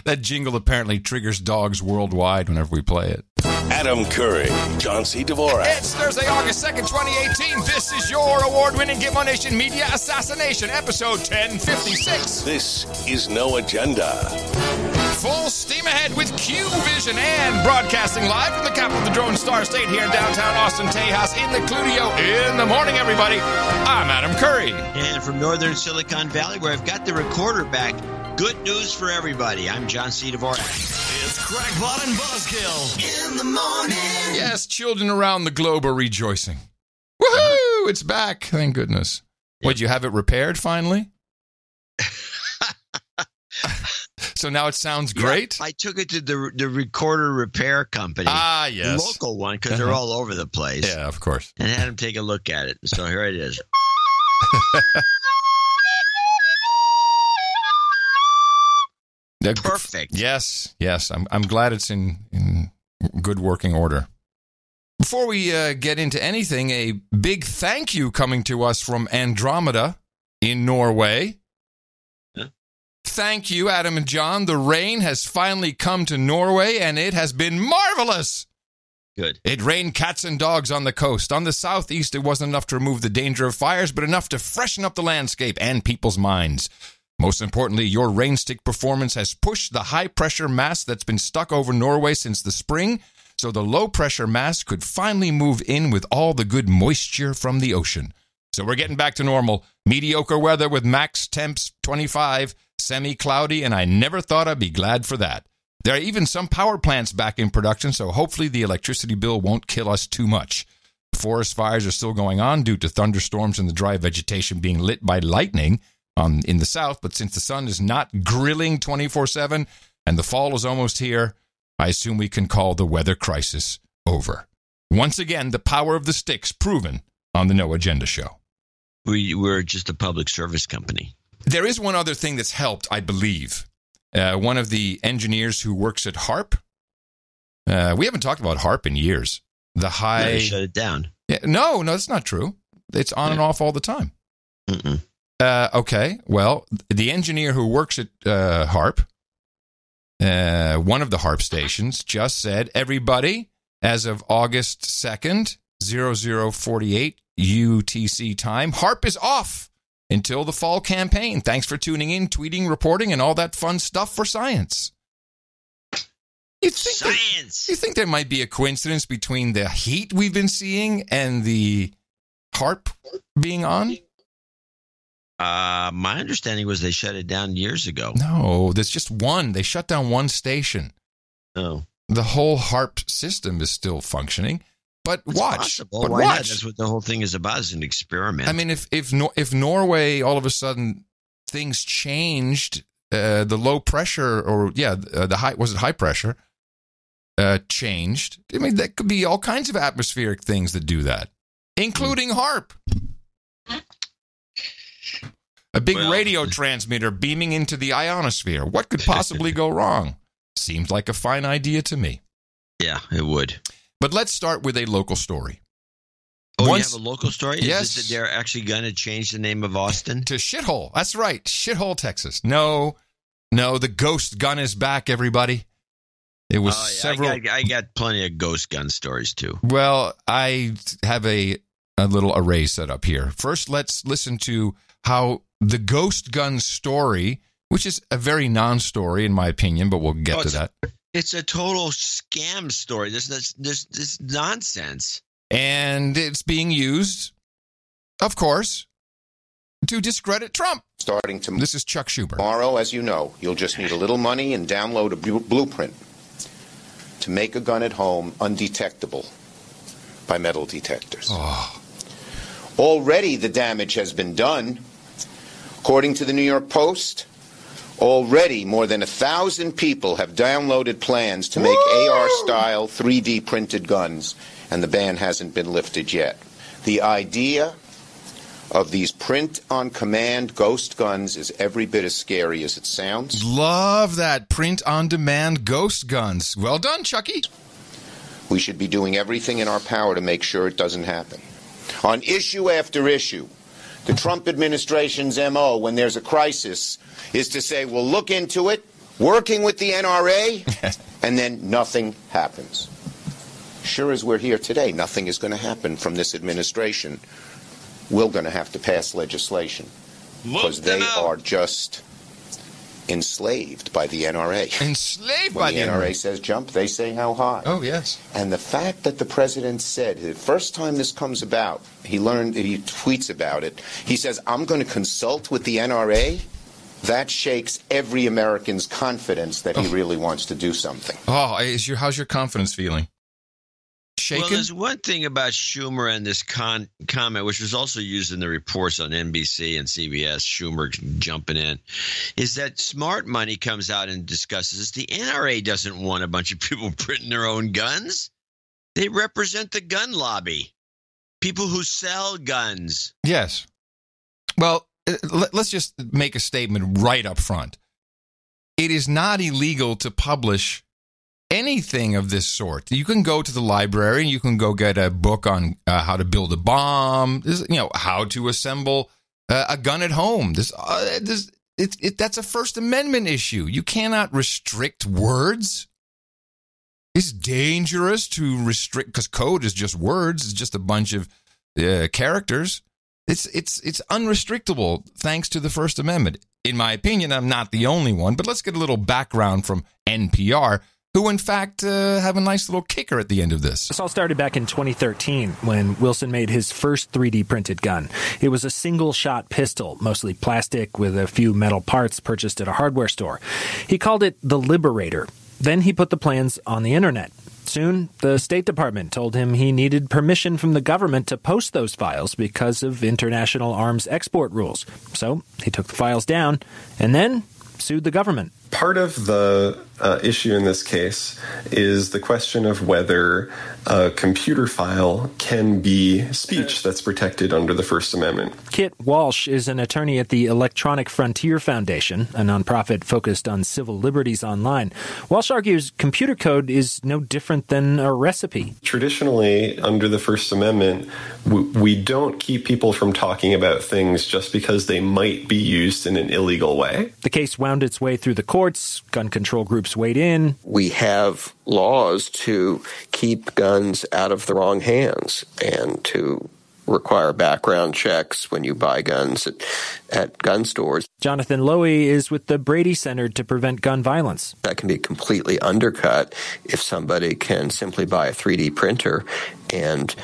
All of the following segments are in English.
That jingle apparently triggers dogs worldwide whenever we play it. Adam Curry, John C. Dvorak. It's Thursday, August 2nd, 2018. This is your award-winning Gimmo Nation Media Assassination, episode 1056. This is No Agenda. Full steam ahead with Q Vision and broadcasting live from the capital of the Drone Star State here in downtown Austin, Tejas, in the Cludio. In the morning, everybody. I'm Adam Curry. And from northern Silicon Valley, where I've got the recorder back, good news for everybody. I'm John C. Dvorak. It's Crackpot and Buzzkill in the morning. Yes, children around the globe are rejoicing. Woohoo! It's back. Thank goodness. Yep. Would you have it repaired finally? So now it sounds great? Yeah, I took it to the recorder repair company. Ah, yes. The local one, because they're all over the place. Yeah, of course. And had them take a look at it. So here it is. Perfect. Yes. I'm glad it's in good working order. Before we get into anything, a big thank you coming to us from Andromeda in Norway. Huh? Thank you, Adam and John. The rain has finally come to Norway, and it has been marvelous. Good. It rained cats and dogs on the coast. On the southeast, it wasn't enough to remove the danger of fires, but enough to freshen up the landscape and people's minds. Most importantly, your rainstick performance has pushed the high-pressure mass that's been stuck over Norway since the spring, so the low-pressure mass could finally move in with all the good moisture from the ocean. So we're getting back to normal. Mediocre weather with max temps 25, semi-cloudy, and I never thought I'd be glad for that. There are even some power plants back in production, so hopefully the electricity bill won't kill us too much. Forest fires are still going on due to thunderstorms and the dry vegetation being lit by lightning in the south, but since the sun is not grilling 24/7 and the fall is almost here, I assume we can call the weather crisis over. Once again, the power of the sticks proven on the No Agenda show. We're just a public service company. There is one other thing that's helped, I believe. One of the engineers who works at HARP, we haven't talked about HARP in years. The high... They shut it down. Yeah, no, that's not true. It's on and off all the time. Mm-mm. Okay, well, the engineer who works at HARP, one of the HARP stations, just said, everybody, as of August 2nd, 0048 UTC time, HARP is off until the fall campaign. Thanks for tuning in, tweeting, reporting, and all that fun stuff for science. You think there might be a coincidence between the heat we've been seeing and the HARP being on? My understanding was they shut it down years ago. No, there's just one. They shut down one station. Oh. The whole HARP system is still functioning. But it's watch. Possible. But Why watch. not? That's what the whole thing is about, is an experiment. I mean, if Norway, all of a sudden, things changed, the low pressure, or, the high pressure, changed. I mean, that could be all kinds of atmospheric things that do that, including HARP. A big radio transmitter beaming into the ionosphere. What could possibly go wrong? Seems like a fine idea to me. Yeah, it would. But let's start with a local story. Oh, you have a local story? Yes. Is it that they're actually going to change the name of Austin? To Shithole. That's right. Shithole, Texas. No, the ghost gun is back, everybody. It was several... I got plenty of ghost gun stories, too. Well, I have a little array set up here. First, let's listen to how the ghost gun story, which is a very non-story in my opinion, but we'll get to that. It's a total scam story. This nonsense. And it's being used, of course, to discredit Trump. Starting tomorrow. This is Chuck Schumer. Tomorrow, as you know, you'll just need a little money and download a blueprint to make a gun at home undetectable by metal detectors. Oh. Already the damage has been done. According to the New York Post, already more than 1,000 people have downloaded plans to make AR-style 3D printed guns, and the ban hasn't been lifted yet. The idea of these print-on-command ghost guns is every bit as scary as it sounds. Love that. Print-on-demand ghost guns. Well done, Chucky. We should be doing everything in our power to make sure it doesn't happen. On issue after issue, the Trump administration's MO when there's a crisis is to say, we'll look into it, working with the NRA, and then nothing happens. Sure as we're here today, nothing is going to happen from this administration. We're going to have to pass legislation because they are just enslaved by the NRA. Enslaved when by the NRA says jump, they say how high. Oh, yes. And the fact that the president said, the first time this comes about, he tweets about it, he says, I'm going to consult with the NRA. That shakes every American's confidence that he really wants to do something. Oh, how's your confidence feeling? Shaken? Well, there's one thing about Schumer and this comment, which was also used in the reports on NBC and CBS, Schumer jumping in, is that smart money comes out and discusses this. The NRA doesn't want a bunch of people printing their own guns. They represent the gun lobby, people who sell guns. Yes. Well, let's just make a statement right up front. It is not illegal to publish anything of this sort. You can go to the library and you can go get a book on how to build a bomb, how to assemble a gun at home. That's a First Amendment issue. You cannot restrict words. It's dangerous to restrict because code is just words. It's just a bunch of characters. It's unrestrictable thanks to the First Amendment. In my opinion, I'm not the only one, but let's get a little background from NPR, who, in fact, have a nice little kicker at the end of this. This all started back in 2013 when Wilson made his first 3D printed gun. It was a single-shot pistol, mostly plastic with a few metal parts purchased at a hardware store. He called it the Liberator. Then he put the plans on the internet. Soon, the State Department told him he needed permission from the government to post those files because of international arms export rules. So he took the files down and then sued the government. Part of the issue in this case is the question of whether a computer file can be speech that's protected under the First Amendment. Kit Walsh is an attorney at the Electronic Frontier Foundation, a nonprofit focused on civil liberties online. Walsh argues computer code is no different than a recipe. Traditionally, under the First Amendment, we don't keep people from talking about things just because they might be used in an illegal way. The case wound its way through the courts. Gun control groups weighed in. We have laws to keep guns out of the wrong hands and to require background checks when you buy guns at gun stores. Jonathan Lowy is with the Brady Center to Prevent Gun Violence. That can be completely undercut if somebody can simply buy a 3D printer and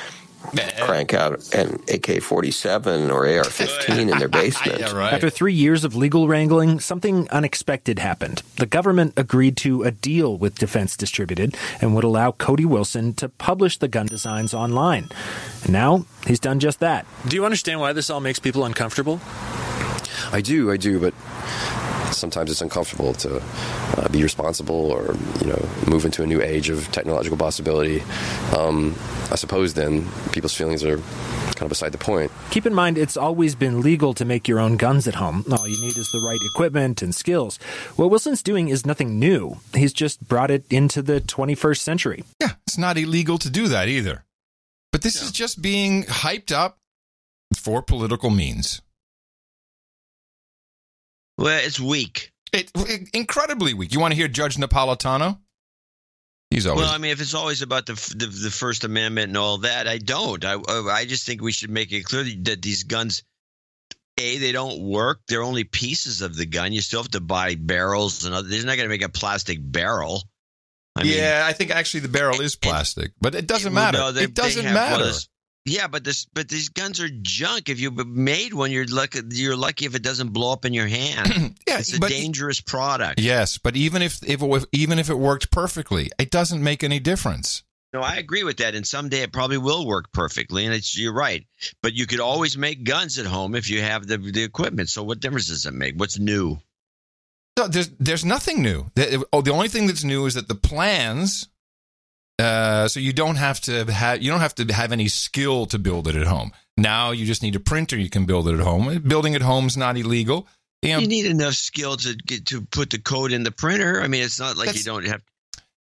crank out an AK-47 or AR-15 in their basement. Yeah, right. After 3 years of legal wrangling, something unexpected happened. The government agreed to a deal with Defense Distributed and would allow Cody Wilson to publish the gun designs online. And now he's done just that. Do you understand why this all makes people uncomfortable? I do, but sometimes it's uncomfortable to be responsible or, move into a new age of technological possibility. I suppose then people's feelings are kind of beside the point. Keep in mind, it's always been legal to make your own guns at home. All you need is the right equipment and skills. What Wilson's doing is nothing new. He's just brought it into the 21st century. Yeah, it's not illegal to do that either. But this is just being hyped up for political means. Well, it's weak. Incredibly weak. You want to hear Judge Napolitano? He's always... Well, I mean, if it's always about the First Amendment and all that, I don't. I just think we should make it clear that these guns, they don't work. They're only pieces of the gun. You still have to buy barrels and other. They're not going to make a plastic barrel. I think actually the barrel is plastic, but it doesn't matter. No, it doesn't matter. Yeah, but these guns are junk. If you made one, you're lucky if it doesn't blow up in your hand. It's a dangerous product. Yes, but even if it worked perfectly, it doesn't make any difference. No, I agree with that. And someday it probably will work perfectly. And you're right. But you could always make guns at home if you have the equipment. So what difference does it make? What's new? No, there's nothing new. The only thing that's new is that the plans. So you don't have to have any skill to build it at home. Now you just need a printer. You can build it at home. Building at home is not illegal. You need enough skill to put the code in the printer. I mean, it's not like you don't have.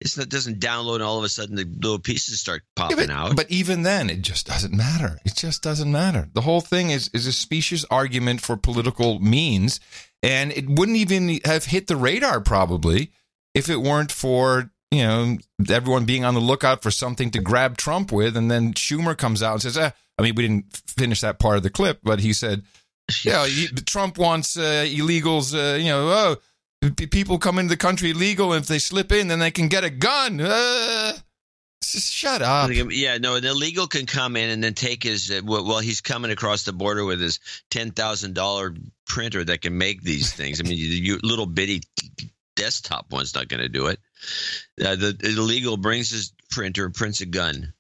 It doesn't download and all of a sudden the little pieces start popping out. But even then, it just doesn't matter. It just doesn't matter. The whole thing is a specious argument for political means, and it wouldn't even have hit the radar probably if it weren't for, everyone being on the lookout for something to grab Trump with, and then Schumer comes out and says, we didn't finish that part of the clip, but he said, Trump wants illegals, people come into the country illegal, and if they slip in, then they can get a gun. Just shut up. Yeah, no, an illegal can come in and then take his, he's coming across the border with his $10,000 printer that can make these things. Your little bitty desktop one's not going to do it. The illegal brings his printer and prints a gun.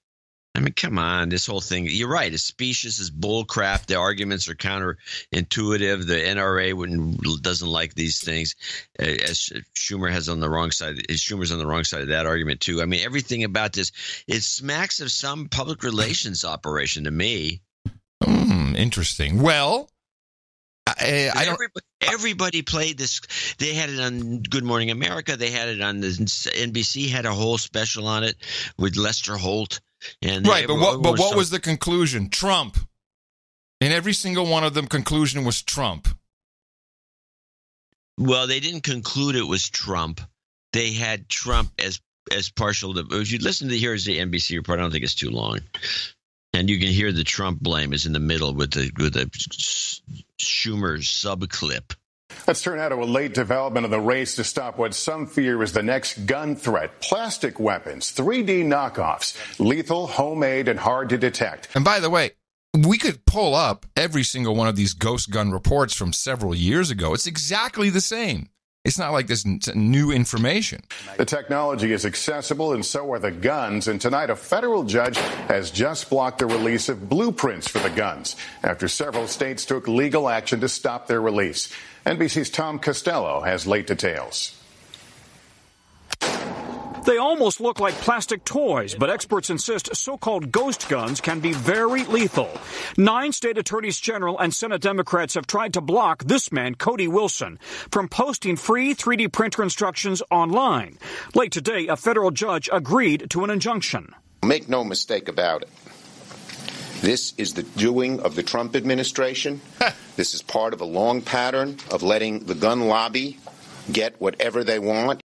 Come on, this whole thing. You're right. It's specious. It's bull crap. The arguments are counterintuitive. The NRA doesn't like these things. As Schumer's on the wrong side of that argument too. Everything about this, it smacks of some public relations operation to me. Interesting. Well, Everybody played this. They had it on Good Morning America. They had it on NBC. Had a whole special on it with Lester Holt. And right, but what was the conclusion? Trump. In every single one of them, conclusion was Trump. Well, they didn't conclude it was Trump. They had Trump as partial. If you listen to here's the NBC report, I don't think it's too long, and you can hear the Trump blame is in the middle with the Schumer sub clip. Let's turn now to a late development of the race to stop what some fear is the next gun threat. Plastic weapons, 3D knockoffs, lethal, homemade, and hard to detect. And by the way, we could pull up every single one of these ghost gun reports from several years ago. It's exactly the same. It's not like this new information. The technology is accessible, and so are the guns. And tonight, a federal judge has just blocked the release of blueprints for the guns after several states took legal action to stop their release. NBC's Tom Costello has late details. They almost look like plastic toys, but experts insist so-called ghost guns can be very lethal. 9 state attorneys general and Senate Democrats have tried to block this man, Cody Wilson, from posting free 3D printer instructions online. Late today, a federal judge agreed to an injunction. Make no mistake about it. This is the doing of the Trump administration. This is part of a long pattern of letting the gun lobby get whatever they want.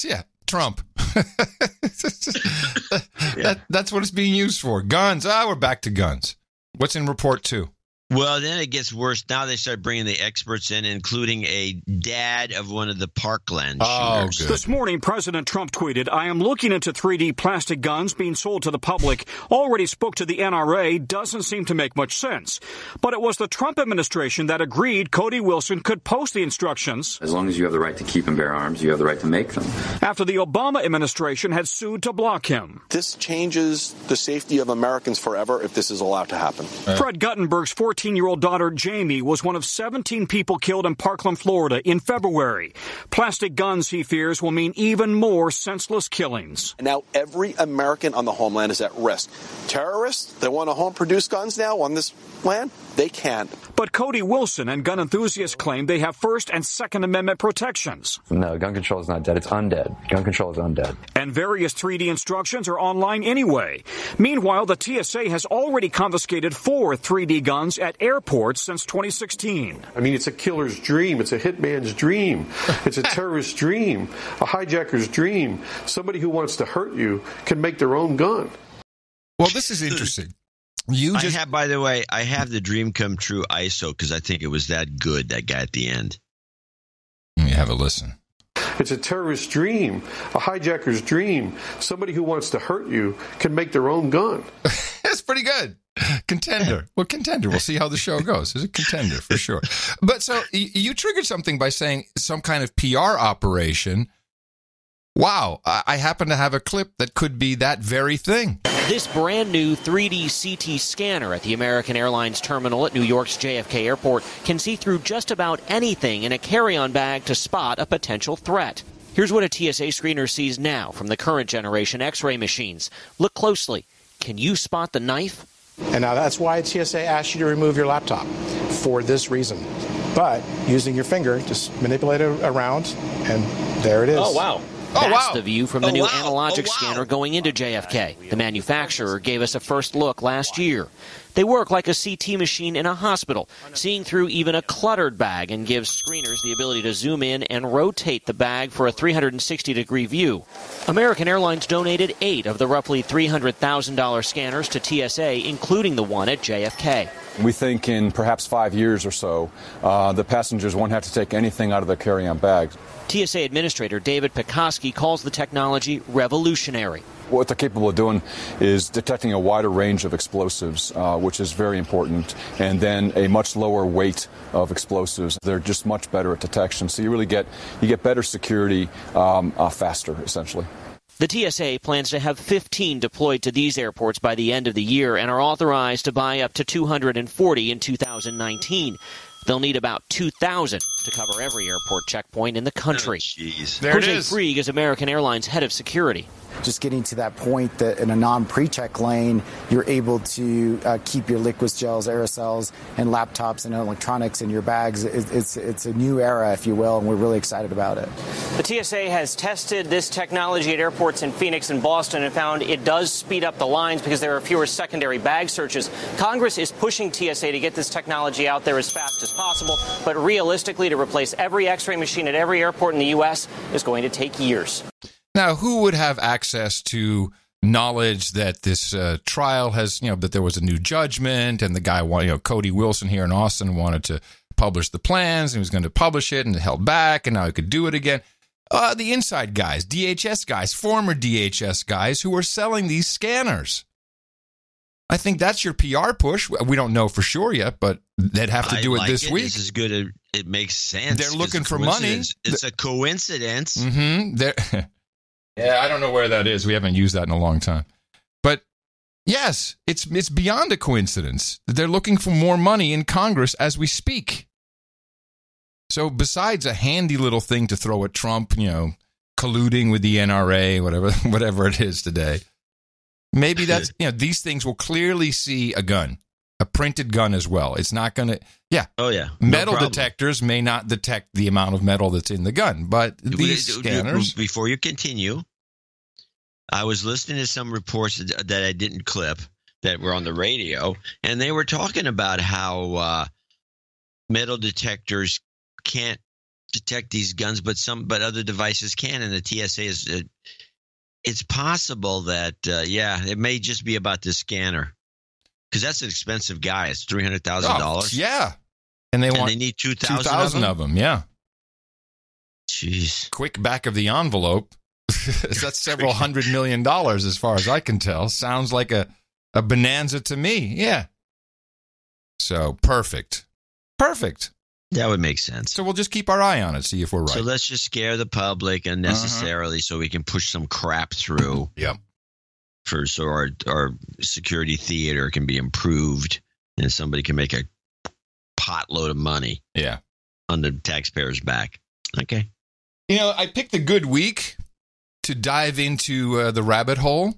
Yeah, Trump. That's what it's being used for. Guns. We're back to guns. What's in report 2? Well, then it gets worse. Now they start bringing the experts in, including a dad of one of the Parkland shooters. Good. This morning, President Trump tweeted, I am looking into 3D plastic guns being sold to the public. Already spoke to the NRA. Doesn't seem to make much sense. But it was the Trump administration that agreed Cody Wilson could post the instructions. As long as you have the right to keep and bear arms, you have the right to make them. After the Obama administration had sued to block him. This changes the safety of Americans forever if this is allowed to happen. Fred Guttenberg's 14-year-old daughter, Jamie, was one of 17 people killed in Parkland, Florida in February. Plastic guns, he fears, will mean even more senseless killings. Now every American on the homeland is at risk. Terrorists, they want to home-produce guns now on this land? They can't. But Cody Wilson and gun enthusiasts claim they have First and Second Amendment protections. No, gun control is not dead. It's undead. Gun control is undead. And various 3D instructions are online anyway. Meanwhile, the TSA has already confiscated 4 3D guns at airports since 2016. It's a killer's dream. It's a hitman's dream. It's a terrorist's dream. A hijacker's dream. Somebody who wants to hurt you can make their own gun. Well, this is interesting. By the way, I have the Dream Come True ISO because I think it was that good, that guy at the end. Let me have a listen. It's a terrorist's dream, a hijacker's dream. Somebody who wants to hurt you can make their own gun. That's pretty good. Contender. Well, contender. We'll see how the show goes. It's a contender for sure. But so you triggered something by saying some kind of PR operation. Wow. I happen to have a clip that could be that very thing. This brand new 3D CT scanner at the American Airlines terminal at New York's JFK Airport can see through just about anything in a carry-on bag to spot a potential threat. Here's what a TSA screener sees now from the current generation X-ray machines. Look closely. Can you spot the knife? And now that's why TSA asks you to remove your laptop, for this reason. But using your finger, just manipulate it around, and there it is. Oh, wow. That's the view from the new analogic scanner going into JFK. The manufacturer gave us a first look last year. They work like a CT machine in a hospital, seeing through even a cluttered bag, and gives screeners the ability to zoom in and rotate the bag for a 360-degree view. American Airlines donated 8 of the roughly $300,000 scanners to TSA, including the one at JFK. We think in perhaps 5 years or so, the passengers won't have to take anything out of their carry-on bags. TSA Administrator David Pekoski calls the technology revolutionary. What they're capable of doing is detecting a wider range of explosives, which is very important, and then a much lower weight of explosives. They're just much better at detection, so you really get better security faster, essentially. The TSA plans to have 15 deployed to these airports by the end of the year and are authorized to buy up to 240 in 2019. They'll need about 2,000 to cover every airport checkpoint in the country. Jose Frieg is American Airlines head of security. Just getting to that point that in a non-pre-check lane, you're able to keep your liquids, gels, aerosols, and laptops and electronics in your bags. It's a new era, if you will, and we're really excited about it. The TSA has tested this technology at airports in Phoenix and Boston and found it does speed up the lines because there are fewer secondary bag searches. Congress is pushing TSA to get this technology out there as fast as possible, but realistically, to replace every X-ray machine at every airport in the U.S. is going to take years. Now, who would have access to knowledge that this trial has, that there was a new judgment and the guy, Cody Wilson here in Austin wanted to publish the plans and he was going to publish it and held back and now he could do it again. The inside guys, DHS guys, former DHS guys who are selling these scanners. I think that's your PR push. We don't know for sure yet, but they'd have to do it this week. This is good. It makes sense. They're looking for money. It's a coincidence. Mm-hmm. Yeah, I don't know where that is. We haven't used that in a long time. But yes, it's beyond a coincidence. They're looking for more money in Congress as we speak. So besides a handy little thing to throw at Trump, colluding with the NRA, whatever it is today, maybe that's, these things will clearly see a gun, a printed gun as well. It's not going to, Oh, yeah. Metal detectors may not detect the amount of metal that's in the gun, but these scanners. Before you continue, I was listening to some reports that I didn't clip that were on the radio, and they were talking about how metal detectors can't detect these guns, but other devices can, and the TSA is. It's possible that it may just be about this scanner. Because that's an expensive guy. It's $300,000. Yeah. And they need 2,000 of them. Yeah. Jeez. Quick back of the envelope. That's several $100 million as far as I can tell. Sounds like a bonanza to me. Yeah. So perfect. That would make sense. So we'll just keep our eye on it, see if we're right. So let's just scare the public unnecessarily so we can push some crap through. Yep. So our security theater can be improved and somebody can make a potload of money. Yeah. On the taxpayer's back. Okay. I picked a good week to dive into the rabbit hole.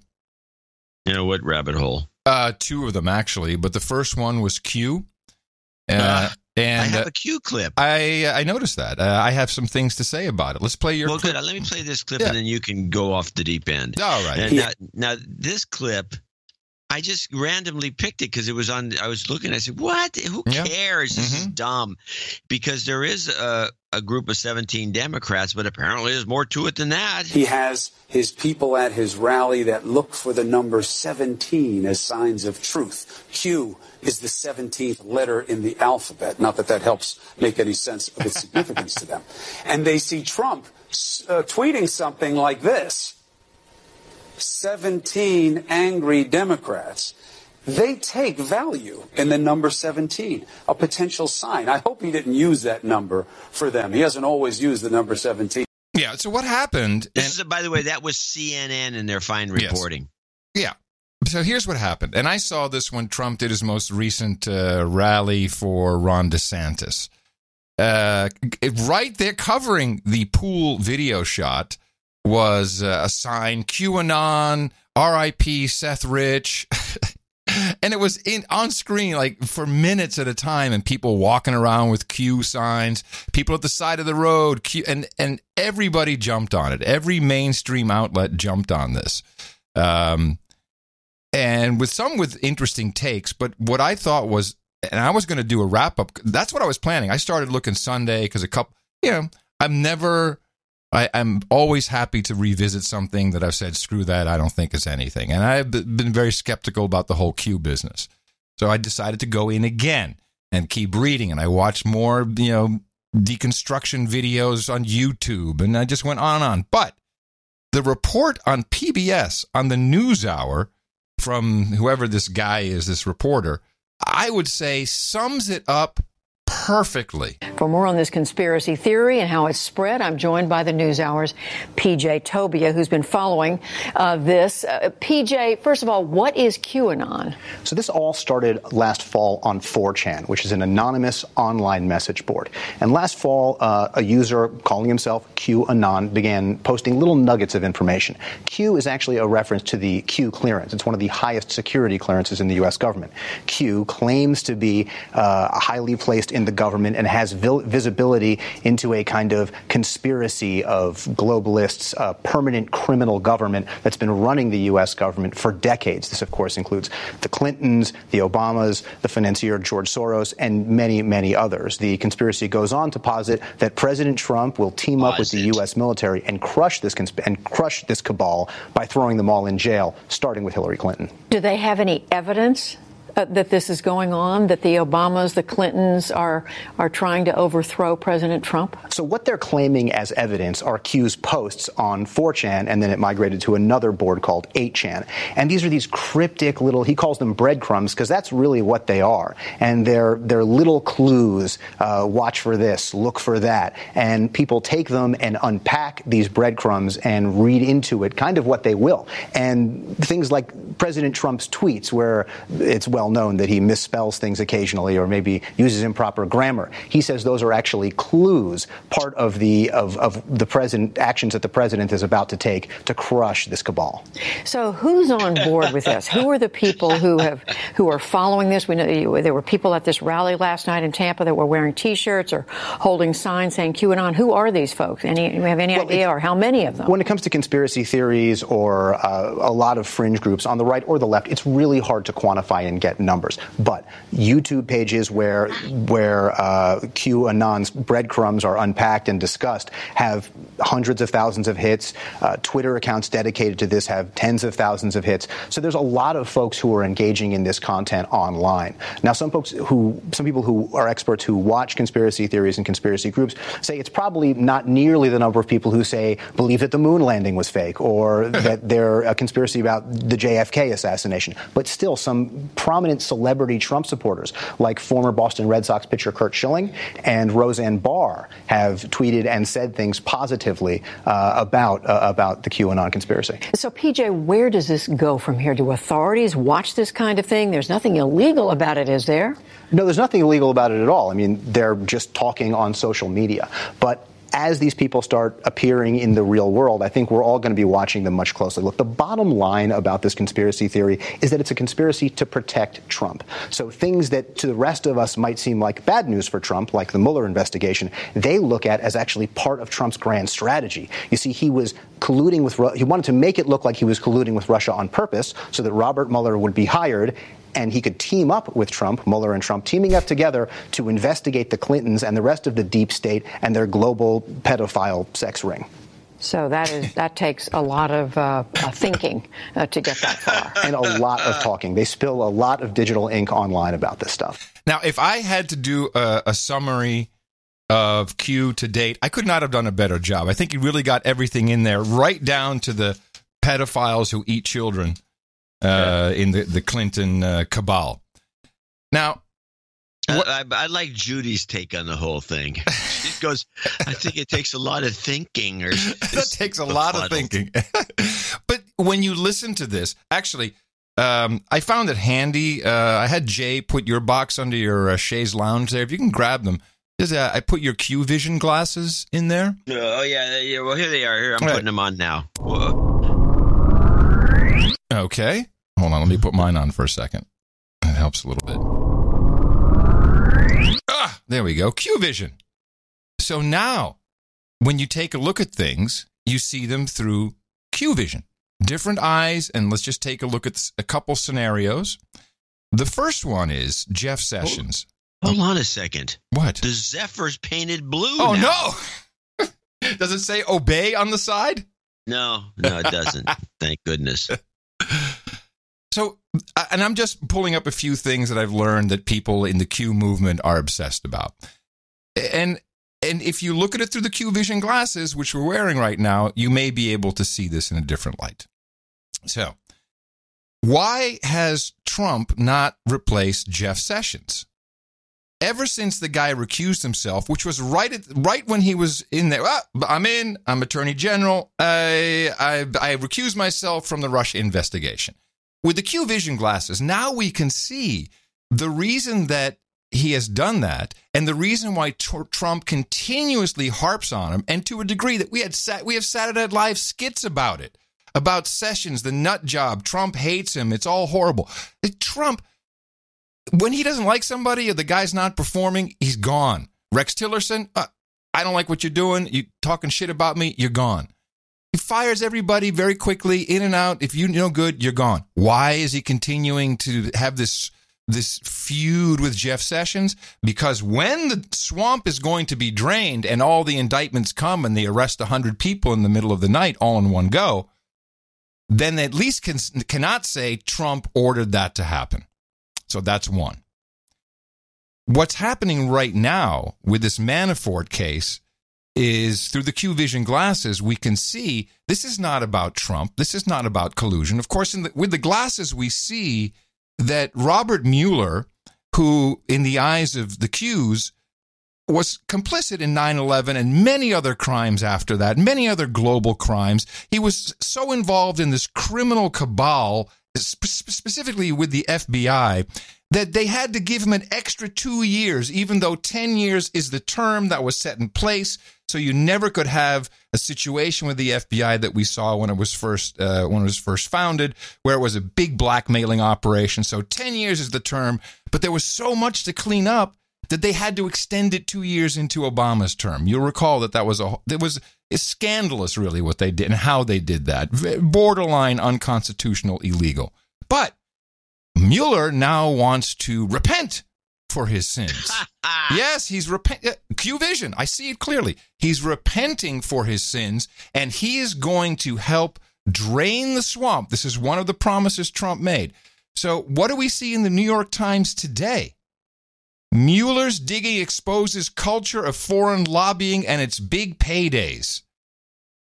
What rabbit hole? 2 of them, actually. But the first one was Q. And I have a Q clip. I noticed that. I have some things to say about it. Let's play your clip. Well, good. Let me play this clip, and then you can go off the deep end. All right. And now, this clip, I just randomly picked it because it was on. I was looking. I said, "What? Who cares? This is dumb." Because there is a group of 17 Democrats, but apparently there's more to it than that. He has his people at his rally that look for the number 17 as signs of truth. Q is the 17th letter in the alphabet. Not that helps make any sense of its significance to them. And they see Trump tweeting something like this: 17 angry Democrats. They take value in the number 17, a potential sign. I hope he didn't use that number for them. He hasn't always used the number 17. Yeah, so what happened? By the way, that was CNN in their fine reporting. Yes. Yeah. So here's what happened. And I saw this when Trump did his most recent rally for Ron DeSantis. Right there covering the pool video shot was a sign, QAnon, RIP Seth Rich. And it was on screen like for minutes at a time, and people walking around with Q signs, people at the side of the road, Q, and everybody jumped on it. Every mainstream outlet jumped on this. And with interesting takes, but what I thought was, and I was going to do a wrap up. That's what I was planning. I started looking Sunday because I'm always happy to revisit something that I've said, screw that, I don't think it's anything. And I've been very skeptical about the whole Q business. So I decided to go in again and keep reading. And I watched more, deconstruction videos on YouTube. And I just went on and on. But the report on PBS, on the NewsHour, from whoever this guy is, this reporter, I would say sums it up perfectly. For more on this conspiracy theory and how it's spread, I'm joined by the NewsHour's PJ Tobia, who's been following this. PJ, first of all, what is QAnon? So this all started last fall on 4chan, which is an anonymous online message board. And last fall, a user calling himself QAnon began posting little nuggets of information. Q is actually a reference to the Q clearance. It's one of the highest security clearances in the U.S. government. Q claims to be highly placed in the government and has visibility into a kind of conspiracy of globalists, a permanent criminal government that's been running the U.S. government for decades. This, of course, includes the Clintons, the Obamas, the financier George Soros, and many, many others. The conspiracy goes on to posit that President Trump will team up with the U.S. military and crush this cabal by throwing them all in jail, starting with Hillary Clinton. Do they have any evidence that this is going on, that the Obamas, the Clintons are trying to overthrow President Trump? So what they're claiming as evidence are Q's posts on 4chan, and then it migrated to another board called 8chan. And these are these cryptic little, he calls them breadcrumbs, because that's really what they are. And they're little clues, watch for this, look for that. And people take them and unpack these breadcrumbs and read into it kind of what they will. And things like President Trump's tweets, where it's well known that he misspells things occasionally or maybe uses improper grammar. He says those are actually clues, part of the president actions that the president is about to take to crush this cabal. So who's on board with this? Who are the people who are following this? We know there were people at this rally last night in Tampa that were wearing T-shirts or holding signs saying QAnon. Who are these folks? Do we have any idea, or how many of them? When it comes to conspiracy theories or a lot of fringe groups on the right or the left, it's really hard to quantify and get numbers. But YouTube pages where QAnon's breadcrumbs are unpacked and discussed have hundreds of thousands of hits. Twitter accounts dedicated to this have tens of thousands of hits. So there's a lot of folks who are engaging in this content online. Now, some people who are experts who watch conspiracy theories and conspiracy groups say it's probably not nearly the number of people who say believe that the moon landing was fake or that they're a conspiracy about the JFK assassination. But still, some prominent celebrity Trump supporters, like former Boston Red Sox pitcher Curt Schilling and Roseanne Barr, have tweeted and said things positively about the QAnon conspiracy. So, PJ, where does this go from here? Do authorities watch this kind of thing? There's nothing illegal about it, is there? No, there's nothing illegal about it at all. I mean, they're just talking on social media. But as these people start appearing in the real world, I think we're all going to be watching them much closely. Look, the bottom line about this conspiracy theory is that it's a conspiracy to protect Trump. So things that to the rest of us might seem like bad news for Trump, like the Mueller investigation, they look at as actually part of Trump's grand strategy. You see, he was colluding with, he wanted to make it look like he was colluding with Russia on purpose so that Robert Mueller would be hired and he could team up with Trump, Mueller and Trump, teaming up together to investigate the Clintons and the rest of the deep state and their global pedophile sex ring. So that takes a lot of thinking to get that far. And a lot of talking. They spill a lot of digital ink online about this stuff. Now, if I had to do a summary of Q to date, I could not have done a better job. I think he really got everything in there, right down to the pedophiles who eat children. In the Clinton cabal. Now, I like Judy's take on the whole thing. She goes, I think it takes a lot of thinking. That takes a lot of thinking. But when you listen to this, actually, I found it handy. I had Jay put your box under your chaise lounge there. If you can grab them. I put your Q Vision glasses in there. Oh, yeah. Well, here they are. Here, I'm putting them on now. Okay. Hold on. Let me put mine on for a second. helps a little bit. There we go. Q-Vision. So now, when you take a look at things, you see them through Q-Vision. Different eyes, and let's just take a look at a couple scenarios. The first one is Jeff Sessions. Hold on a second. What? The Zephyr's painted blue Oh, now. no! Does it say obey on the side? No, it doesn't. Thank goodness. So, and I'm just pulling up a few things that I've learned that people in the Q movement are obsessed about. And if you look at it through the Q-Vision glasses, which we're wearing right now, you may be able to see this in a different light. So, why has Trump not replaced Jeff Sessions? Ever since the guy recused himself, which was right when he was in there, I'm Attorney General, I recused myself from the Russia investigation. With the Q-Vision glasses, now we can see the reason that he has done that, and the reason why Trump continuously harps on him, and to a degree that we have Saturday Night Live skits about it, about Sessions, the nut job. Trump hates him. It's all horrible. Trump, when he doesn't like somebody or the guy's not performing, he's gone. Rex Tillerson, I don't like what you're doing. You talking shit about me, you're gone. He fires everybody very quickly, in and out. If you're no good, you're gone. Why is he continuing to have this feud with Jeff Sessions? Because when the swamp is going to be drained and all the indictments come and they arrest 100 people in the middle of the night all in one go, then they at least cannot say Trump ordered that to happen. So that's one. What's happening right now with this Manafort case is through the Q-Vision glasses, we can see this is not about Trump. This is not about collusion. Of course, with the glasses, we see that Robert Mueller, who in the eyes of the Qs was complicit in 9/11 and many other crimes after that, many other global crimes. He was so involved in this criminal cabal, specifically with the FBI, that they had to give him an extra 2 years, even though 10 years is the term that was set in place. So you never could have a situation with the FBI that we saw when it was first founded, where it was a big blackmailing operation. So 10 years is the term, but there was so much to clean up that they had to extend it 2 years into Obama's term. You'll recall that it's scandalous, really, what they did and how they did that. Borderline unconstitutional, illegal. But Mueller now wants to repent for his sins. Yes, he's Q-Vision. I see it clearly. He's repenting for his sins, and he is going to help drain the swamp. This is one of the promises Trump made. So what do we see in the New York Times today? Mueller's digging exposes culture of foreign lobbying and its big paydays.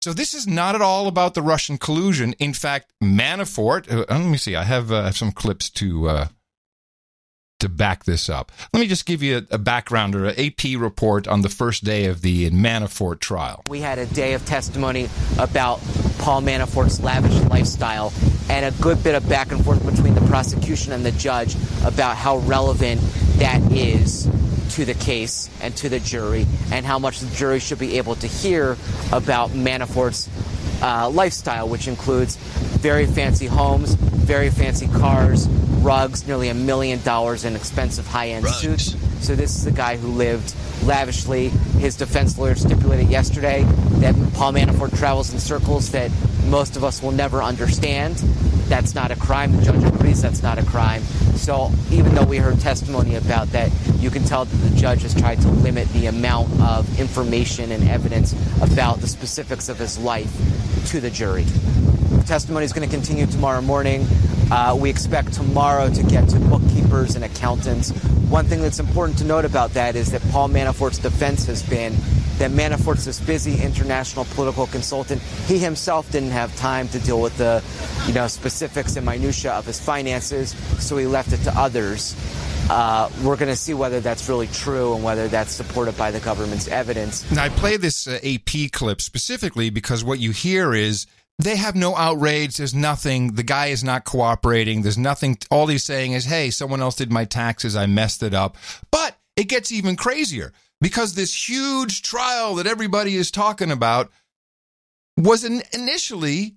So this is not at all about the Russian collusion. In fact, Manafort, let me see, I have some clips to back this up. Let me just give you a background or an AP report on the first day of the Manafort trial. We had a day of testimony about Paul Manafort's lavish lifestyle and a good bit of back and forth between the prosecution and the judge about how relevant that is to the case and to the jury, and how much the jury should be able to hear about Manafort's lifestyle, which includes very fancy homes, very fancy cars, rugs, nearly $1 million in expensive high-end suits. So this is a guy who lived lavishly. His defense lawyer stipulated yesterday that Paul Manafort travels in circles that most of us will never understand. That's not a crime. The judge agrees that's not a crime. So even though we heard testimony about that, you can tell that the judge has tried to limit the amount of information and evidence about the specifics of his life to the jury. The testimony is going to continue tomorrow morning. We expect tomorrow to get to bookkeepers and accountants. One thing that's important to note about that is that Paul Manafort's defense has been that Manafort's this busy international political consultant. He himself didn't have time to deal with the, specifics and minutia of his finances, so he left it to others. We're going to see whether that's really true and whether that's supported by the government's evidence. Now, I play this AP clip specifically because what you hear is they have no outrage. There's nothing. The guy is not cooperating. There's nothing. All he's saying is, hey, someone else did my taxes. I messed it up. But it gets even crazier because this huge trial that everybody is talking about was initially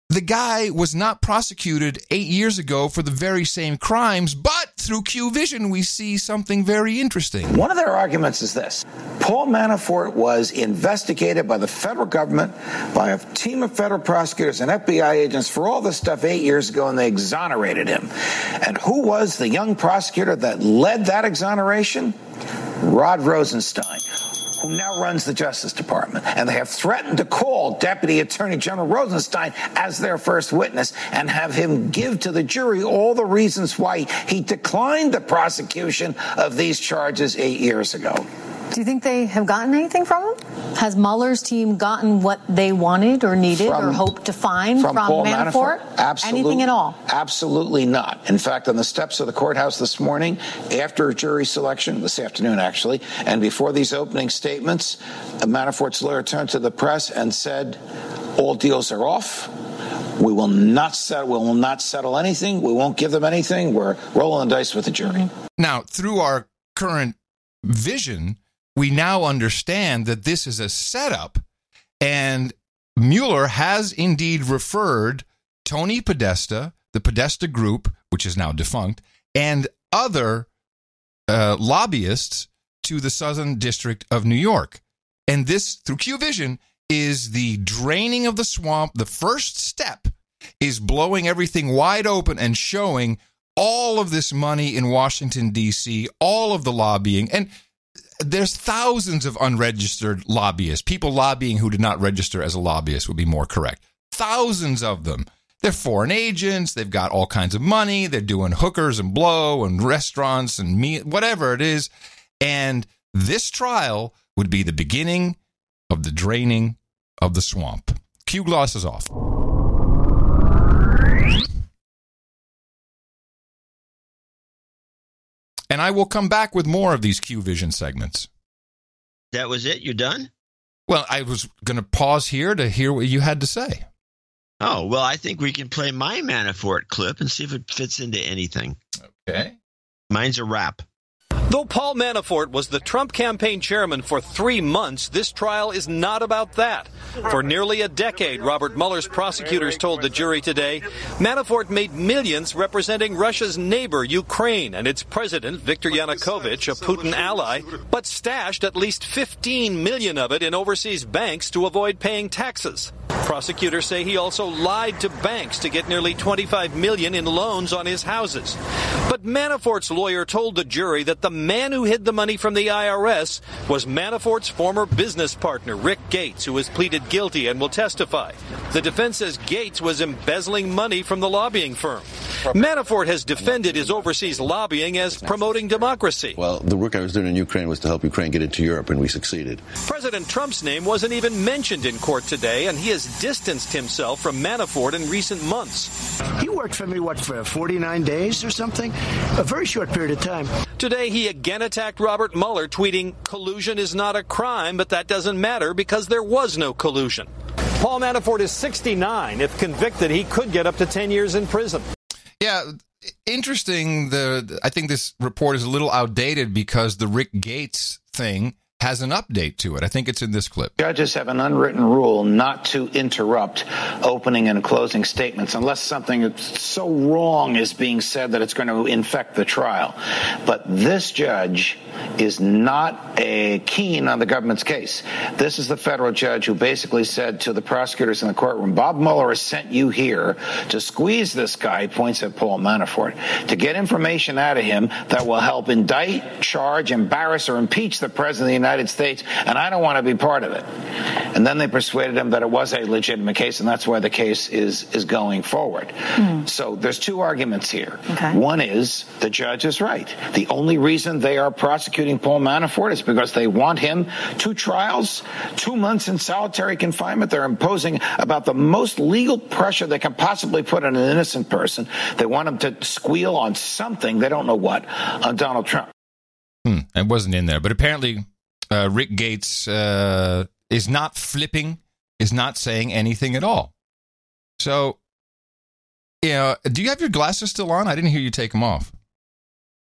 the guy was not prosecuted 8 years ago for the very same crimes, but through Q Vision, we see something very interesting. One of their arguments is this. Paul Manafort was investigated by the federal government, by a team of federal prosecutors and FBI agents for all this stuff 8 years ago, and they exonerated him. And who was the young prosecutor that led that exoneration? Rod Rosenstein, who now runs the Justice Department. And they have threatened to call Deputy Attorney General Rosenstein as their first witness and have him give to the jury all the reasons why he declined the prosecution of these charges 8 years ago. Do you think they have gotten anything from him? Has Mueller's team gotten what they wanted or needed or hoped to find from Paul Manafort? Absolutely. Anything at all? Absolutely not. In fact, on the steps of the courthouse this morning, after jury selection, this afternoon actually, and before these opening statements, Manafort's lawyer turned to the press and said, all deals are off. We will not settle anything. We won't give them anything. We're rolling the dice with the jury. Now, through our current vision, we now understand that this is a setup, and Mueller has indeed referred Tony Podesta, the Podesta Group, which is now defunct, and other lobbyists to the Southern District of New York. And this, through Q Vision, is the draining of the swamp. The first step is blowing everything wide open and showing all of this money in Washington, D.C., all of the lobbying. And there's thousands of unregistered lobbyists, people lobbying who did not register as a lobbyist would be more correct. Thousands of them. They're foreign agents. They've got all kinds of money. They're doing hookers and blow and restaurants and meat, whatever it is. And this trial would be the beginning of the draining of the swamp. Q gloss is off. And I will come back with more of these Q Vision segments. That was it? You're done? Well, I was going to pause here to hear what you had to say. Oh, well, I think we can play my Manafort clip and see if it fits into anything. Okay. Mine's a rap. Though Paul Manafort was the Trump campaign chairman for 3 months, this trial is not about that. For nearly a decade, Robert Mueller's prosecutors told the jury today, Manafort made millions representing Russia's neighbor, Ukraine, and its president, Viktor Yanukovych, a Putin ally, but stashed at least 15 million of it in overseas banks to avoid paying taxes. Prosecutors say he also lied to banks to get nearly 25 million in loans on his houses. But Manafort's lawyer told the jury that the man who hid the money from the IRS was Manafort's former business partner, Rick Gates, who has pleaded guilty and will testify. The defense says Gates was embezzling money from the lobbying firm. Manafort has defended his overseas lobbying as promoting democracy. Well, the work I was doing in Ukraine was to help Ukraine get into Europe, and we succeeded. President Trump's name wasn't even mentioned in court today, and he has distanced himself from Manafort in recent months. He worked for me, for 49 days or something? A very short period of time. Today, he again attacked Robert Mueller, tweeting, collusion is not a crime, but that doesn't matter because there was no collusion. Paul Manafort is 69. If convicted, he could get up to 10 years in prison. Yeah, interesting. I think this report is a little outdated because the Rick Gates thing has an update to it. I think it's in this clip. Judges have an unwritten rule not to interrupt opening and closing statements unless something so wrong is being said that it's going to infect the trial. But this judge is not keen on the government's case. This is the federal judge who basically said to the prosecutors in the courtroom, Bob Mueller has sent you here to squeeze this guy, points at Paul Manafort, to get information out of him that will help indict, charge, embarrass, or impeach the president of the United States, and I don't want to be part of it. And then they persuaded him that it was a legitimate case, and that's why the case is going forward. So there's two arguments here. Okay. One is the judge is right. The only reason they are prosecuting Paul Manafort is because they want him 2 trials, 2 months in solitary confinement. They're imposing about the most legal pressure they can possibly put on an innocent person. They want him to squeal on something, they don't know what, on Donald Trump. It wasn't in there, but apparently Rick Gates is not flipping, is not saying anything at all. So, do you have your glasses still on? I didn't hear you take them off.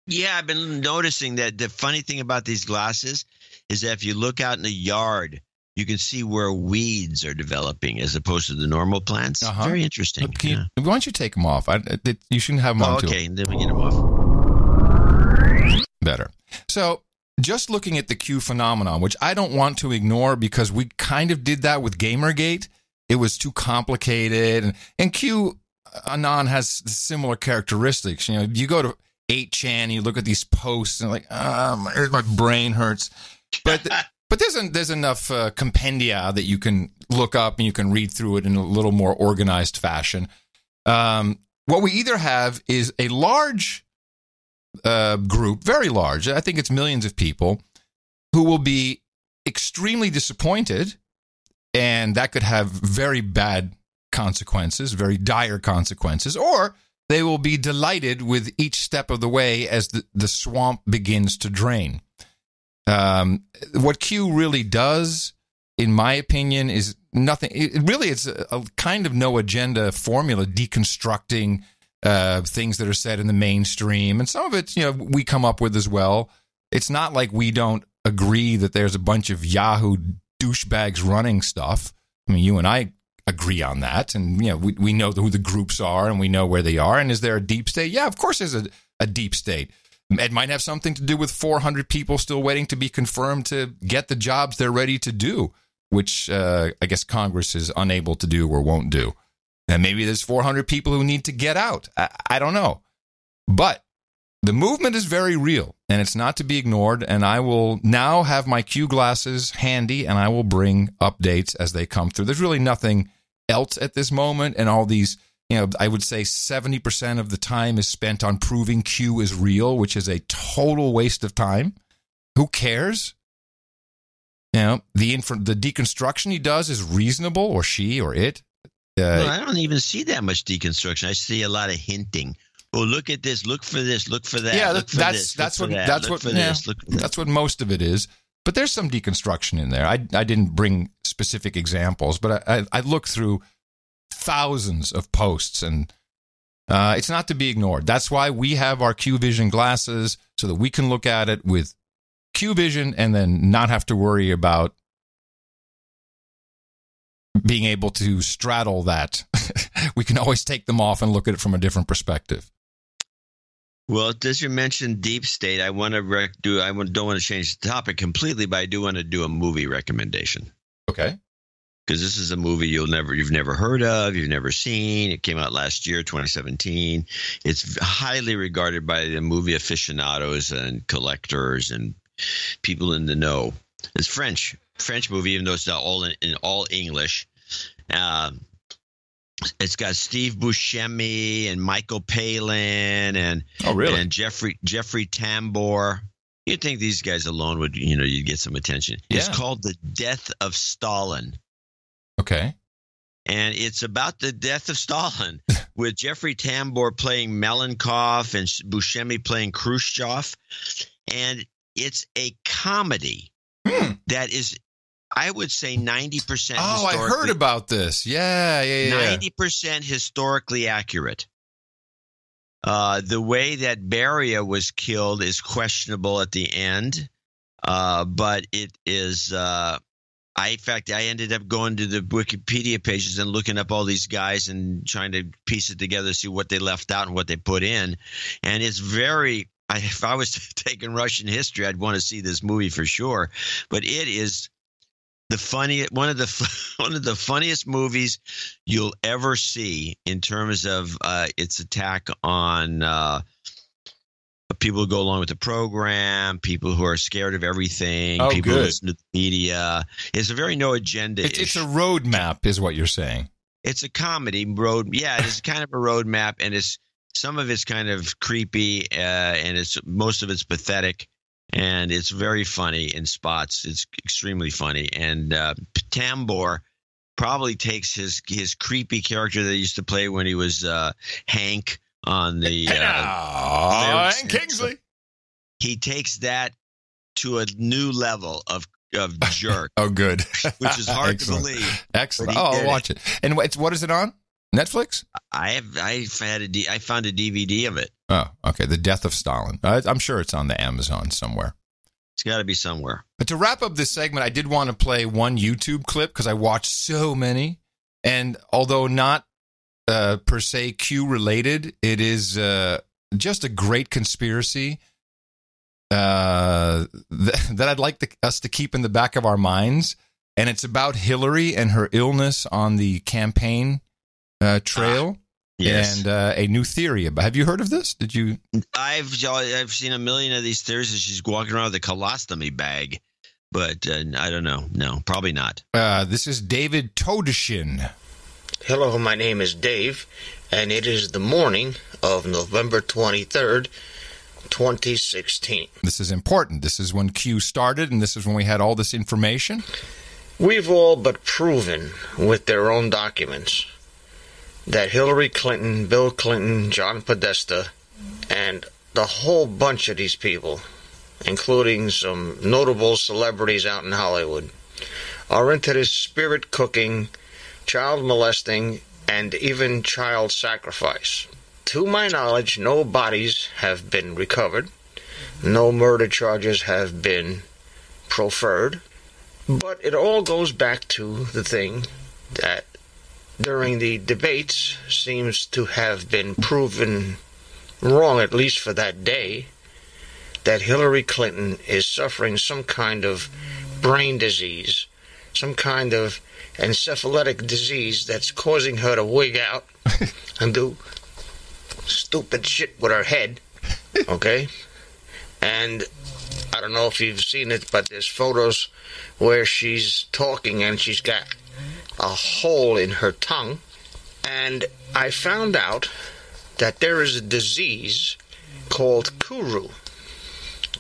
Yeah, I've been noticing that the funny thing about these glasses is that if you look out in the yard, you can see where weeds are developing as opposed to the normal plants. Very interesting. Why don't you take them off? You shouldn't have them on. Okay, then we get them off. Better. So just looking at the Q phenomenon, which I don't want to ignore because we kind of did that with Gamergate. It was too complicated. And Q Anon has similar characteristics. You know, you go to 8chan, you look at these posts and like, my brain hurts. But there's enough compendia that you can look up and you can read through it in a little more organized fashion. What we either have is a large group, very large, I think it's millions of people, who will be extremely disappointed, and that could have very bad consequences, very dire consequences, or they will be delighted with each step of the way as the swamp begins to drain. What Q really does, in my opinion, is nothing. It's a kind of no agenda formula, deconstructing things that are said in the mainstream, and some of it, we come up with as well. It's not like we don't agree that there's a bunch of Yahoo douchebags running stuff. I mean, you and I agree on that, and we know who the groups are, and we know where they are. And is there a deep state? Yeah, of course there's a deep state. It might have something to do with 400 people still waiting to be confirmed to get the jobs they're ready to do, which I guess Congress is unable to do or won't do. And maybe there's 400 people who need to get out. I don't know. But the movement is very real, and it's not to be ignored. And I will now have my Q glasses handy, and I will bring updates as they come through. There's really nothing else at this moment, and all these, I would say 70% of the time is spent on proving Q is real, which is a total waste of time. Who cares? The deconstruction he does is reasonable, or she, or it. Well, I don't even see that much deconstruction. I see a lot of hinting. Oh, look at this! Look for this! Look for that! Yeah, that's what most of it is. But there's some deconstruction in there. I didn't bring specific examples, but I looked through thousands of posts, and it's not to be ignored. That's why we have our Q Vision glasses, so that we can look at it with Q Vision and then not have to worry about being able to straddle that. We can always take them off and look at it from a different perspective. Well, as you mentioned deep state, I want to don't want to change the topic completely, but I do want to do a movie recommendation. Okay. Because this is a movie you've never heard of, you've never seen. It came out last year, 2017. It's highly regarded by the movie aficionados and collectors and people in the know. It's French movie, even though it's not in all English. It's got Steve Buscemi and Michael Palin and Jeffrey Tambor. You'd think these guys alone would, you'd get some attention. Yeah. It's called The Death of Stalin. Okay. And it's about the death of Stalin, with Jeffrey Tambor playing Malenkov and Buscemi playing Khrushchev. And it's a comedy that is, I would say, 90% Oh, I heard about this. Yeah. 90% historically accurate. The way that Beria was killed is questionable at the end, but it is in fact, I ended up going to the Wikipedia pages and looking up all these guys and trying to piece it together, see what they left out and what they put in. And it's very – if I was taking Russian history, I'd want to see this movie for sure. But it is one of the funniest movies you'll ever see in terms of its attack on people who go along with the program, people who are scared of everything, people who listen to the media. It's a very no agenda. It's a roadmap, is what you're saying. It's a comedy road. Yeah, it's kind of a roadmap, and some of it's kind of creepy, and most of it's pathetic, and it's very funny in spots. It's extremely funny, and Tambor probably takes his creepy character that he used to play when he was Hank on the Hank Kingsley. He takes that to a new level of jerk. Oh, good. Which is hard to believe. Excellent. I'll watch it. And what is it on? Netflix? I found a DVD of it. Oh, okay. The Death of Stalin. I'm sure it's on the Amazon somewhere. It's got to be somewhere. But to wrap up this segment, I did want to play one YouTube clip because I watched so many. And although not per se Q related, it is just a great conspiracy. that I'd like us to keep in the back of our minds, and it's about Hillary and her illness on the campaign trail. Yes. And a new theory about. Have you heard of this? Did you? I've seen a million of these theories that she's walking around with a colostomy bag, but I don't know. No, probably not. This is David Todeshin. Hello, my name is Dave, and it is the morning of November 23rd, 2016. This is important. This is when Q started, and this is when we had all this information. We've all but proven with their own documents that Hillary Clinton, Bill Clinton, John Podesta, and the whole bunch of these people, including some notable celebrities out in Hollywood, are into this spirit cooking, child molesting, and even child sacrifice. To my knowledge, no bodies have been recovered, no murder charges have been proffered, but it all goes back to the thing that during the debates seems to have been proven wrong, at least for that day, that Hillary Clinton is suffering some kind of brain disease, some kind of encephalitic disease that's causing her to wig out and do stupid shit with her head, okay? And I don't know if you've seen it, but there's photos where she's talking and she's got a hole in her tongue. And I found out that there is a disease called Kuru,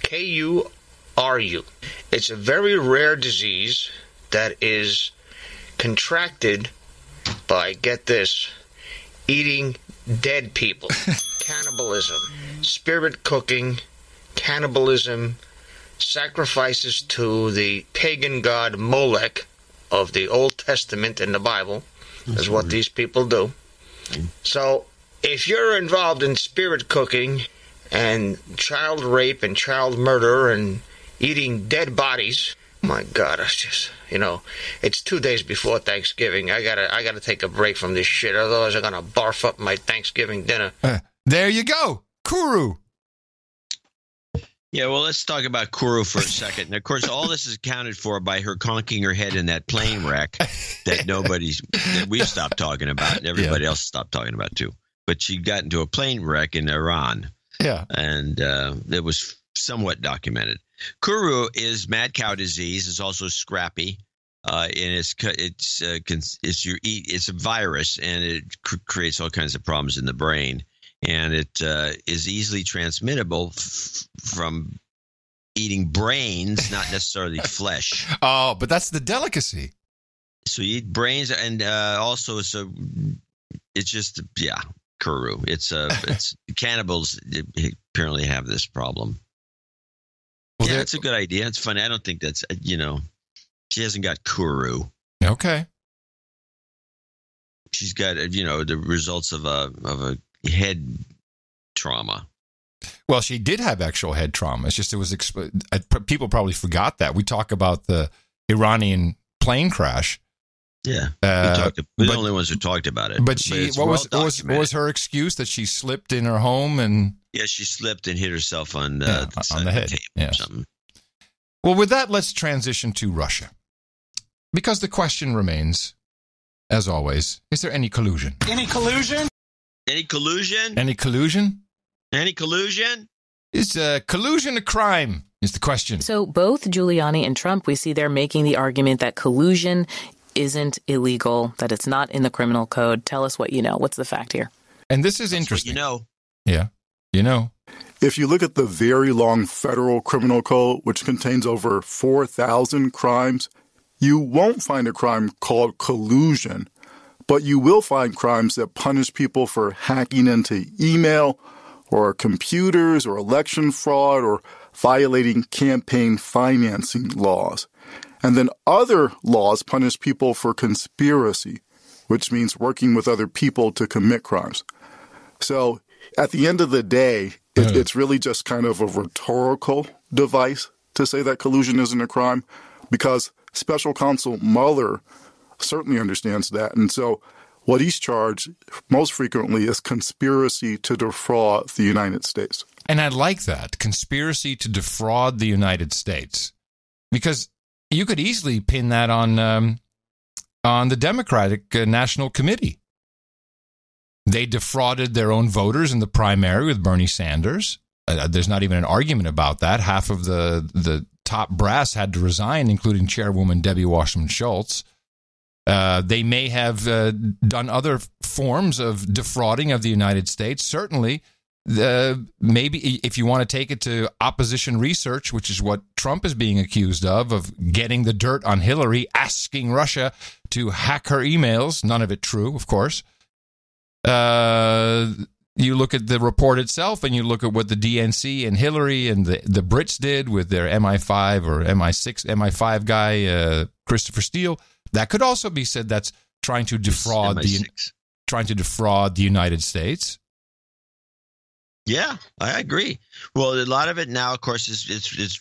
K-U-R-U. It's a very rare disease that is contracted by, get this, eating dead people. Cannibalism, spirit cooking, cannibalism, sacrifices to the pagan god Molech of the Old Testament in the Bible is what these people do. So if you're involved in spirit cooking and child rape and child murder and eating dead bodies, my God, it's just, it's 2 days before Thanksgiving. I gotta take a break from this shit, otherwise I'm gonna barf up my Thanksgiving dinner. There you go, Kuru. Yeah, well, let's talk about Kuru for a second. And of course, all this is accounted for by her conking her head in that plane wreck that we've stopped talking about, and everybody else stopped talking about too. But she got into a plane wreck in Iran. Yeah, and it was somewhat documented. Kuru is mad cow disease. It's also scrappy, and it's a virus, and it creates all kinds of problems in the brain. And it is easily transmittable from eating brains, not necessarily flesh. Oh, but that's the delicacy. So you eat brains, and also it's just Kuru. It's cannibals apparently have this problem. Well, it's a good idea. It's funny. I don't think that's she hasn't got Kuru. Okay. She's got the results of a head trauma. Well, she did have actual head trauma. It's just people probably forgot that. We talk about the Iranian plane crash. Yeah, we're the only ones who talked about it. But what was her excuse? That she slipped in her home and she slipped and hit herself on the head or something. Well, with that, let's transition to Russia, because the question remains, as always: is there any collusion? Any collusion? Any collusion? Any collusion? Any collusion? Is collusion a crime? Is the question. So both Giuliani and Trump, we see they're making the argument that collusion isn't illegal, that it's not in the criminal code. Tell us what you know. What's the fact here? And this is interesting. Yeah. If you look at the very long federal criminal code, which contains over 4,000 crimes, you won't find a crime called collusion. But you will find crimes that punish people for hacking into email or computers or election fraud or violating campaign financing laws. And then other laws punish people for conspiracy, which means working with other people to commit crimes. So at the end of the day, it's really just kind of a rhetorical device to say that collusion isn't a crime, because Special Counsel Mueller certainly understands that. And so what he's charged most frequently is conspiracy to defraud the United States. And I like that. Conspiracy to defraud the United States. Because you could easily pin that on the Democratic National Committee. They defrauded their own voters in the primary with Bernie Sanders. There's not even an argument about that. Half of the top brass had to resign, including Chairwoman Debbie Wasserman Schultz. They may have done other forms of defrauding of the United States. Certainly, maybe if you want to take it to opposition research, which is what Trump is being accused of getting the dirt on Hillary, asking Russia to hack her emails. None of it true, of course. You look at the report itself, and you look at what the DNC and Hillary and the Brits did with their MI5 or MI5 guy, Christopher Steele. That could also be said that's trying to defraud the United States. Yeah, I agree. Well, a lot of it now, of course, is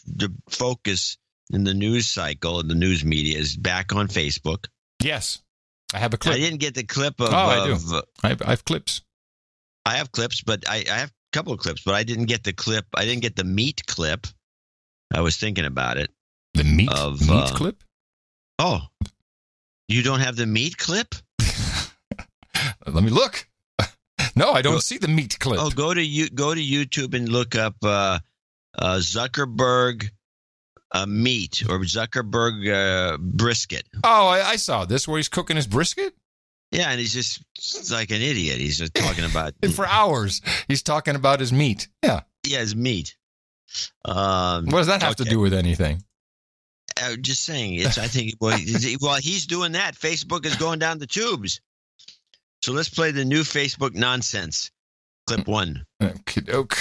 the focus in the news cycle and the news media is back on Facebook. Yes, I have a clip. I didn't get the clip of. I do. I have clips. I have clips, but I have a couple of clips, but I didn't get the clip. I didn't get the meat clip. I was thinking about it. The meat clip? Oh, you don't have the meat clip? Let me look. No, I don't see the meat clip. Oh, go to YouTube and look up Zuckerberg meat or Zuckerberg brisket. Oh, I saw this where he's cooking his brisket. Yeah, and he's just like an idiot. He's just talking about for hours. He's talking about his meat. Yeah, his meat. What does that have to do with anything? Just saying. I think while he's doing that, Facebook is going down the tubes. So let's play the new Facebook nonsense. Clip 1. Okey-doke.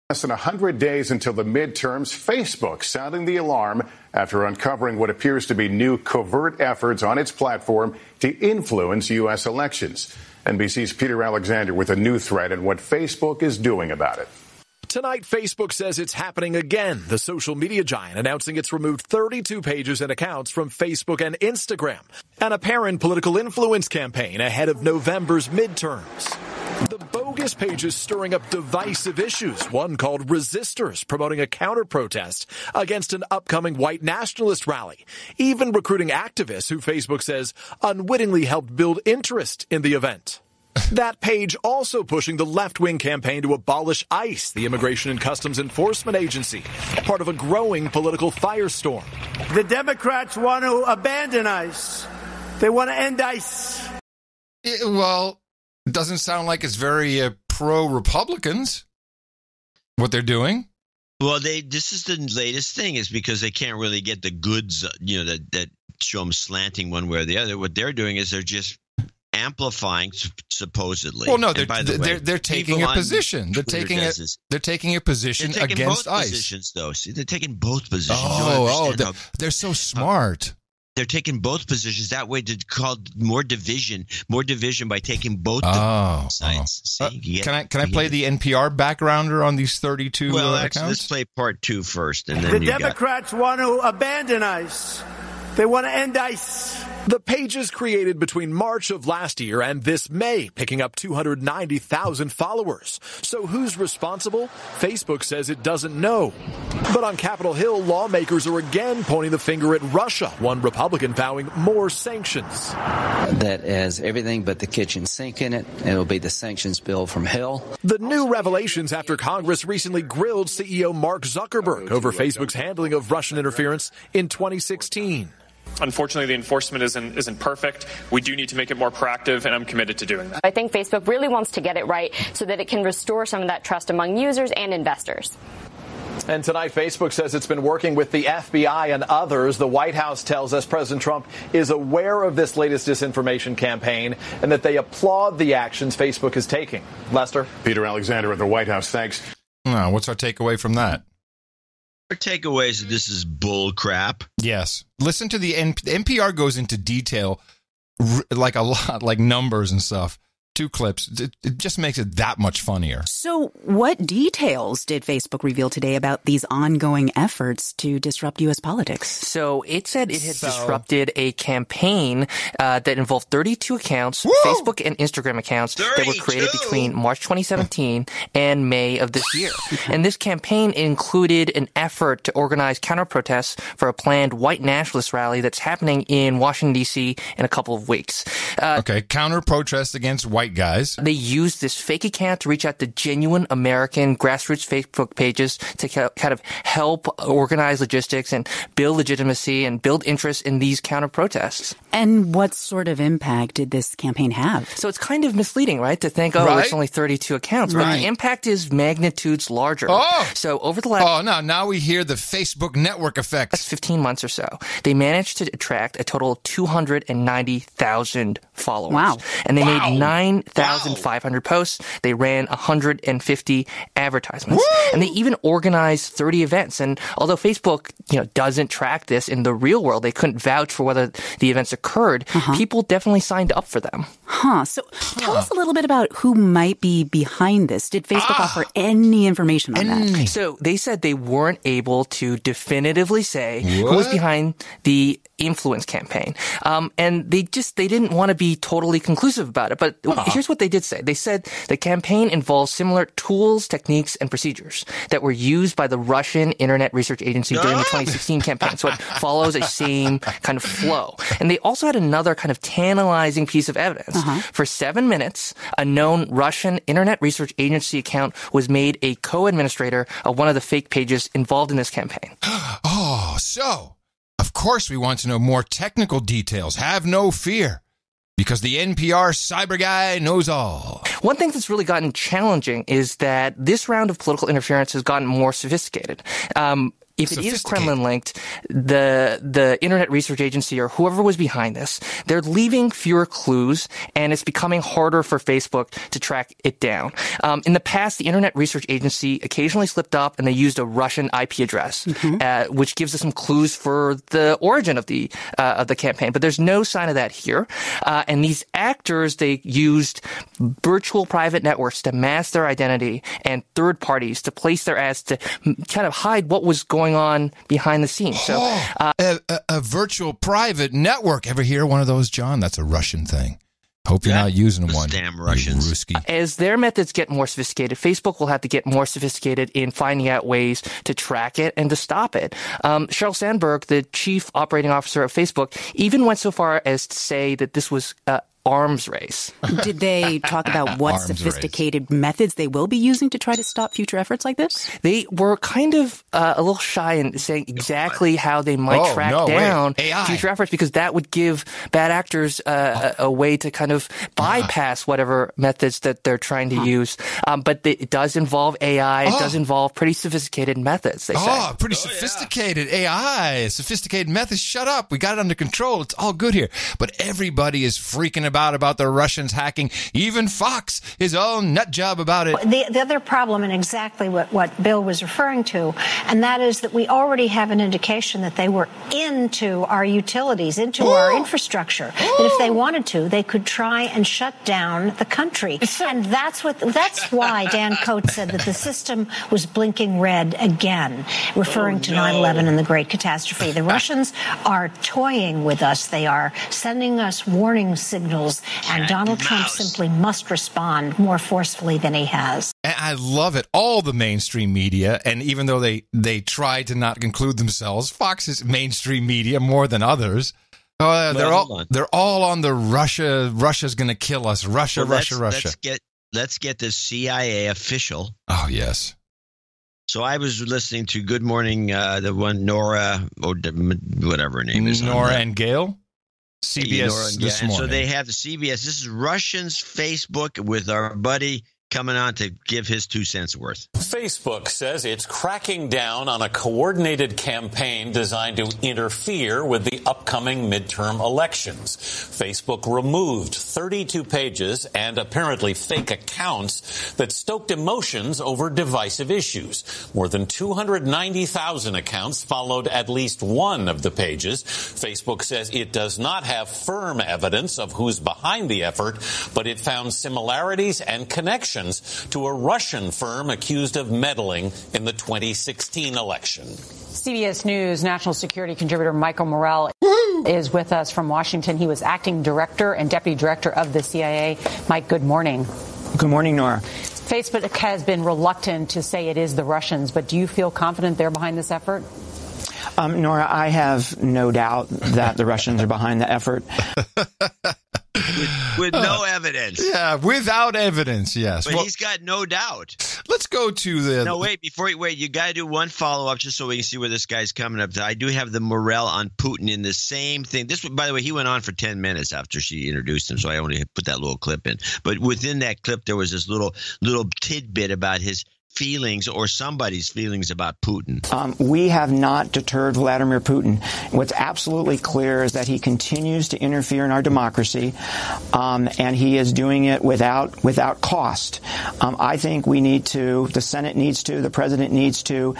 Less than 100 days until the midterms, Facebook sounding the alarm after uncovering what appears to be new covert efforts on its platform to influence U.S. elections. NBC's Peter Alexander with a new threat and what Facebook is doing about it. Tonight, Facebook says it's happening again. The social media giant announcing it's removed 32 pages and accounts from Facebook and Instagram. An apparent political influence campaign ahead of November's midterms. The bogus pages stirring up divisive issues, one called Resistors, promoting a counter-protest against an upcoming white nationalist rally, even recruiting activists who Facebook says unwittingly helped build interest in the event. That page also pushing the left-wing campaign to abolish ICE, the Immigration and Customs Enforcement Agency, part of a growing political firestorm. The Democrats want to abandon ICE. They want to end ICE. Well, it doesn't sound like it's very pro-Republicans, what they're doing. Well, this is the latest thing is because they can't really get the goods, that show them slanting one way or the other. What they're doing is they're just amplifying supposedly. Well, no, they're taking a position. They're taking a position against both ICE. Positions, though. See, they're taking both positions. They're so smart. They're taking both positions. That way to cause more division by taking both sides. See, can I play the NPR backgrounder on these 32 accounts? Let's play part 2 first, and then the Democrats want to abandon ICE. They want to end ICE. The pages created between March of last year and this May, picking up 290,000 followers. So who's responsible? Facebook says it doesn't know. But on Capitol Hill, lawmakers are again pointing the finger at Russia, one Republican vowing more sanctions. That has everything but the kitchen sink in it. It'll be the sanctions bill from hell. The new revelations after Congress recently grilled CEO Mark Zuckerberg over Facebook's handling of Russian interference in 2016. Unfortunately, the enforcement isn't perfect. We do need to make it more proactive, and I'm committed to doing that. I think Facebook really wants to get it right so that it can restore some of that trust among users and investors. And tonight, Facebook says it's been working with the FBI and others. The White House tells us President Trump is aware of this latest disinformation campaign and that they applaud the actions Facebook is taking. Lester? Peter Alexander at the White House. Thanks. What's our takeaway from that? Our takeaway is that this is bull crap. Yes. Listen to the NPR goes into detail, like a lot, like numbers and stuff. 2 clips. It just makes it that much funnier. So what details did Facebook reveal today about these ongoing efforts to disrupt U.S. politics? So it said it had disrupted a campaign that involved 32 accounts, Facebook and Instagram accounts that were created between March 2017 and May of this year. And this campaign included an effort to organize counter-protests for a planned white nationalist rally that's happening in Washington, D.C. in a couple of weeks. Counter-protests against white guys. They used this fake account to reach out to genuine American grassroots Facebook pages to kind of help organize logistics and build legitimacy and build interest in these counter-protests. And what sort of impact did this campaign have? So it's kind of misleading, right, to think, it's only 32 accounts. But the impact is magnitudes larger. So over the last... now we hear the Facebook network effect. Last 15 months or so, they managed to attract a total of 290,000 followers. Wow. And they made 9,500 posts. They ran 150 advertisements. And they even organized 30 events. And although Facebook, doesn't track this in the real world, they couldn't vouch for whether the events occurred. People definitely signed up for them. So tell us a little bit about who might be behind this. Did Facebook offer any information on that? So they said they weren't able to definitively say who was behind the influence campaign. And they didn't want to be totally conclusive about it. But here's what they did say. They said the campaign involves similar tools, techniques, and procedures that were used by the Russian Internet Research Agency during the 2016 campaign. So it follows a same kind of flow. And they also had another kind of tantalizing piece of evidence. For 7 minutes, a known Russian Internet Research Agency account was made a co-administrator of one of the fake pages involved in this campaign. So, of course we want to know more technical details. Have no fear, because the NPR cyber guy knows all. One thing that's really gotten challenging is that this round of political interference has gotten more sophisticated. If it is Kremlin-linked, the Internet Research Agency or whoever was behind this, they're leaving fewer clues, and it's becoming harder for Facebook to track it down. In the past, the Internet Research Agency occasionally slipped up, and they used a Russian IP address, which gives us some clues for the origin of the campaign. But there's no sign of that here. And these actors, they used virtual private networks to mask their identity and third parties to place their ads to kind of hide what was going on behind the scenes. So, a virtual private network. Ever hear one of those, John? That's a Russian thing. Hope you're not using one. Damn Russians. As their methods get more sophisticated, Facebook will have to get more sophisticated in finding out ways to track it and to stop it. Sheryl Sandberg, the chief operating officer of Facebook, even went so far as to say that this was arms race. Did they talk about what sophisticated methods they will be using to try to stop future efforts like this? They were kind of a little shy in saying exactly how they might track down future efforts, because that would give bad actors a way to kind of bypass whatever methods that they're trying to use. But it does involve AI. It does involve pretty sophisticated methods, they say. Pretty sophisticated AI, sophisticated methods. Shut up. We got it under control. It's all good here. But everybody is freaking about the Russians hacking. Even Fox, his own nut job about it. The other problem, and exactly what Bill was referring to, and that is that we already have an indication that they were into our utilities, into our infrastructure. That if they wanted to, they could try and shut down the country. And that's why Dan Coates said that the system was blinking red again, referring to 9/11 and the Great Catastrophe. The Russians are toying with us. They are sending us warning signals. And Donald Trump simply must respond more forcefully than he has. And I love it. All the mainstream media, and even though they try to not conclude themselves, Fox is mainstream media more than others. They're all on the Russia's going to kill us. Russia. Let's get this CIA official. Oh yes. So I was listening to Good Morning, the one Nora, or whatever her name is. Nora and Gail. CBS this morning. So they have the CBS. This is Russians Facebook with our buddy coming on to give his 2 cents worth. Facebook says it's cracking down on a coordinated campaign designed to interfere with the upcoming midterm elections. Facebook removed 32 pages and apparently fake accounts that stoked emotions over divisive issues. More than 290,000 accounts followed at least one of the pages. Facebook says it does not have firm evidence of who's behind the effort, but it found similarities and connections to a Russian firm accused of meddling in the 2016 election. CBS News national security contributor Michael Morell is with us from Washington. He was acting director and deputy director of the CIA. Mike, good morning. Good morning, Nora. Facebook has been reluctant to say it is the Russians, but do you feel confident they're behind this effort? Nora, I have no doubt that the Russians are behind the effort. With no evidence. Yeah, without evidence, yes. But he's got no doubt. Let's go to the... No, wait, you got to do one follow-up just so we can see where this guy's coming up to. I do have the Morell on Putin in the same thing. This, by the way, he went on for 10 minutes after she introduced him, so I only put that little clip in. But within that clip, there was this little tidbit about his feelings or somebody's feelings about Putin. We have not deterred Vladimir Putin. What's absolutely clear is that he continues to interfere in our democracy, and he is doing it without cost. I think we need to, the Senate needs to, the president needs to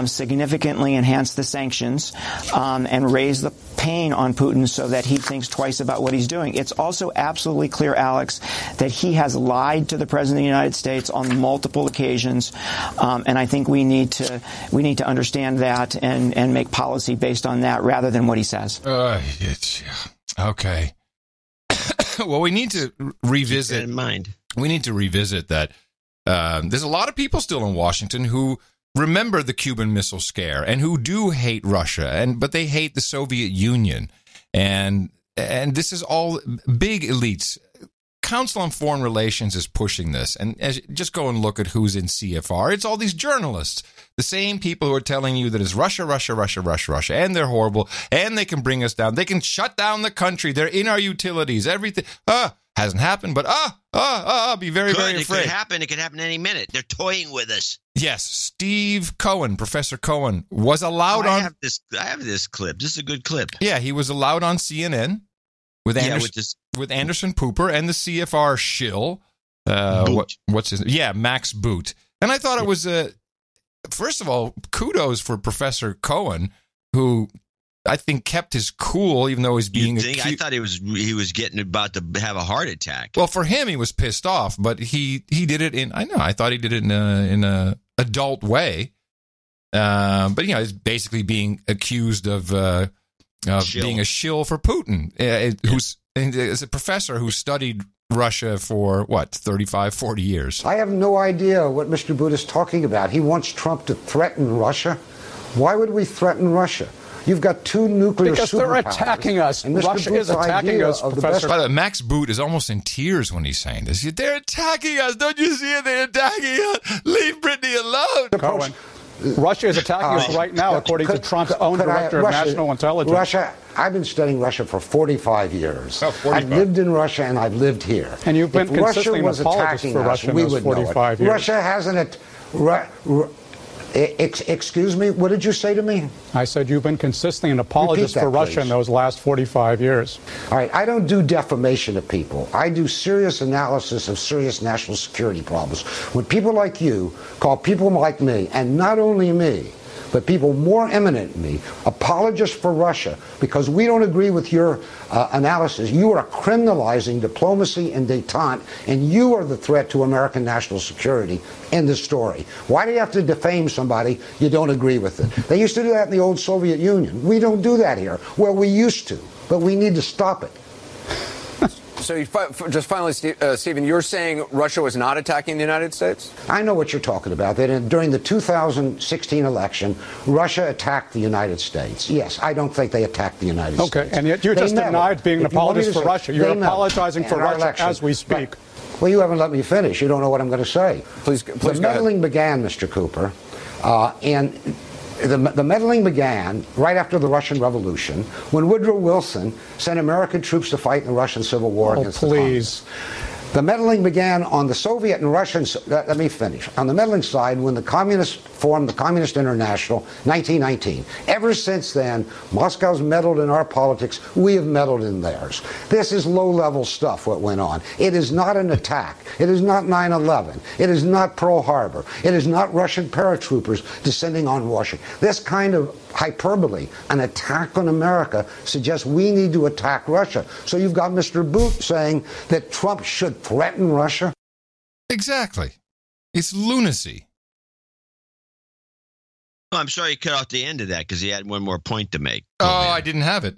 significantly enhance the sanctions and raise the pain on Putin so that he thinks twice about what he's doing. It's also absolutely clear, Alex, that he has lied to the President of the United States on multiple occasions, and I think we need to understand that and make policy based on that rather than what he says. Okay. Well, we need to revisit. Keep that in mind. We need to revisit that. There's a lot of people still in Washington who remember the Cuban Missile Scare and who do hate Russia, but they hate the Soviet Union, and this is all big elites. Council on Foreign Relations is pushing this, and just go and look at who's in CFR. It's all these journalists, the same people who are telling you that it's Russia, Russia, Russia, Russia, Russia, and they're horrible, and they can bring us down. They can shut down the country. They're in our utilities. Everything hasn't happened, but be very, very afraid. It could happen. It could happen any minute. They're toying with us. Yes, Steve Cohen, Professor Cohen, was allowed on. I have this clip. This is a good clip. Yeah, he was allowed on CNN with Anderson Pooper and the CFR shill. What's his name? Yeah, Max Boot. And I thought it was first of all, kudos for Professor Cohen, who I think kept his cool, even though he's being accused. I thought he was getting about to have a heart attack. Well, for him, he was pissed off, but he did it in. I thought he did it in a adult way. But he's basically being accused of being a shill for Putin, who's a professor who studied Russia for 35, 40 years. I have no idea what Mr. Boot is talking about. He wants Trump to threaten Russia. Why would we threaten Russia? You've got two nuclear because they're attacking us. Russia is attacking us, Professor. By the way, Max Boot is almost in tears when he's saying this. They're attacking us. Don't you see it? They're attacking us. Leave Brittany alone. Cohen, Russia is attacking us right now, according to Trump's own director of national intelligence. Russia. I've been studying Russia for 45 years. 45. I've lived in Russia and I've lived here. And you've been consistently an apologist for Russia in those 45 years. Russia hasn't. Excuse me, what did you say to me? I said you've been consistently an apologist for Russia in those last 45 years. All right, I don't do defamation of people. I do serious analysis of serious national security problems. When people like you call people like me, and not only me, but people more eminent than me, apologists for Russia, because we don't agree with your analysis, you are criminalizing diplomacy and détente, and you are the threat to American national security. End of story. Why do you have to defame somebody you don't agree with it? They used to do that in the old Soviet Union. We don't do that here. Well, we used to, but we need to stop it. So just finally, Stephen, you're saying Russia was not attacking the United States? I know what you're talking about. That during the 2016 election, Russia attacked the United States. Yes, I don't think they attacked the United States. Okay, and yet you just denied being an apologist for Russia. You're apologizing for Russia as we speak. Well, you haven't let me finish. You don't know what I'm going to say. Please the meddling began, Mr. Cooper, and the meddling began right after the Russian Revolution when Woodrow Wilson sent American troops to fight in the Russian Civil War against the Communists. The meddling began on the Soviet and Russian, let me finish. On the meddling side, when the communists formed the Communist International, 1919. Ever since then, Moscow's meddled in our politics. We have meddled in theirs. This is low-level stuff, what went on. It is not an attack. It is not 9/11. It is not Pearl Harbor. It is not Russian paratroopers descending on Washington. This kind of hyperbole, an attack on America, suggests we need to attack Russia. So you've got Mr. Boot saying that Trump should threaten Russia? Exactly. It's lunacy. Well, I'm sorry you cut off the end of that because he had one more point to make. I didn't have it.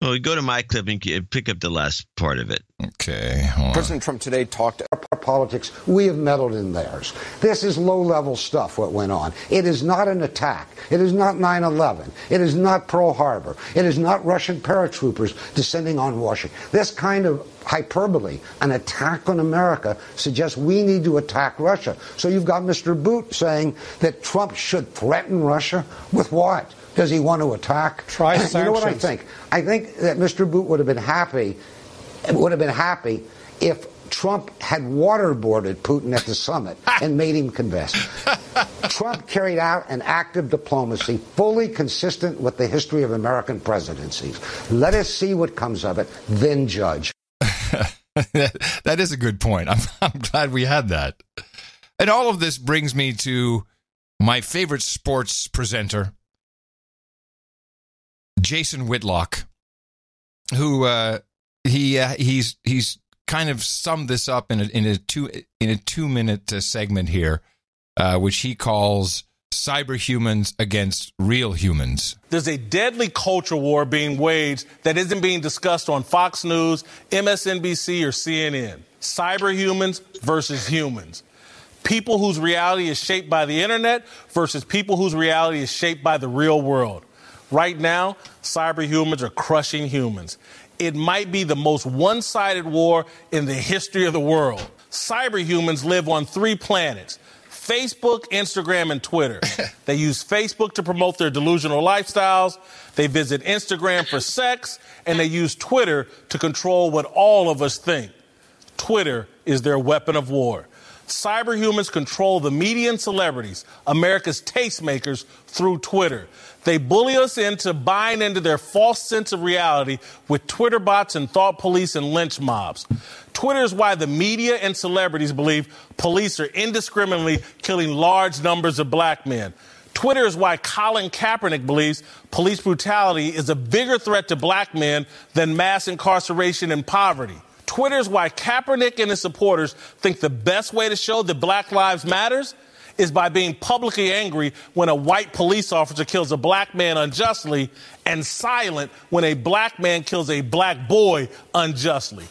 Well, go to my clip and pick up the last part of it. Okay. President Trump today talked our politics. We have meddled in theirs. This is low-level stuff, what went on. It is not an attack. It is not 9/11. It is not Pearl Harbor. It is not Russian paratroopers descending on Washington. This kind of hyperbole, an attack on America, suggests we need to attack Russia. So you've got Mr. Boot saying that Trump should threaten Russia? With what? Does he want to attack? Try sanctions. You know what I think? I think that Mr. Boot would have been happy if Trump had waterboarded Putin at the summit and made him confess. Trump carried out an act of diplomacy fully consistent with the history of American presidencies. Let us see what comes of it, then judge. That is a good point. I'm glad we had that. And all of this brings me to my favorite sports presenter, Jason Whitlock, who he's kind of summed this up in a 2-minute segment here, which he calls cyberhumans against real humans. There's a deadly culture war being waged that isn't being discussed on Fox News, MSNBC, or CNN. Cyberhumans versus humans. People whose reality is shaped by the internet versus people whose reality is shaped by the real world. Right now, cyberhumans are crushing humans. It might be the most one-sided war in the history of the world. Cyberhumans live on 3 planets: Facebook, Instagram, and Twitter. They use Facebook to promote their delusional lifestyles. They visit Instagram for sex, and they use Twitter to control what all of us think. Twitter is their weapon of war. Cyberhumans control the media and celebrities, America's tastemakers, through Twitter. They bully us into buying into their false sense of reality with Twitter bots and thought police and lynch mobs. Twitter is why the media and celebrities believe police are indiscriminately killing large numbers of black men. Twitter is why Colin Kaepernick believes police brutality is a bigger threat to black men than mass incarceration and poverty. Twitter is why Kaepernick and his supporters think the best way to show that Black Lives Matters is by being publicly angry when a white police officer kills a black man unjustly and silent when a black man kills a black boy unjustly.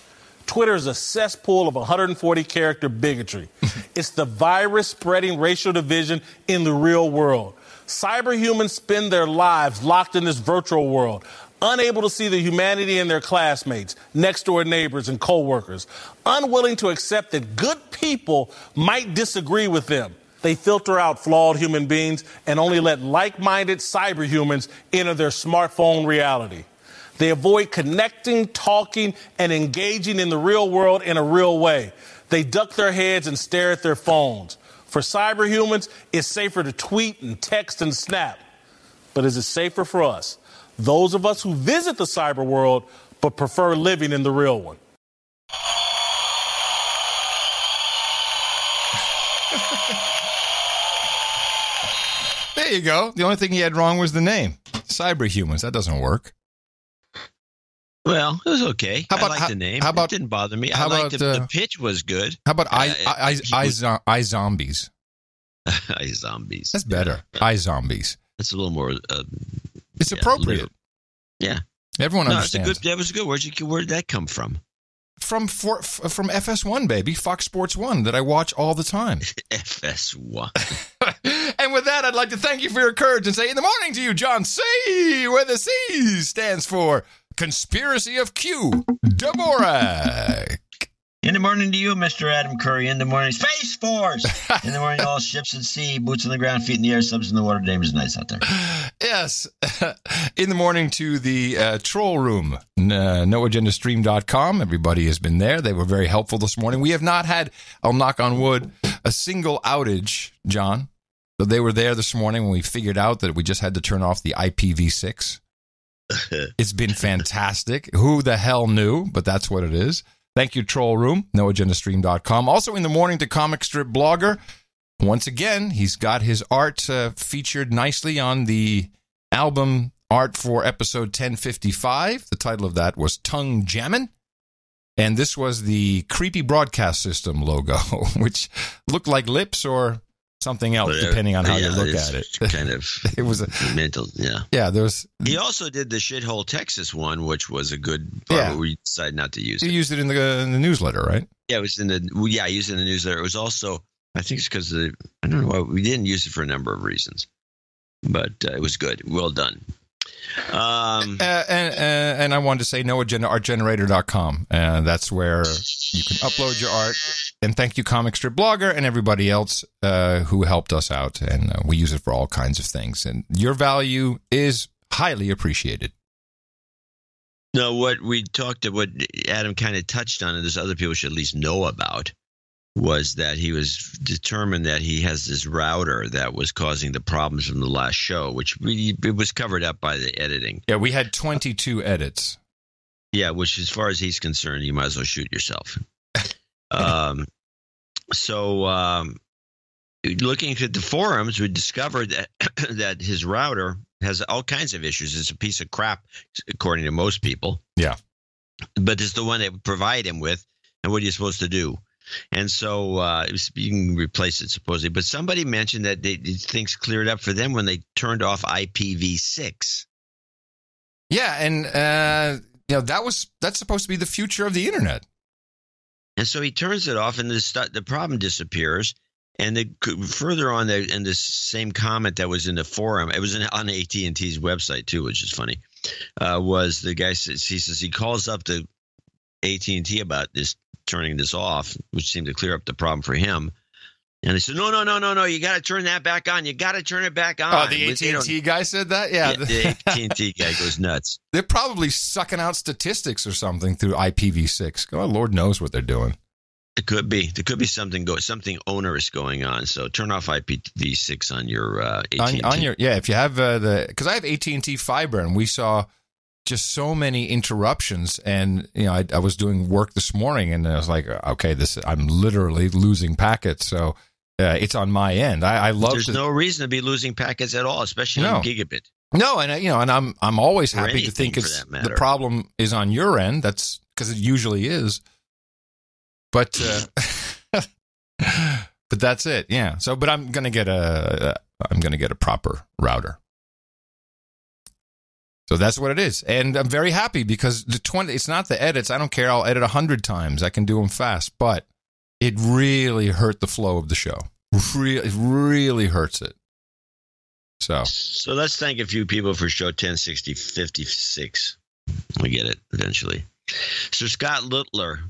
Twitter is a cesspool of 140-character bigotry. It's the virus spreading racial division in the real world. Cyberhumans spend their lives locked in this virtual world, unable to see the humanity in their classmates, next-door neighbors, and co-workers, unwilling to accept that good people might disagree with them. They filter out flawed human beings and only let like-minded cyberhumans enter their smartphone reality. They avoid connecting, talking, and engaging in the real world in a real way. They duck their heads and stare at their phones. For cyberhumans, it's safer to tweet and text and snap. But is it safer for us, those of us who visit the cyber world but prefer living in the real one? There you go. The only thing he had wrong was the name. Cyberhumans. That doesn't work. Well, it was okay. I like the name. It didn't bother me. I liked the pitch was good. How about iZombies? iZombies. That's better. iZombies. That's a little more. It's appropriate. Yeah. Everyone understands. That was good. Where did that come from? From FS1, baby. Fox Sports 1 that I watch all the time. FS1. And with that, I'd like to thank you for your courage and say in the morning to you, John C., where the C stands for Conspiracy of Q. Dvorak. In the morning to you, Mr. Adam Curry. In the morning, Space Force. In the morning, all ships at sea, boots on the ground, feet in the air, subs in the water. Dangerous nights out there. Yes. In the morning to the troll room, noagendastream.com. Everybody has been there. They were very helpful this morning. We have not had, I'll knock on wood, a single outage, John. So they were there this morning when we figured out that we just had to turn off the IPv6. It's been fantastic. Who the hell knew? But that's what it is. Thank you, Troll Room, noagendastream.com. Also in the morning to Comic Strip Blogger. Once again, he's got his art featured nicely on the album art for episode 1055. The title of that was Tongue Jammin'. And this was the Creepy Broadcast System logo, which looked like lips or something else, depending on how you look at it. Kind of it was a mental, Yeah, there was. He also did the Shithole Texas one, which was a good part, but we decided not to use it. You used it in the newsletter, right? Yeah, it was I used it in the newsletter. It was also, I think it's because I don't know why we didn't use it for a number of reasons, but it was good. Well done. And I wanted to say noagendaartgenerator.com. That's where you can upload your art. And thank you, Comic Strip Blogger, and everybody else who helped us out. And we use it for all kinds of things. And your value is highly appreciated. No, what Adam kind of touched on, and there's other people should at least know about, was that he was determined that he has this router that was causing the problems from the last show, which it was covered up by the editing. Yeah, we had 22 edits. Yeah, which as far as he's concerned, you might as well shoot yourself. Looking at the forums, we discovered that his router has all kinds of issues. It's a piece of crap, according to most people. Yeah. But it's the one they provide him with, and what are you supposed to do? And so you can replace it supposedly. But somebody mentioned that things cleared up for them when they turned off IPv6. Yeah, and that's supposed to be the future of the internet. And so he turns it off, and the problem disappears. And further on in this same comment that was in the forum, it was on AT&T's website too, which is funny, was the guy says he calls up the AT&T about this, turning this off, which seemed to clear up the problem for him. And they said, no, you got to turn that back on. You got to turn it back on. Oh, the AT&T guy said that? Yeah. The AT&T guy goes nuts. They're probably sucking out statistics or something through IPv6. Oh, Lord knows what they're doing. It could be. There could be something onerous going on. So turn off IPv6 on your AT&T. If you have because I have AT&T fiber, and we saw just so many interruptions. And I was doing work this morning, and I was like, okay, I'm literally losing packets. So it's on my end. I love. There's no reason to be losing packets at all, especially on gigabit. No, and I'm always happy to think the problem is on your end. That's because it usually is. But that's it. Yeah. So, but I'm gonna get a proper router. So that's what it is, and I'm very happy because it's not the edits. I don't care. I'll edit 100 times. I can do them fast, but it really hurt the flow of the show. It really hurts it. So let's thank a few people for show 1056. We get it eventually. So Scott Littler,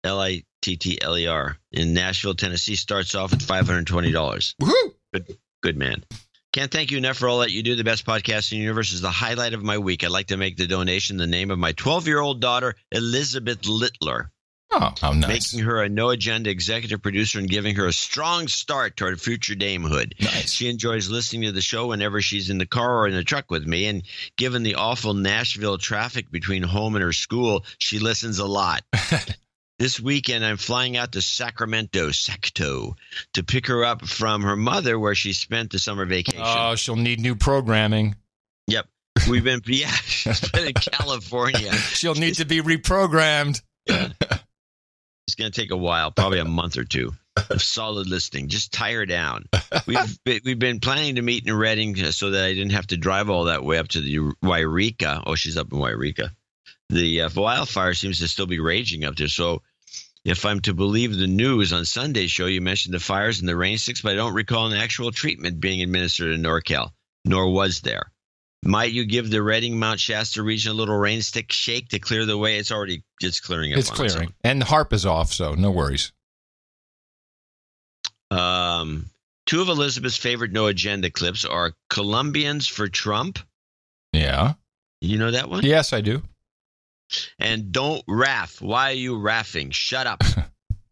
Littler, in Nashville, Tennessee, starts off at $520. Woohoo! Good man. Can't thank you enough for all that you do. The best podcast in the universe is the highlight of my week. I'd like to make the donation in the name of my 12-year-old daughter, Elizabeth Littler. Oh, how nice. Making her a No Agenda executive producer and giving her a strong start toward future damehood. Nice. She enjoys listening to the show whenever she's in the car or in the truck with me. And given the awful Nashville traffic between home and her school, she listens a lot. This weekend, I'm flying out to Sacramento, to pick her up from her mother where she spent the summer vacation. Oh, she'll need new programming. Yep. She's been in California. She'll need to be reprogrammed. Yeah. It's going to take a while, probably a month or two of solid listening. Just tie her down. We've been planning to meet in Redding so that I didn't have to drive all that way up to the Wairika. Oh, she's up in Wairika. The wildfire seems to still be raging up there. So if I'm to believe the news on Sunday's show, you mentioned the fires and the rain sticks, but I don't recall an actual treatment being administered in NorCal, nor was there. Might you give the Reading Mount Shasta region a little rain stick shake to clear the way? It's clearing up. It's clearing. And the harp is off, so no worries. Two of Elizabeth's favorite no agenda clips are Colombians for Trump. Yeah. You know that one? Yes, I do. And don't raff. Why are you raffing? Shut up.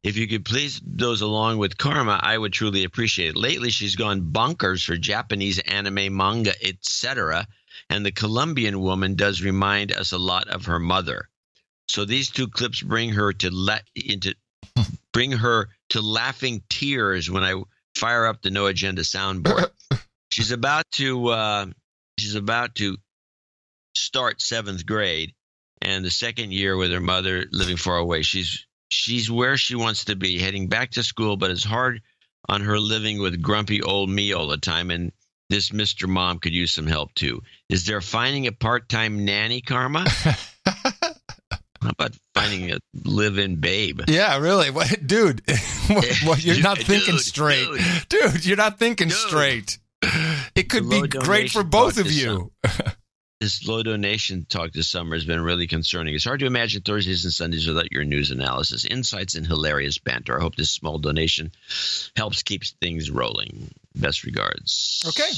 If you could please those along with Karma, I would truly appreciate it. Lately, she's gone bonkers for Japanese anime, manga, etc. And the Colombian woman does remind us a lot of her mother. So these two clips bring her to laughing tears when I fire up the No Agenda soundboard. She's about to start 7th grade, and the second year with her mother living far away. She's where she wants to be, heading back to school, but it's hard on her living with grumpy old me all the time, and this Mr. Mom could use some help too. Is there finding a part-time nanny, Karma? How about finding a live-in babe? Yeah, really. Dude, you're not thinking straight. Dude, you're not thinking straight. It could be great for both of you. This low donation talk this summer has been really concerning. It's hard to imagine Thursdays and Sundays without your news analysis, insights, and hilarious banter. I hope this small donation helps keep things rolling. Best regards. Okay.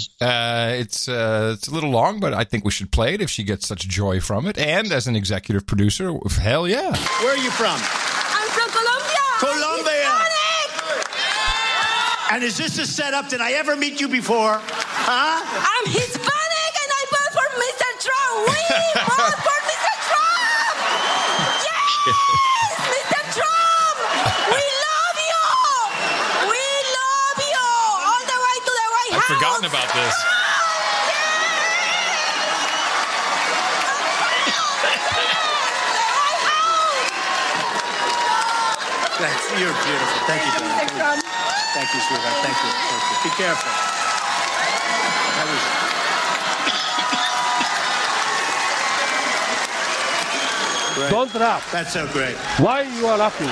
It's a little long, but I think we should play it if she gets such joy from it. And as an executive producer, hell yeah. Where are you from? I'm from Colombia. Colombia. And is this a setup? Did I ever meet you before? Huh? I'm Hispanic and I vote for Mr. Trump. We vote for Mr. Trump. Yes, Mr. Trump. We love you. We love you. All the way to the White House. I've forgotten about this. You're beautiful. Thank you, Mr. Trump. Thank you, sweetheart. Thank you. Thank you. Be careful. Great. Don't laugh. That's so great. Why you are laughing?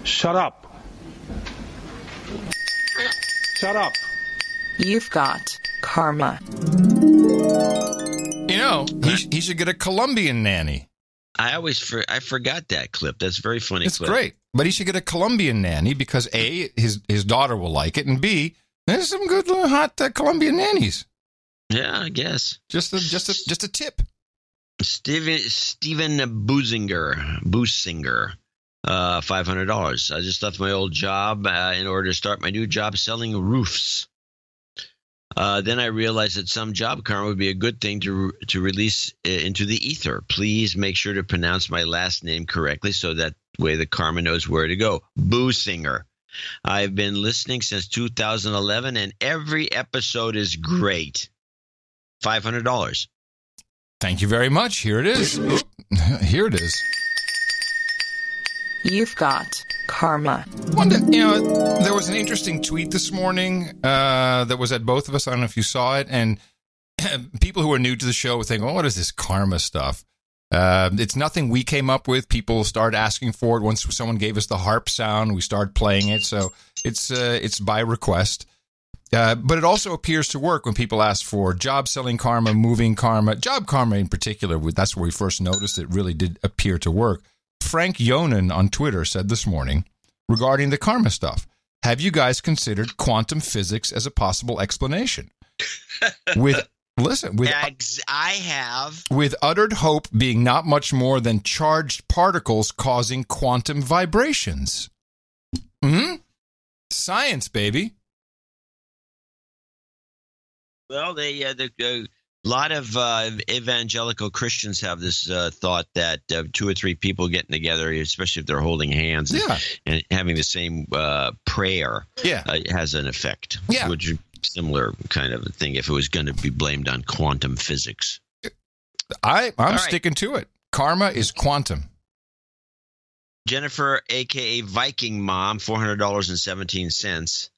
Shut up. Shut up. You've got karma. You know, he should get a Colombian nanny. I forgot that clip. That's a very funny. It's clip. great, but he should get a Colombian nanny because A, his daughter will like it, and B, there's some good little hot Colombian nannies. Yeah, I guess. Just a tip. Steven Businger, $500. I just left my old job in order to start my new job selling roofs. Then I realized that some job karma would be a good thing to release into the ether. Please make sure to pronounce my last name correctly so that way the karma knows where to go. Businger. I've been listening since 2011, and every episode is great. $500. Thank you very much. Here it is. Here it is. You've got karma. There was an interesting tweet this morning that was at both of us. I don't know if you saw it. And people who are new to the show would think, oh, what is this karma stuff? It's nothing we came up with. People started asking for it. Once someone gave us the harp sound, we started playing it. So it's by request. But it also appears to work when people ask for job selling karma, moving karma, job karma in particular. That's where we first noticed it really did appear to work. Frank Yonan on Twitter said this morning regarding the karma stuff, have you guys considered quantum physics as a possible explanation? I have. With uttered hope being not much more than charged particles causing quantum vibrations. Science, baby. Well, a lot of evangelical Christians have this thought that two or three people getting together, especially if they're holding hands and having the same prayer, has an effect. Yeah. Which is similar kind of a thing if it was going to be blamed on quantum physics. I'm sticking to it. Karma is quantum. Jennifer, a.k.a. Viking Mom, $400.17.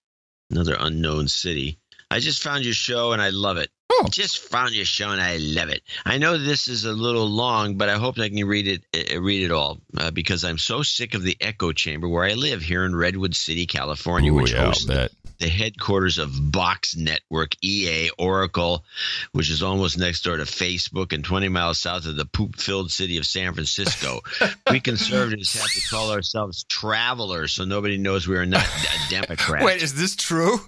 Another unknown city. I just found your show and I love it. Just found your show and I love it. I know this is a little long, but I hope I can read it all because I'm so sick of the echo chamber where I live here in Redwood City, California, which hosts the headquarters of Box Network, EA, Oracle, which is almost next door to Facebook and 20 miles south of the poop-filled city of San Francisco. We conservatives have to call ourselves travelers so nobody knows we are not a Democrat. Wait, is this true?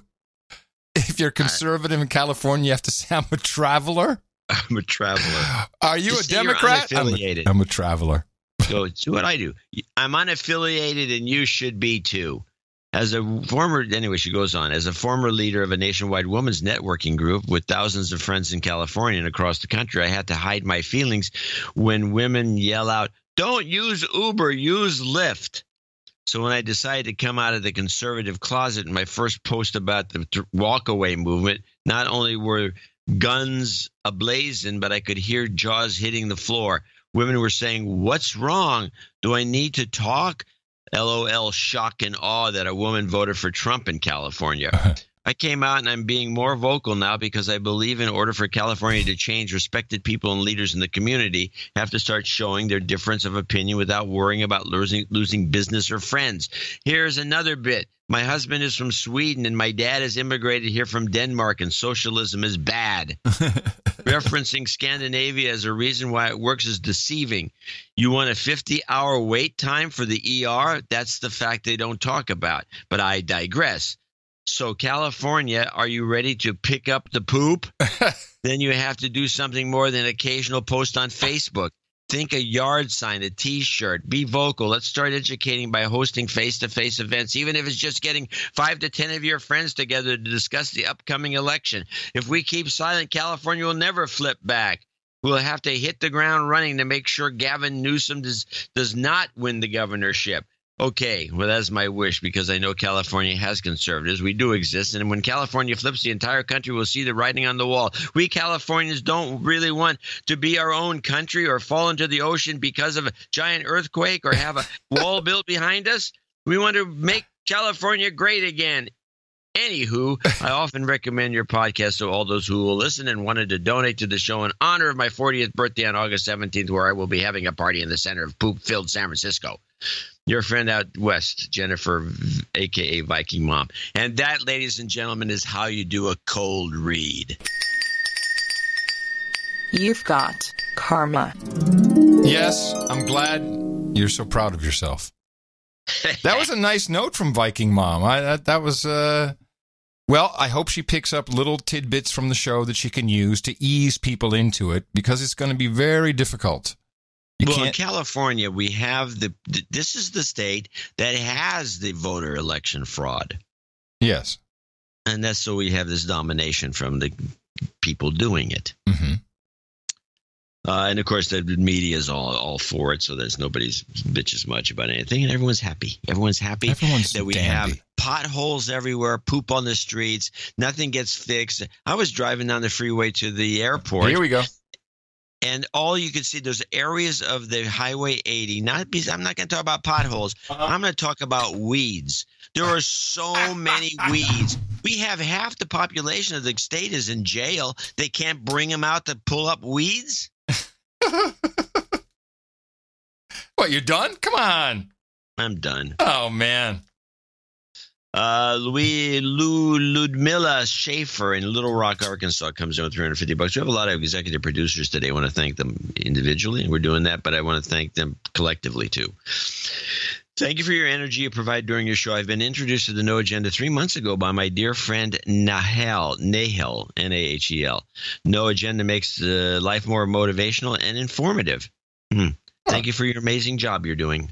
If you're conservative in California, you have to say, I'm a traveler? I'm a traveler. Are you a Democrat? I'm a traveler. So it's what I do. I'm unaffiliated, and you should be too. She goes on, as a former leader of a nationwide women's networking group with thousands of friends in California and across the country, I had to hide my feelings when women yell out, don't use Uber, use Lyft. So when I decided to come out of the conservative closet in my first post about the walkaway movement, not only were guns ablazing, but I could hear jaws hitting the floor. Women were saying, what's wrong? Do I need to talk? LOL, shock and awe that a woman voted for Trump in California. I came out and I'm being more vocal now because I believe in order for California to change, respected people and leaders in the community have to start showing their difference of opinion without worrying about losing business or friends. Here's another bit. My husband is from Sweden and my dad has immigrated here from Denmark and socialism is bad. Referencing Scandinavia as a reason why it works is deceiving. You want a 50-hour wait time for the ER? That's the fact they don't talk about. But I digress. So, California, are you ready to pick up the poop? Then you have to do something more than occasional post on Facebook. Think a yard sign, a T-shirt. Be vocal. Let's start educating by hosting face-to-face events, even if it's just getting 5 to 10 of your friends together to discuss the upcoming election. If we keep silent, California will never flip back. We'll have to hit the ground running to make sure Gavin Newsom does not win the governorship. Okay, well, that's my wish because I know California has conservatives. We do exist, and when California flips, the entire country will see the writing on the wall. We Californians don't really want to be our own country or fall into the ocean because of a giant earthquake or have a wall built behind us. We want to make California great again. Anywho, I often recommend your podcast to all those who will listen and wanted to donate to the show in honor of my 40th birthday on August 17th, where I will be having a party in the center of poop-filled San Francisco. Your friend out west, Jennifer, a.k.a. Viking Mom. And that, ladies and gentlemen, is how you do a cold read. You've got karma. Yes, I'm glad you're so proud of yourself. That was a nice note from Viking Mom. That was, well, I hope she picks up little tidbits from the show that she can use to ease people into it, because it's going to be very difficult. In California, we have this is the state that has the voter election fraud. Yes. And that's so we have this domination from the people doing it. Mm-hmm. And of course, the media is all for it, so there's nobody's bitches much about anything, and everyone's happy. Everyone's happy that we have potholes everywhere, poop on the streets, nothing gets fixed. I was driving down the freeway to the airport. Here we go. And all you can see, there's areas of the Highway 80. I'm not going to talk about potholes. I'm going to talk about weeds. There are so many weeds. We have half the population of the state is in jail. They can't bring them out to pull up weeds. What, you're done? Come on. I'm done. Oh, man. Ludmilla Schaefer in Little Rock, Arkansas comes in with $350. We have a lot of executive producers today. I want to thank them individually, and we're doing that, but I want to thank them collectively too. Thank you for your energy you provide during your show. I've been introduced to the No Agenda 3 months ago by my dear friend Nahel, Nahel. No Agenda makes life more motivational and informative. Thank you for your amazing job you're doing.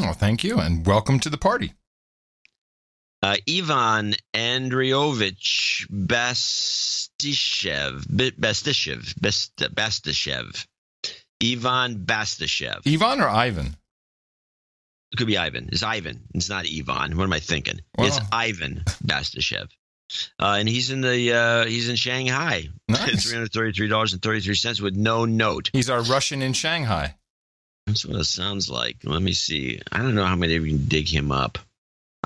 Oh, thank you, and welcome to the party. Ivan Andriovich Bastishev. Ivan Bastishev. Ivan or Ivan? It could be Ivan. It's Ivan. It's not Ivan. What am I thinking? Well, it's Ivan Bastishev. And he's in Shanghai. Nice. $333.33 with no note. He's our Russian in Shanghai. That's what it sounds like. Let me see. I don't know how many of you can dig him up.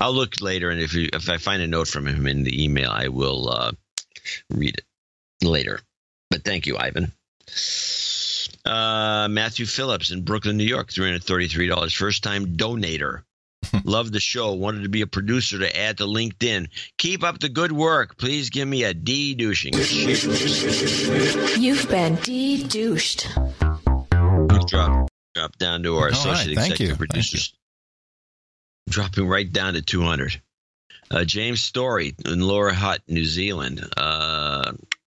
I'll look later, and if I find a note from him in the email, I will read it later. But thank you, Ivan. Matthew Phillips in Brooklyn, New York, $333. First-time donator. Love the show. Wanted to be a producer to add to LinkedIn. Keep up the good work. Please give me a de-douching. You've been de-douched. Drop down to our associate executive producers. Dropping right down to 200. James Story in Lower Hutt, New Zealand,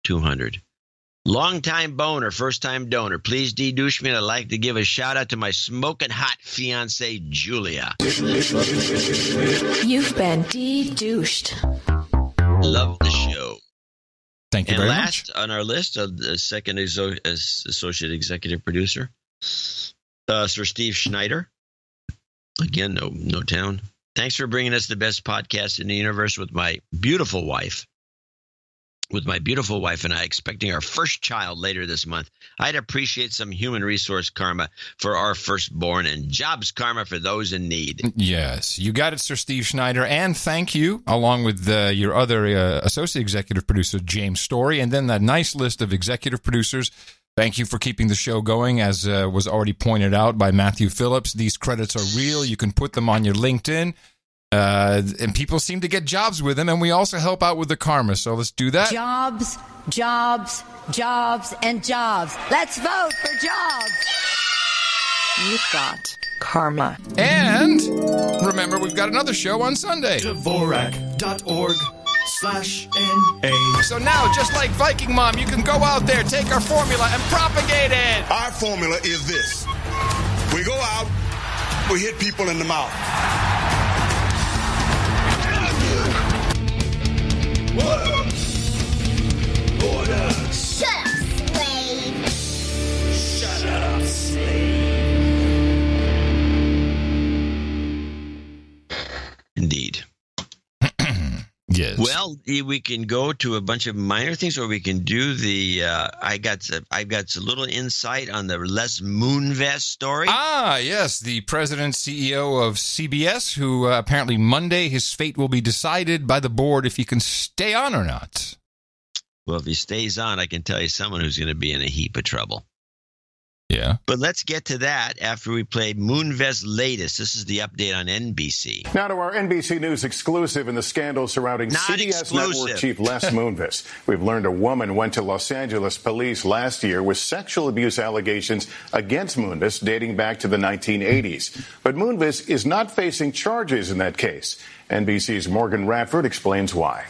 200. Long-time boner, first-time donor. Please de-douche me, and I'd like to give a shout-out to my smoking hot fiancée, Julia. You've been de-douched. Love the show. Thank you very much. And last on our list, the second associate executive producer, Sir Steve Schneider. Again, no town. Thanks for bringing us the best podcast in the universe with my beautiful wife. With my beautiful wife and I expecting our first child later this month, I'd appreciate some human resource karma for our firstborn and jobs karma for those in need. Yes, you got it, Sir Steve Schneider. And thank you, along with your other associate executive producer, James Story, and then that nice list of executive producers. Thank you for keeping the show going, as was already pointed out by Matthew Phillips. These credits are real. You can put them on your LinkedIn. And people seem to get jobs with them, and we also help out with the karma, so let's do that. Jobs, jobs, jobs, and jobs. Let's vote for jobs. You've got karma. And remember, we've got another show on Sunday. Dvorak.org/NA. So now, just like Viking Mom, you can go out there, take our formula, and propagate it. Our formula is this. We go out, we hit people in the mouth. Order! Order! Shut up, slave. Shut up, slave. Indeed. Yes. Well, we can go to a bunch of minor things, or we can do the. I've got a little insight on the Les Moonves story. Ah, yes, the president CEO of CBS, who apparently Monday his fate will be decided by the board if he can stay on or not. Well, if he stays on, I can tell you someone who's going to be in a heap of trouble. Yeah. But let's get to that after we play Moonves' latest. This is the update on NBC. Now to our NBC News exclusive in the scandal surrounding CBS Network chief Les Moonves. We've learned a woman went to Los Angeles police last year with sexual abuse allegations against Moonves dating back to the 1980s. But Moonves is not facing charges in that case. NBC's Morgan Radford explains why.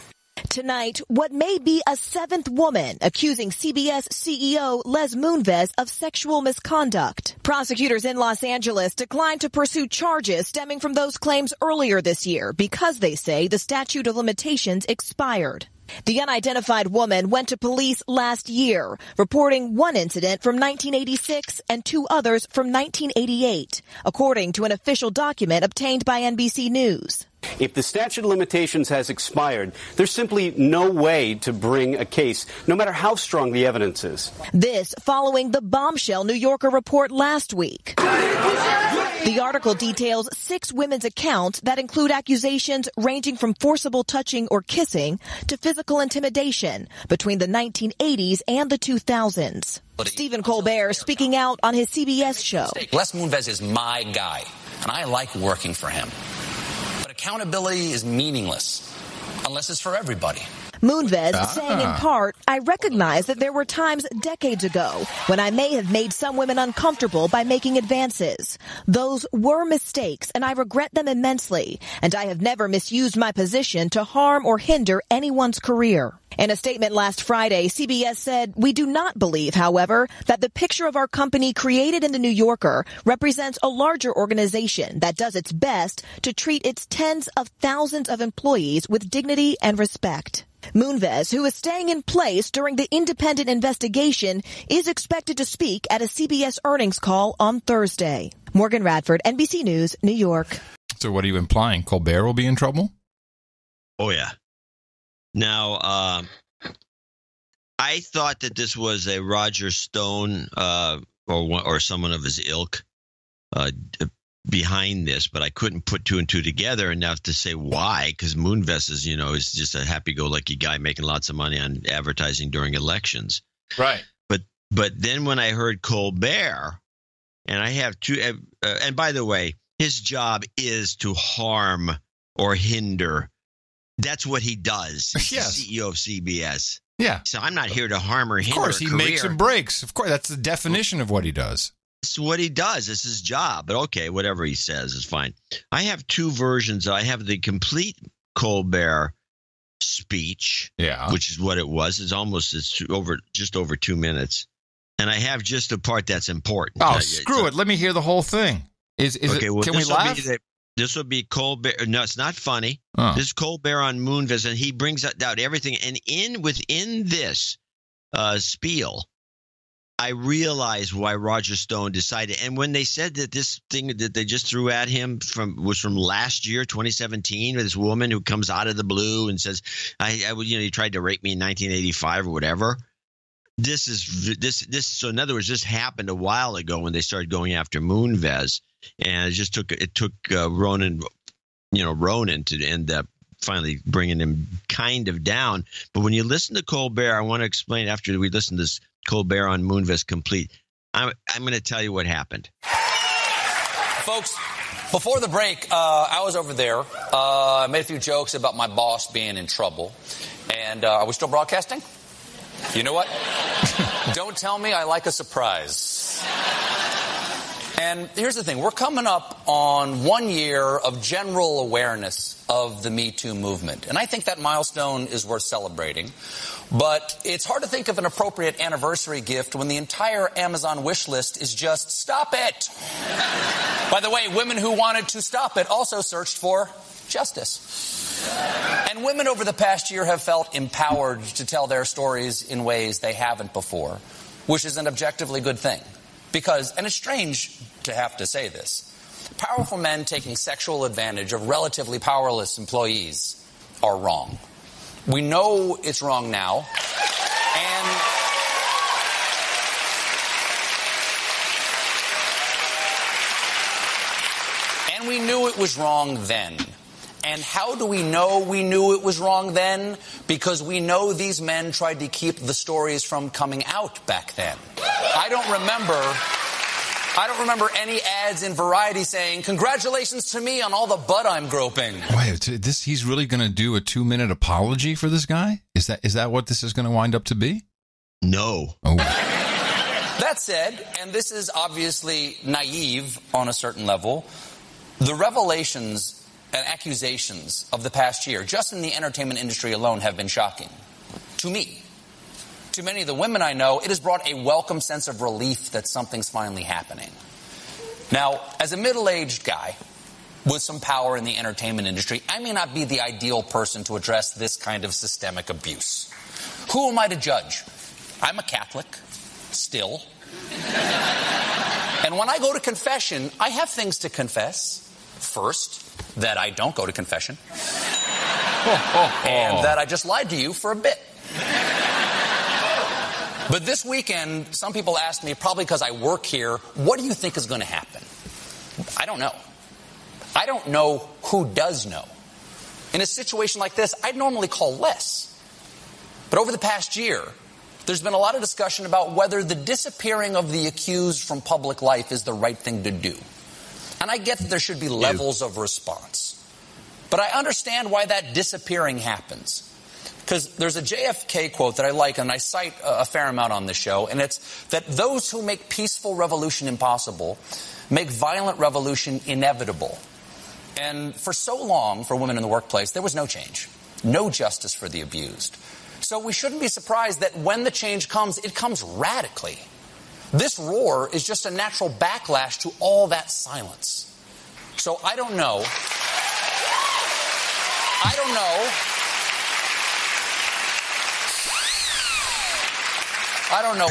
Tonight, what may be a seventh woman accusing CBS CEO Les Moonves of sexual misconduct. Prosecutors in Los Angeles declined to pursue charges stemming from those claims earlier this year because they say the statute of limitations expired. The unidentified woman went to police last year, reporting one incident from 1986 and two others from 1988, according to an official document obtained by NBC News. If the statute of limitations has expired, there's simply no way to bring a case, no matter how strong the evidence is. This following the bombshell New Yorker report last week. The article details 6 women's accounts that include accusations ranging from forcible touching or kissing to physical intimidation between the 1980s and the 2000s. Stephen Colbert speaking out on his CBS show. Les Moonves is my guy, and I like working for him. But accountability is meaningless unless it's for everybody. Moonves saying in part, I recognize that there were times decades ago when I may have made some women uncomfortable by making advances. Those were mistakes, and I regret them immensely, and I have never misused my position to harm or hinder anyone's career. In a statement last Friday, CBS said, we do not believe, however, that the picture of our company created in the New Yorker represents a larger organization that does its best to treat its tens of thousands of employees with dignity and respect. Moonves, who is staying in place during the independent investigation, is expected to speak at a CBS earnings call on Thursday. Morgan Radford, NBC News, New York. So what are you implying? Colbert will be in trouble? Oh, yeah. Now, I thought that this was a Roger Stone or someone of his ilk behind this, but I couldn't put two and two together enough to say why, because Moonves is just a happy-go-lucky guy making lots of money on advertising during elections. Right. But then when I heard Colbert, and I have two, and by the way, his job is to harm or hinder. That's what he does. He's Yes. the CEO of CBS. Yeah. So I'm not here to harm or hinder. Of course, he a career. makes and breaks. Of course, that's the definition of what he does. It's what he does. It's his job. But okay, whatever he says is fine. I have two versions. I have the complete Colbert speech, which is what it was. It's just over 2 minutes. And I have just the part that's important. Oh, screw it. Let me hear the whole thing. Is okay, it, well, can we laugh? This will be Colbert. No, it's not funny. Oh. This is Colbert on Moonves, and he brings out everything. And within this spiel, I realized why Roger Stone decided. And when they said that this thing that they just threw at him was from last year, 2017, with this woman who comes out of the blue and says, he tried to rape me in 1985 or whatever. This. So in other words, this happened a while ago when they started going after Moonves, and it took Ronan to end up finally bringing him kind of down. But when you listen to Colbert, I want to explain after we listen to this Colbert on Moonves complete. I'm going to tell you what happened. Folks, before the break, I was over there. I made a few jokes about my boss being in trouble. And are we still broadcasting? You know what? Don't tell me I like a surprise. And here's the thing. We're coming up on 1 year of general awareness of the Me Too movement. And I think that milestone is worth celebrating. But it's hard to think of an appropriate anniversary gift when the entire Amazon wish list is just stop it. By the way, women who wanted to stop it also searched for justice. And women over the past year have felt empowered to tell their stories in ways they haven't before, which is an objectively good thing. Because, and it's strange to have to say this, powerful men taking sexual advantage of relatively powerless employees are wrong. We know it's wrong now, and we knew it was wrong then. And how do we know we knew it was wrong then? Because we know these men tried to keep the stories from coming out back then. I don't remember any ads in Variety saying, "Congratulations to me on all the butt I'm groping." Wait, he's really going to do a 2-minute apology for this guy? Is that what this is going to wind up to be? No. Oh. That said, and this is obviously naive on a certain level, the revelations and accusations of the past year, just in the entertainment industry alone, have been shocking. To me. To many of the women I know, it has brought a welcome sense of relief that something's finally happening. Now, as a middle-aged guy with some power in the entertainment industry, I may not be the ideal person to address this kind of systemic abuse. Who am I to judge? I'm a Catholic, still. And when I go to confession, I have things to confess. First, that I don't go to confession. And that I just lied to you for a bit. But this weekend, some people asked me, probably because I work here, what do you think is going to happen? I don't know. I don't know who does know. In a situation like this, I'd normally call less. But over the past year, there's been a lot of discussion about whether the disappearing of the accused from public life is the right thing to do. And I get that there should be levels of response. But I understand why that disappearing happens. Because there's a JFK quote that I like, and I cite a fair amount on this show, and it's that those who make peaceful revolution impossible make violent revolution inevitable. And for so long, for women in the workplace, there was no change, no justice for the abused. So we shouldn't be surprised that when the change comes, it comes radically. This roar is just a natural backlash to all that silence. So I don't know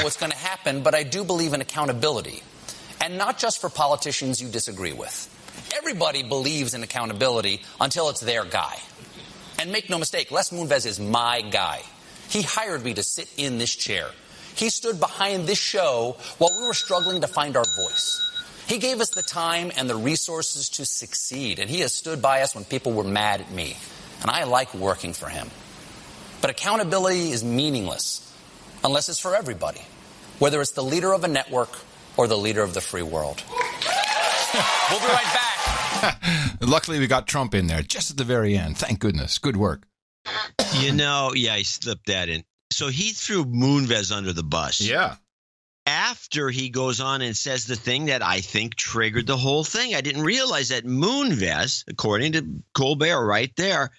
what's going to happen, but I do believe in accountability. And not just for politicians you disagree with. Everybody believes in accountability until it's their guy. And make no mistake, Les Moonves is my guy. He hired me to sit in this chair. He stood behind this show while we were struggling to find our voice. He gave us the time and the resources to succeed, and he has stood by us when people were mad at me. And I like working for him. But accountability is meaningless unless it's for everybody, whether it's the leader of a network or the leader of the free world. We'll be right back. Luckily, we got Trump in there just at the very end. Thank goodness. Good work. He slipped that in. So he threw Moonves under the bus. Yeah. After he goes on and says the thing that I think triggered the whole thing. I didn't realize that Moonves, according to Colbert right there,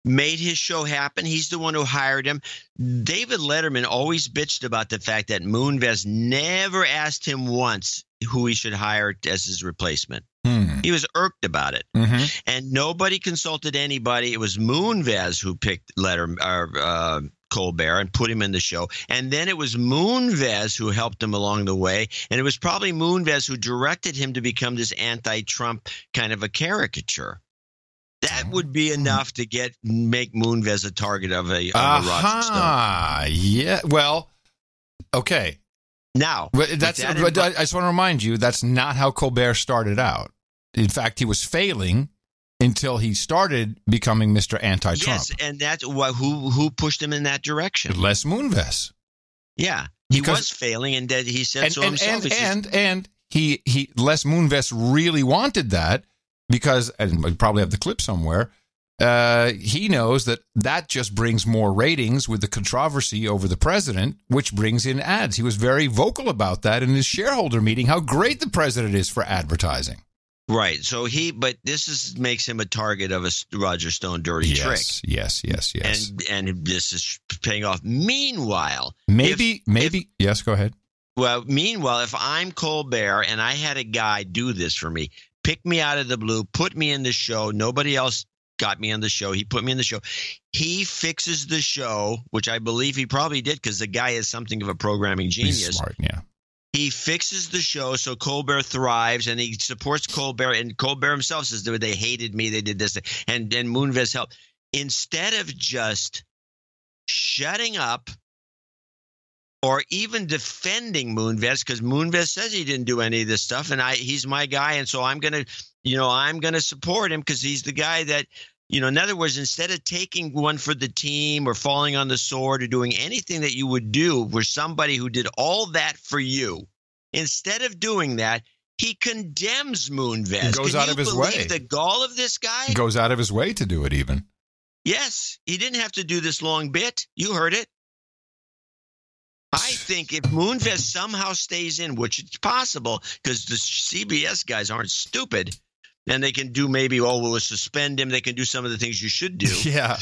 made his show happen. He's the one who hired him. David Letterman always bitched about the fact that Moonves never asked him once who he should hire as his replacement. He was irked about it. And nobody consulted anybody. It was Moonves who picked Colbert and put him in the show. And then it was Moonves who helped him along the way. And it was probably Moonves who directed him to become this anti-Trump kind of a caricature. That would be enough to make Moonves a target of a Roger Stone. Yeah. Well, okay. Now, I just want to remind you, that's not how Colbert started out. In fact, he was failing until he started becoming Mr. Anti-Trump. Yes, and that's who pushed him in that direction. Les Moonves. Yeah, he was failing, and he said so himself. And Les Moonves really wanted that because, and we probably have the clip somewhere, he knows that just brings more ratings with the controversy over the president, which brings in ads. He was very vocal about that in his shareholder meeting, how great the president is for advertising. Right. So but this makes him a target of a Roger Stone dirty trick. Yes. And this is paying off. Meanwhile, yes, go ahead. Well, meanwhile, if I'm Colbert and I had a guy do this for me, pick me out of the blue, put me in the show, nobody else got me on the show. He put me in the show. He fixes the show, which I believe he probably did because the guy is something of a programming genius. He's smart, yeah. He fixes the show so Colbert thrives, and he supports Colbert. And Colbert himself says they hated me, they did this, and Moonves helped. Instead of just shutting up or even defending Moonves, because Moonves says he didn't do any of this stuff, and he's my guy, and so I'm gonna support him because he's the guy that. In other words, instead of taking one for the team or falling on the sword or doing anything that you would do for somebody who did all that for you, instead of doing that, he condemns Moonves. He goes out of his way. Can you believe the gall of this guy? He goes out of his way to do it even. Yes. He didn't have to do this long bit. You heard it. I think if Moonves somehow stays in, which it's possible because the CBS guys aren't stupid, and they can do we'll suspend him. They can do some of the things you should do. Yeah.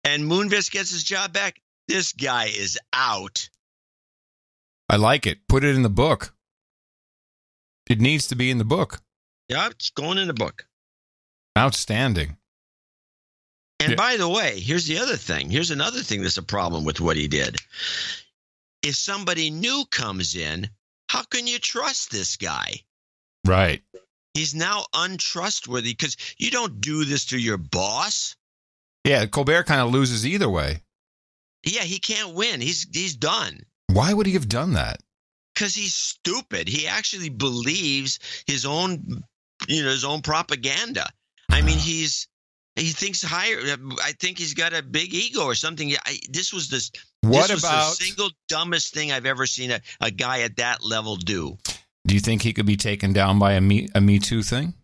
And Moonves gets his job back. This guy is out. I like it. Put it in the book. It needs to be in the book. Yeah, it's going in the book. Outstanding. And by the way, here's the other thing. Here's another thing that's a problem with what he did. If somebody new comes in, how can you trust this guy? Right. He's now untrustworthy because you don't do this to your boss. Yeah, Colbert kind of loses either way. Yeah, he can't win. He's done. Why would he have done that? Because he's stupid. He actually believes his own propaganda. I mean, he thinks higher. I think he's got a big ego or something. This was the single dumbest thing I've ever seen a guy at that level do. Do you think he could be taken down by a Me Too thing?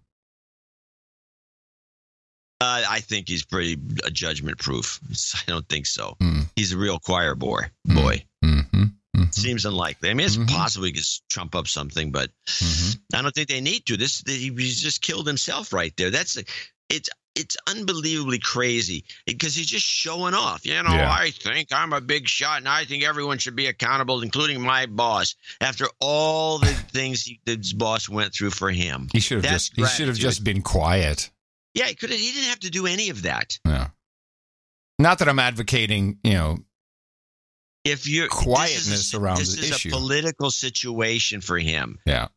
I think he's pretty judgment proof. I don't think so. He's a real choir boy. Seems unlikely. I mean, it's possible he could trump up something, but I don't think they need to. He's just killed himself right there. It's unbelievably crazy because he's just showing off. I think I'm a big shot and I think everyone should be accountable, including my boss, after all the things his boss went through for him. He should have just been quiet. Yeah, he didn't have to do any of that. Yeah. Not that I'm advocating, if you're quietness around the issue. This is a political situation for him. Yeah.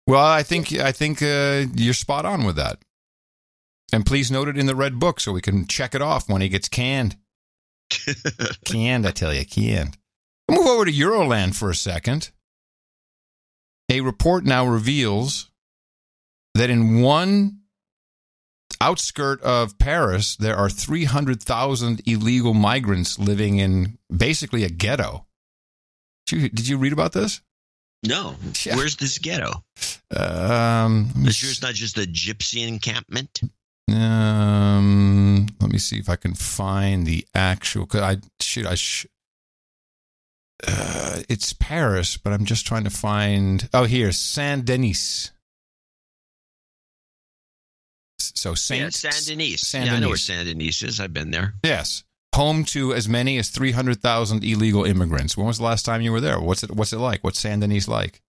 Well, I think you're spot on with that. And please note it in the red book so we can check it off when he gets canned. Canned, I tell you, canned. We'll move over to Euroland for a second. A report now reveals that in one outskirt of Paris, there are 300,000 illegal migrants living in basically a ghetto. Did you read about this? No. Yeah. Where's this ghetto? It's sure it's not just a gypsy encampment? Let me see if I can find the actual. It's Paris, but I'm just trying to find. Oh, here, Saint Denis. So Saint Denis. I know where Saint Denis is. I've been there. Yes, home to as many as 300,000 illegal immigrants. When was the last time you were there? What's it like? What's Saint Denis like?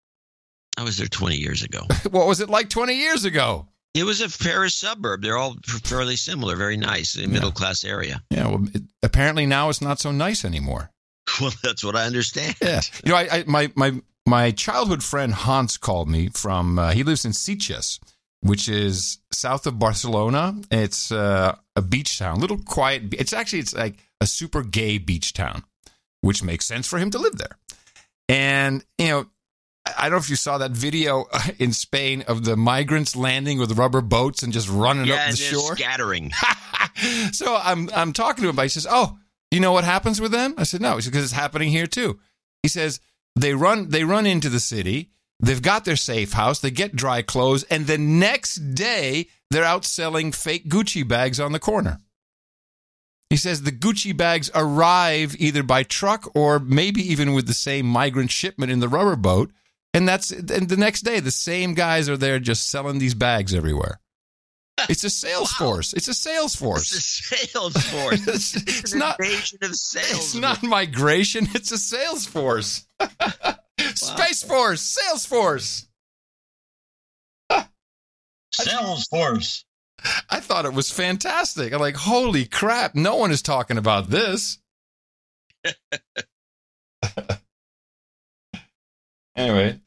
I was there 20 years ago. What was it like 20 years ago? It was a Paris suburb. They're all fairly similar, very nice, a middle-class area. Yeah, well, apparently now it's not so nice anymore. Well, that's what I understand. Yeah. You know, my childhood friend Hans called me from, he lives in Sitges, which is south of Barcelona. It's a beach town, little quiet. It's like a super gay beach town, which makes sense for him to live there. And, you know, I don't know if you saw that video in Spain of the migrants landing with rubber boats and just running up the shore. Scattering. So I'm talking to him, but he says, "Oh, you know what happens with them?" I said, "No," because it's happening here too. He says they run into the city. They've got their safe house. They get dry clothes, and the next day they're out selling fake Gucci bags on the corner. He says the Gucci bags arrive either by truck or maybe even with the same migrant shipment in the rubber boat. And the next day, the same guys are there just selling these bags everywhere. It's a sales force. It's a sales force. It's a sales force. It's not invasion of sales. It's not migration. It's a sales force. Space Force. Sales force. Sales force. I thought it was fantastic. I'm like, holy crap! No one is talking about this. Anyway,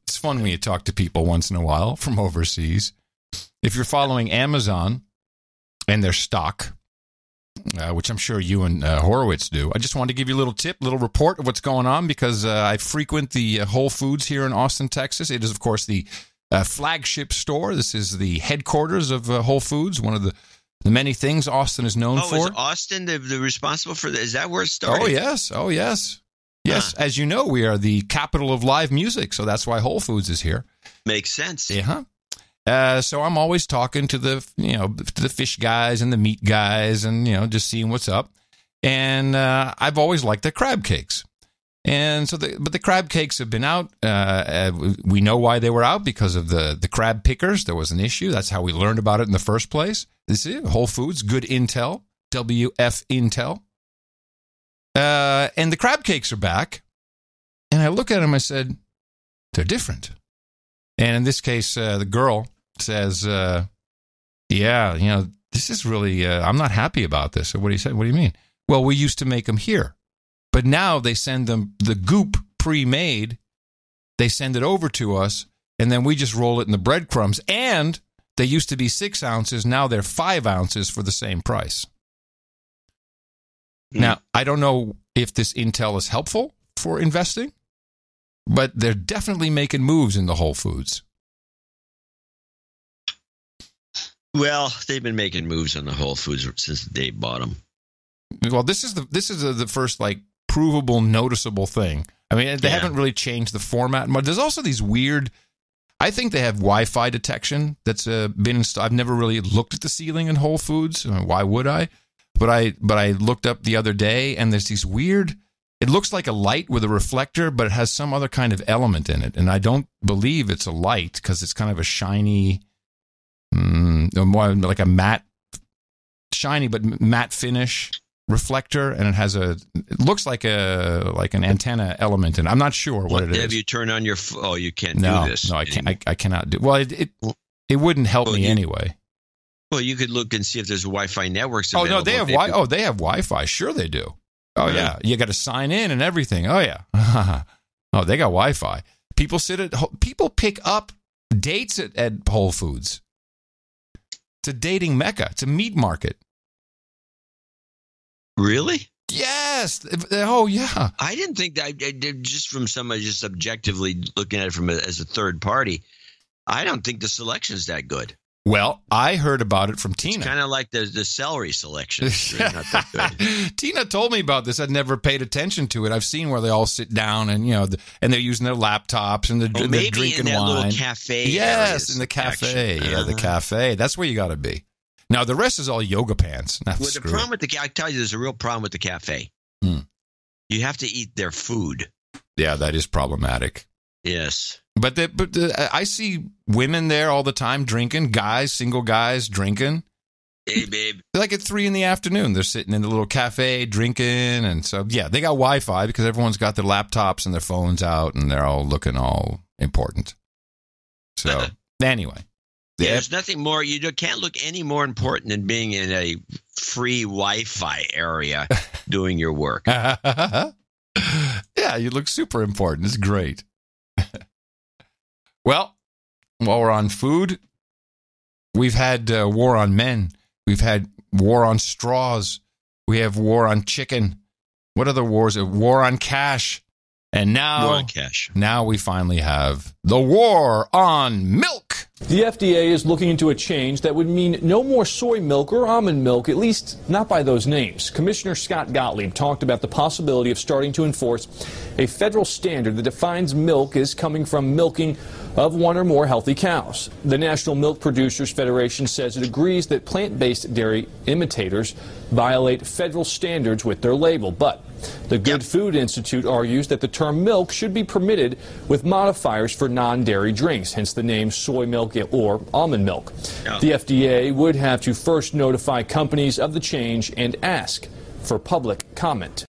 it's fun when you talk to people once in a while from overseas. If you're following Amazon and their stock, which I'm sure you and Horowitz do, I just wanted to give you a little tip, little report of what's going on because I frequent the Whole Foods here in Austin, Texas. It is, of course, the flagship store. This is the headquarters of Whole Foods, one of the many things Austin is known for. Is Austin the responsible for that? Is that where it started? Oh, yes. Oh, yes. Yes, as you know, we are the capital of live music, so that's why Whole Foods is here. Makes sense. Yeah. So I'm always talking to the fish guys and the meat guys, and just seeing what's up. And I've always liked the crab cakes. And so, but the crab cakes have been out. We know why they were out because of the crab pickers. There was an issue. That's how we learned about it in the first place. This is Whole Foods, good intel, WF Intel. And the crab cakes are back. And I look at them, I said, they're different. And in this case, the girl says, yeah, this is really, I'm not happy about this. So what do you mean? Well, we used to make them here. But now they send them the goop pre-made. They send it over to us, and then we just roll it in the breadcrumbs. And they used to be 6 ounces. Now they're 5 ounces for the same price. Now, I don't know if this intel is helpful for investing, but they're definitely making moves in the Whole Foods. Well, they've been making moves on the Whole Foods since Dave bought them. Well, this is the first provable, noticeable thing. I mean, they haven't really changed the format much. There's also these weird. I think they have Wi-Fi detection that's been installed. I've never really looked at the ceiling in Whole Foods. Why would I? But I looked up the other day, and there's these weird. It looks like a light with a reflector, but it has some other kind of element in it, and I don't believe it's a light because it's kind of a shiny, more like a matte, shiny but matte finish reflector, and it looks like an antenna element in it. I'm not sure what it is. Have you turned on your? Oh, you can't do this. No, I can't. I cannot do. Well, it wouldn't help me anyway. Well, you could look and see if there's Wi-Fi networks available. Oh, no, they have they have Wi-Fi. Sure they do. Oh, yeah. You got to sign in and everything. Oh, yeah. Oh, they got Wi-Fi. People pick up dates at Whole Foods. It's a dating mecca. It's a meat market. Really? Yes. Oh, yeah. I didn't think that, just from somebody just objectively looking at it as a third party, I don't think the selection's that good. Well, I heard about it from Tina. It's kind of like the celery selection. It's really not that good. Tina told me about this. I'd never paid attention to it. I've seen where they all sit down and, and they're using their laptops and they're drinking in that wine. Little cafe. Yes, in the cafe. Yeah, the cafe. That's where you got to be. Now, the rest is all yoga pants. Well, the problem with I tell you, there's a real problem with the cafe. You have to eat their food. Yeah, that is problematic. Yes. But I see women there all the time drinking, single guys drinking. Hey, babe. Like at 3 p.m, they're sitting in the little cafe drinking. And so, yeah, they got Wi-Fi because everyone's got their laptops and their phones out and they're all looking all important. So, anyway. Yeah, there's nothing more. You can't look any more important than being in a free Wi-Fi area doing your work. Yeah, you look super important. It's great. Well, while we're on food, we've had war on men. We've had war on straws. We have war on chicken. What other wars? War on cash. And now we finally have the war on milk. The FDA is looking into a change that would mean no more soy milk or almond milk, at least not by those names. Commissioner Scott Gottlieb talked about the possibility of starting to enforce a federal standard that defines milk as coming from milking of one or more healthy cows. The National Milk Producers Federation says it agrees that plant-based dairy imitators violate federal standards with their label, but the Good Food Institute argues that the term milk should be permitted with modifiers for non-dairy drinks, hence the name soy milk or almond milk. The FDA would have to first notify companies of the change and ask for public comment.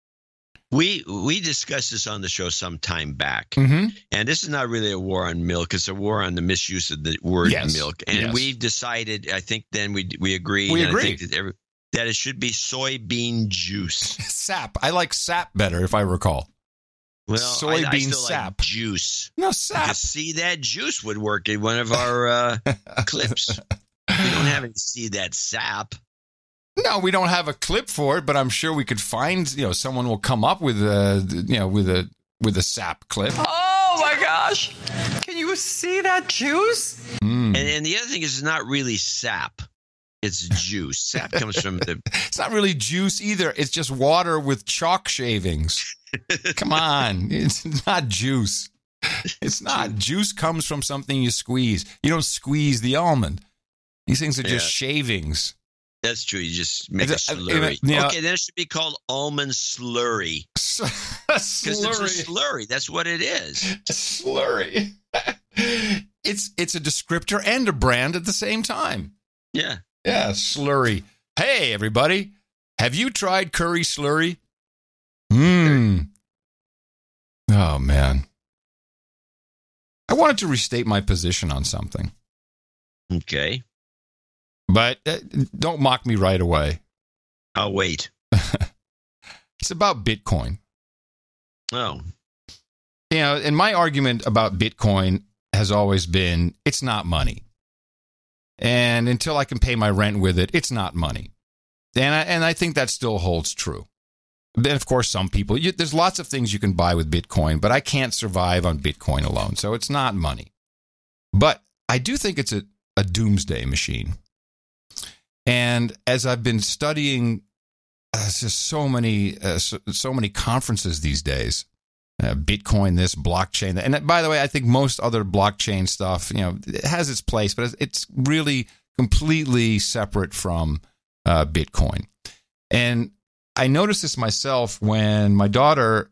We discussed this on the show some time back, Mm-hmm. and this is not really a war on milk. It's a war on the misuse of the word milk. And we've decided, I think then we agreed. We and agree. I think that it should be soybean juice. Sap. I like sap better, if I recall. Well, soybean I still sap. Like juice. No, sap. Because see, that juice would work in one of our clips. We don't have any see that sap. No, we don't have a clip for it, but I'm sure we could find, someone will come up with a sap clip. Oh my gosh. Can you see that juice? And the other thing is it's not really sap. It's juice. Sap comes from the... It's not really juice either. It's just water with chalk shavings. Come on. It's not juice. It's not. Juice comes from something you squeeze. You don't squeeze the almond. These things are just shavings. That's true. You just make a slurry. Okay, then it should be called almond slurry. Because it's a slurry. That's what it is. Slurry. It's a descriptor and a brand at the same time. Yeah. Yeah, slurry. Hey, everybody. Have you tried curry slurry? Oh, man. I wanted to restate my position on something. Okay. But don't mock me right away. I'll wait. It's about Bitcoin. Oh. And my argument about Bitcoin has always been, it's not money. And until I can pay my rent with it, it's not money. And I think that still holds true. Then, of course, some people, there's lots of things you can buy with Bitcoin, but I can't survive on Bitcoin alone. So it's not money. But I do think it's a doomsday machine. And as I've been studying just so many conferences these days, Bitcoin, this, blockchain. And by the way, I think most other blockchain stuff, it has its place, but it's really completely separate from Bitcoin. And I noticed this myself when my daughter,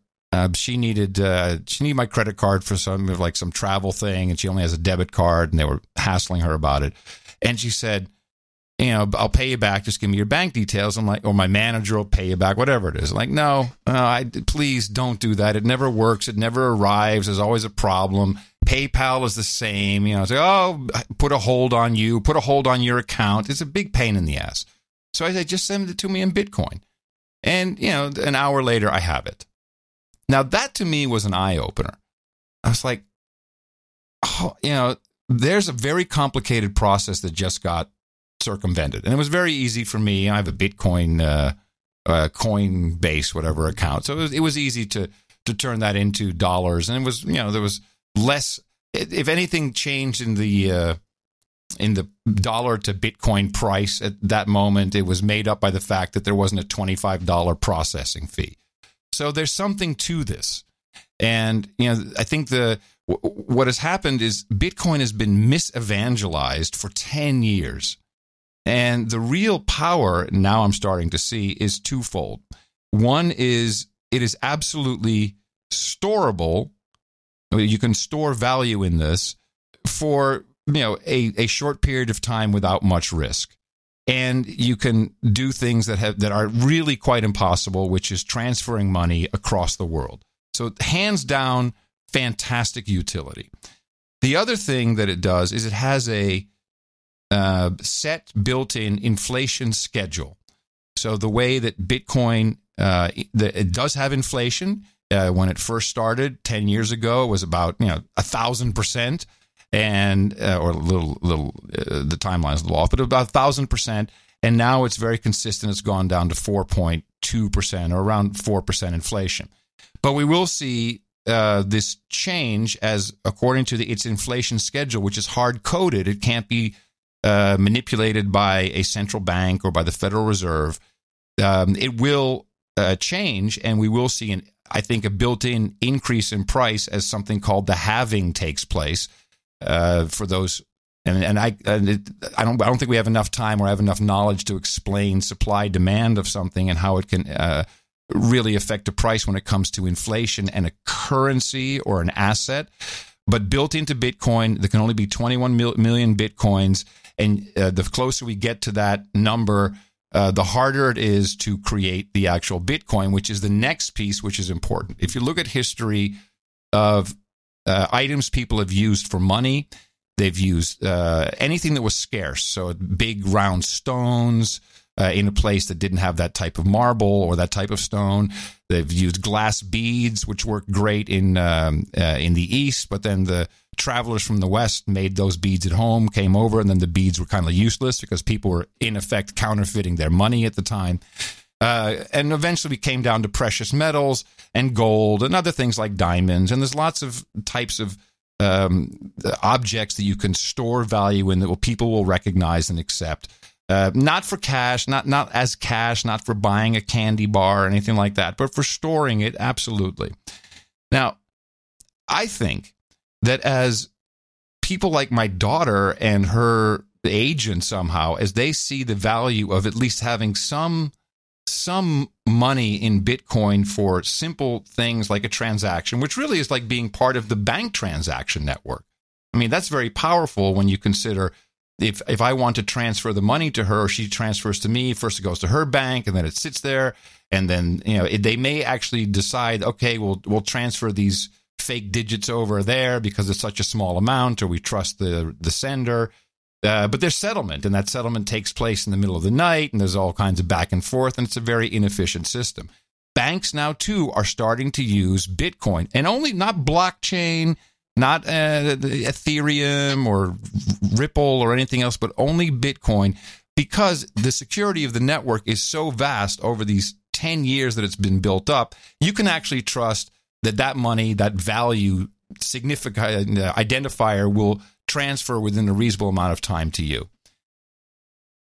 she needed my credit card for some travel thing, and she only has a debit card, and they were hassling her about it. And she said, I'll pay you back. Just give me your bank details. I'm like, or my manager will pay you back, whatever it is. Like, no, please don't do that. It never works. It never arrives. There's always a problem. PayPal is the same. It's like, put a hold on you. Put a hold on your account. It's a big pain in the ass. So I said, just send it to me in Bitcoin. And, an hour later, I have it. Now, that to me was an eye-opener. I was like, there's a very complicated process that just got circumvented. And it was very easy for me. I have a Bitcoin, Coinbase, whatever account. So it was easy to turn that into dollars. And it was, there was less, if anything changed in the dollar to Bitcoin price at that moment, it was made up by the fact that there wasn't a $25 processing fee. So there's something to this. And, I think what has happened is Bitcoin has been misevangelized for 10 years. And the real power now I'm starting to see is twofold. One is it is absolutely storable. You can store value in this for, a short period of time without much risk. And you can do things that are really quite impossible, which is transferring money across the world. So hands down, fantastic utility. The other thing that it does is it has a set built-in inflation schedule. So the way that Bitcoin, it does have inflation. When it first started 10 years ago, it was about 1,000%, and or a little the timeline is a little off, but about 1,000%. And now it's very consistent. It's gone down to 4.2% or around 4% inflation. But we will see this change as according to its inflation schedule, which is hard coded. It can't be manipulated by a central bank or by the Federal Reserve. It will change, and we will see I think a built-in increase in price as something called the halving takes place for those. And I don't think we have enough time or have enough knowledge to explain supply-demand of something and how it can really affect the price when it comes to inflation and a currency or an asset. But built into Bitcoin, there can only be 21 million Bitcoins. And the closer we get to that number, the harder it is to create the actual Bitcoin, which is the next piece, which is important. If you look at history of items people have used for money, they've used anything that was scarce. So big round stones in a place that didn't have that type of marble or that type of stone. They've used glass beads, which worked great in the East, but then the travelers from the West made those beads at home, came over, and then the beads were kind of useless because people were, in effect, counterfeiting their money at the time. And eventually we came down to precious metals and gold and other things like diamonds. And there's lots of types of objects that you can store value in that people will recognize and accept. Not for cash, not as cash, not for buying a candy bar or anything like that, but for storing it, absolutely. Now, I think that as people like my daughter and her agent somehow, as they see the value of at least having some money in Bitcoin for simple things like a transaction, which really is like being part of the bank transaction network. I mean, that's very powerful when you consider if I want to transfer the money to her, or she transfers to me, first it goes to her bank and then it sits there. And then, they may actually decide, okay, we'll transfer these fake digits over there because it's such a small amount, or we trust the sender. But there's settlement, and that settlement takes place in the middle of the night, and there's all kinds of back and forth, and it's a very inefficient system. Banks now, too, are starting to use Bitcoin, and only not blockchain, not Ethereum or Ripple or anything else, but only Bitcoin, because the security of the network is so vast over these 10 years that it's been built up. You can actually trust that money, that value significant identifier will transfer within a reasonable amount of time to you.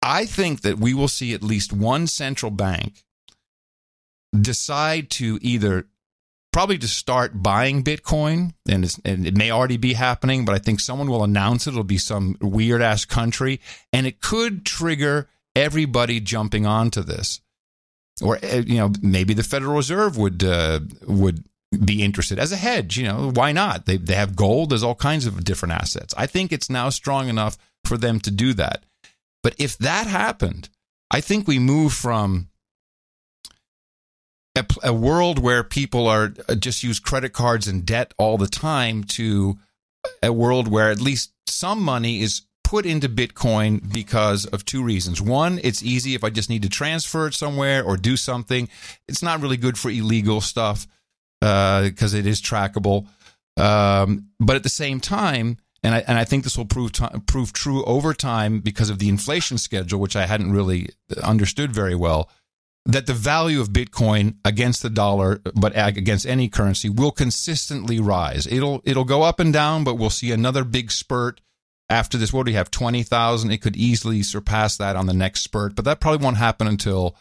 I think that we will see at least one central bank decide to probably to start buying Bitcoin, and it may already be happening, but I think someone will announce it. It'll be some weird-ass country, and it could trigger everybody jumping onto this. Or, maybe the Federal Reserve would be interested as a hedge. Why not? They have gold. There's all kinds of different assets. I think it's now strong enough for them to do that. But if that happened, I think we move from a world where people are just use credit cards and debt all the time to a world where at least some money is put into Bitcoin because of two reasons. One, it's easy if I just need to transfer it somewhere or do something. It's not really good for illegal stuff because it is trackable. But at the same time, and I think this will prove true over time because of the inflation schedule, which I hadn't really understood very well, that the value of Bitcoin against the dollar, but against any currency, will consistently rise. It'll go up and down, but we'll see another big spurt after this, what do you have, 20,000? It could easily surpass that on the next spurt, but that probably won't happen until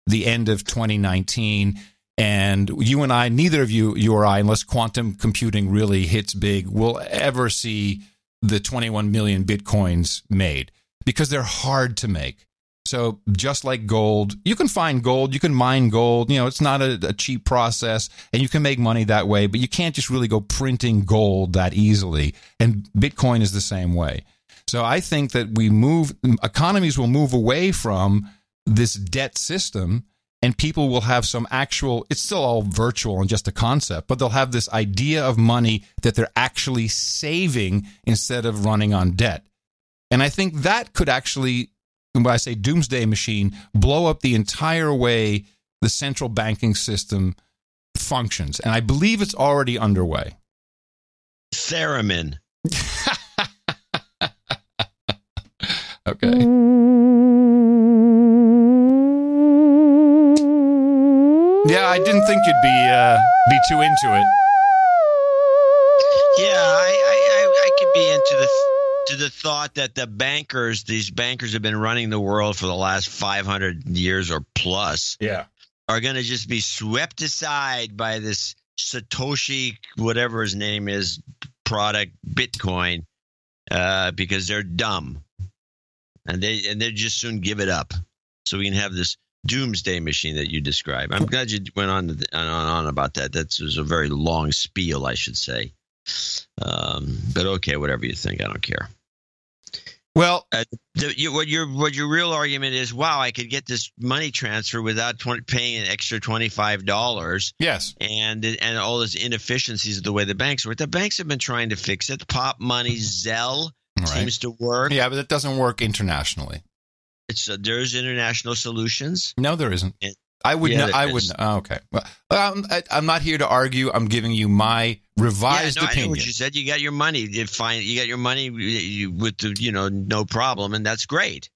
the end of 2019. And you and I, neither of you or I, unless quantum computing really hits big, will ever see the 21 million Bitcoins made because they're hard to make. So just like gold, you can find gold, you can mine gold, it's not a cheap process, and you can make money that way, but you can't just really go printing gold that easily. And Bitcoin is the same way. So I think that economies will move away from this debt system, and people will have some actual, it's still all virtual and just a concept, but they'll have this idea of money that they're actually saving instead of running on debt. And I think that could actually, when I say doomsday machine, blow up the entire way the central banking system functions. And I believe it's already underway. Theremin. Okay. Yeah, I didn't think you'd be too into it. Yeah, I could be into the thought that these bankers have been running the world for the last 500 years or plus. Yeah, are going to just be swept aside by this Satoshi, whatever his name is, product Bitcoin, because they're dumb, and they just soon give it up, so we can have this doomsday machine that you describe. I'm glad you went on about that. That was a very long spiel, I should say. But okay, whatever you think, I don't care. Well, what your real argument is? Wow, I could get this money transfer without paying an extra $25. Yes, and all those inefficiencies of the way the banks work. The banks have been trying to fix it. Pop money, Zelle seems to work. Yeah, but it doesn't work internationally. There's international solutions. No, there isn't. I would know. Oh, okay. Well, I'm not here to argue. I'm giving you my revised opinion. I know what you said. You got your money. You got your money with no problem, and that's great.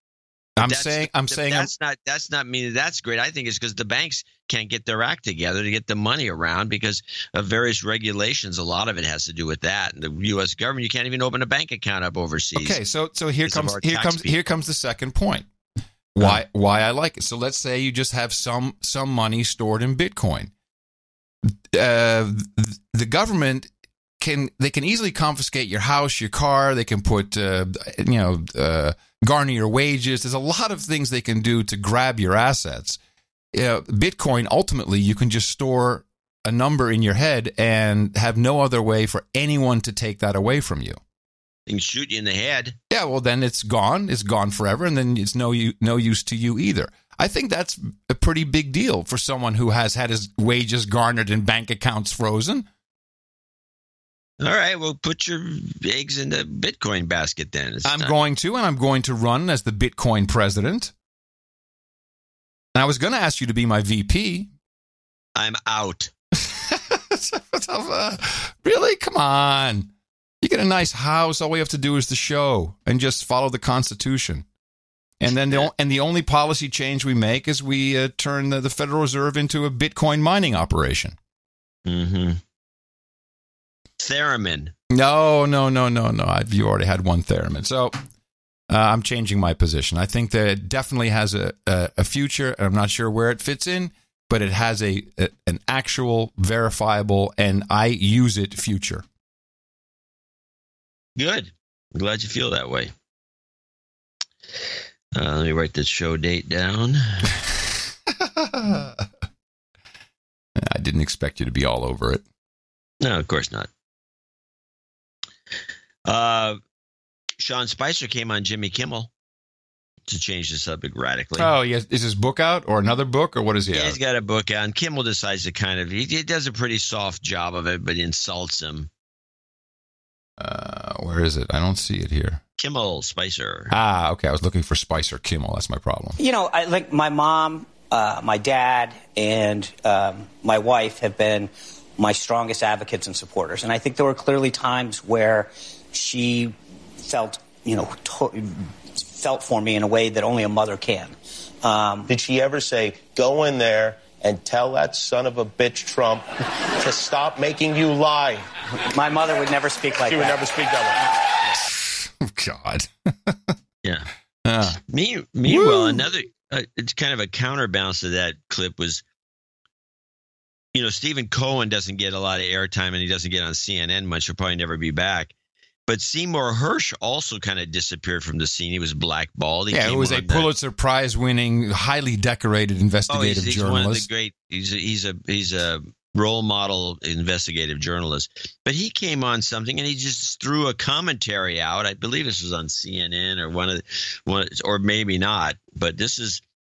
That's not meaning that's great. I think it's because the banks can't get their act together to get the money around because of various regulations. A lot of it has to do with that. And the U.S. government, you can't even open a bank account up overseas. Okay, so here comes the second point. Why I like it. So let's say you just have some money stored in Bitcoin. The government can easily confiscate your house, your car. They can put garner your wages. There's a lot of things they can do to grab your assets. Bitcoin, ultimately, you can just store a number in your head and have no other way for anyone to take that away from you. They can shoot you in the head. Yeah, well, then it's gone. It's gone forever, and then it's no use to you either. I think that's a pretty big deal for someone who has had his wages garnered and bank accounts frozen. All right, well, put your eggs in the Bitcoin basket then. I'm going to run as the Bitcoin president. And I was going to ask you to be my VP. I'm out. Really? Come on. You get a nice house. All we have to do is the show and just follow the Constitution. And then the only policy change we make is we turn the Federal Reserve into a Bitcoin mining operation. Mm-hmm. Theremin. No. You already had one Theremin. So I'm changing my position. I think that it definitely has a future. I'm not sure where it fits in, but it has an actual, verifiable, and I use it future. Good. I'm glad you feel that way. Let me write the show date down. I didn't expect you to be all over it. No, of course not. Sean Spicer came on Jimmy Kimmel to change the subject radically. Oh, yes. Is his book out or another book or what is he out? He's got a book out. And Kimmel decides to he does a pretty soft job of it, but he insults him. Where is it? I don't see it here. Kimmel, Spicer. Ah, okay. I was looking for Spicer Kimmel. That's my problem. I like my mom, my dad, and my wife have been my strongest advocates and supporters. And I think there were clearly times where she felt, felt for me in a way that only a mother can. Did she ever say, go in there and tell that son of a bitch Trump to stop making you lie? My mother would never speak like that. She would never speak that Oh, God. Yeah. Meanwhile, another it's kind of a counterbalance to that clip was, Stephen Cohen doesn't get a lot of airtime and he doesn't get on CNN much. He'll probably never be back. But Seymour Hersh also kind of disappeared from the scene. He was blackballed. He was a Pulitzer Prize-winning, highly decorated investigative he's journalist. One of the great. He's a role model investigative journalist. But he came on something and he just threw a commentary out. I believe this was on CNN or or maybe not. But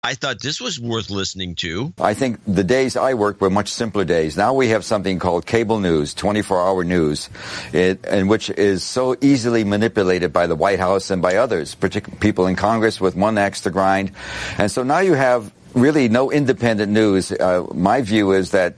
I thought this was worth listening to. I think the days I worked were much simpler days. Now we have something called cable news, 24-hour news, and which is so easily manipulated by the White House and by others, particularly people in Congress with one axe to grind. And so now you have really no independent news. My view is that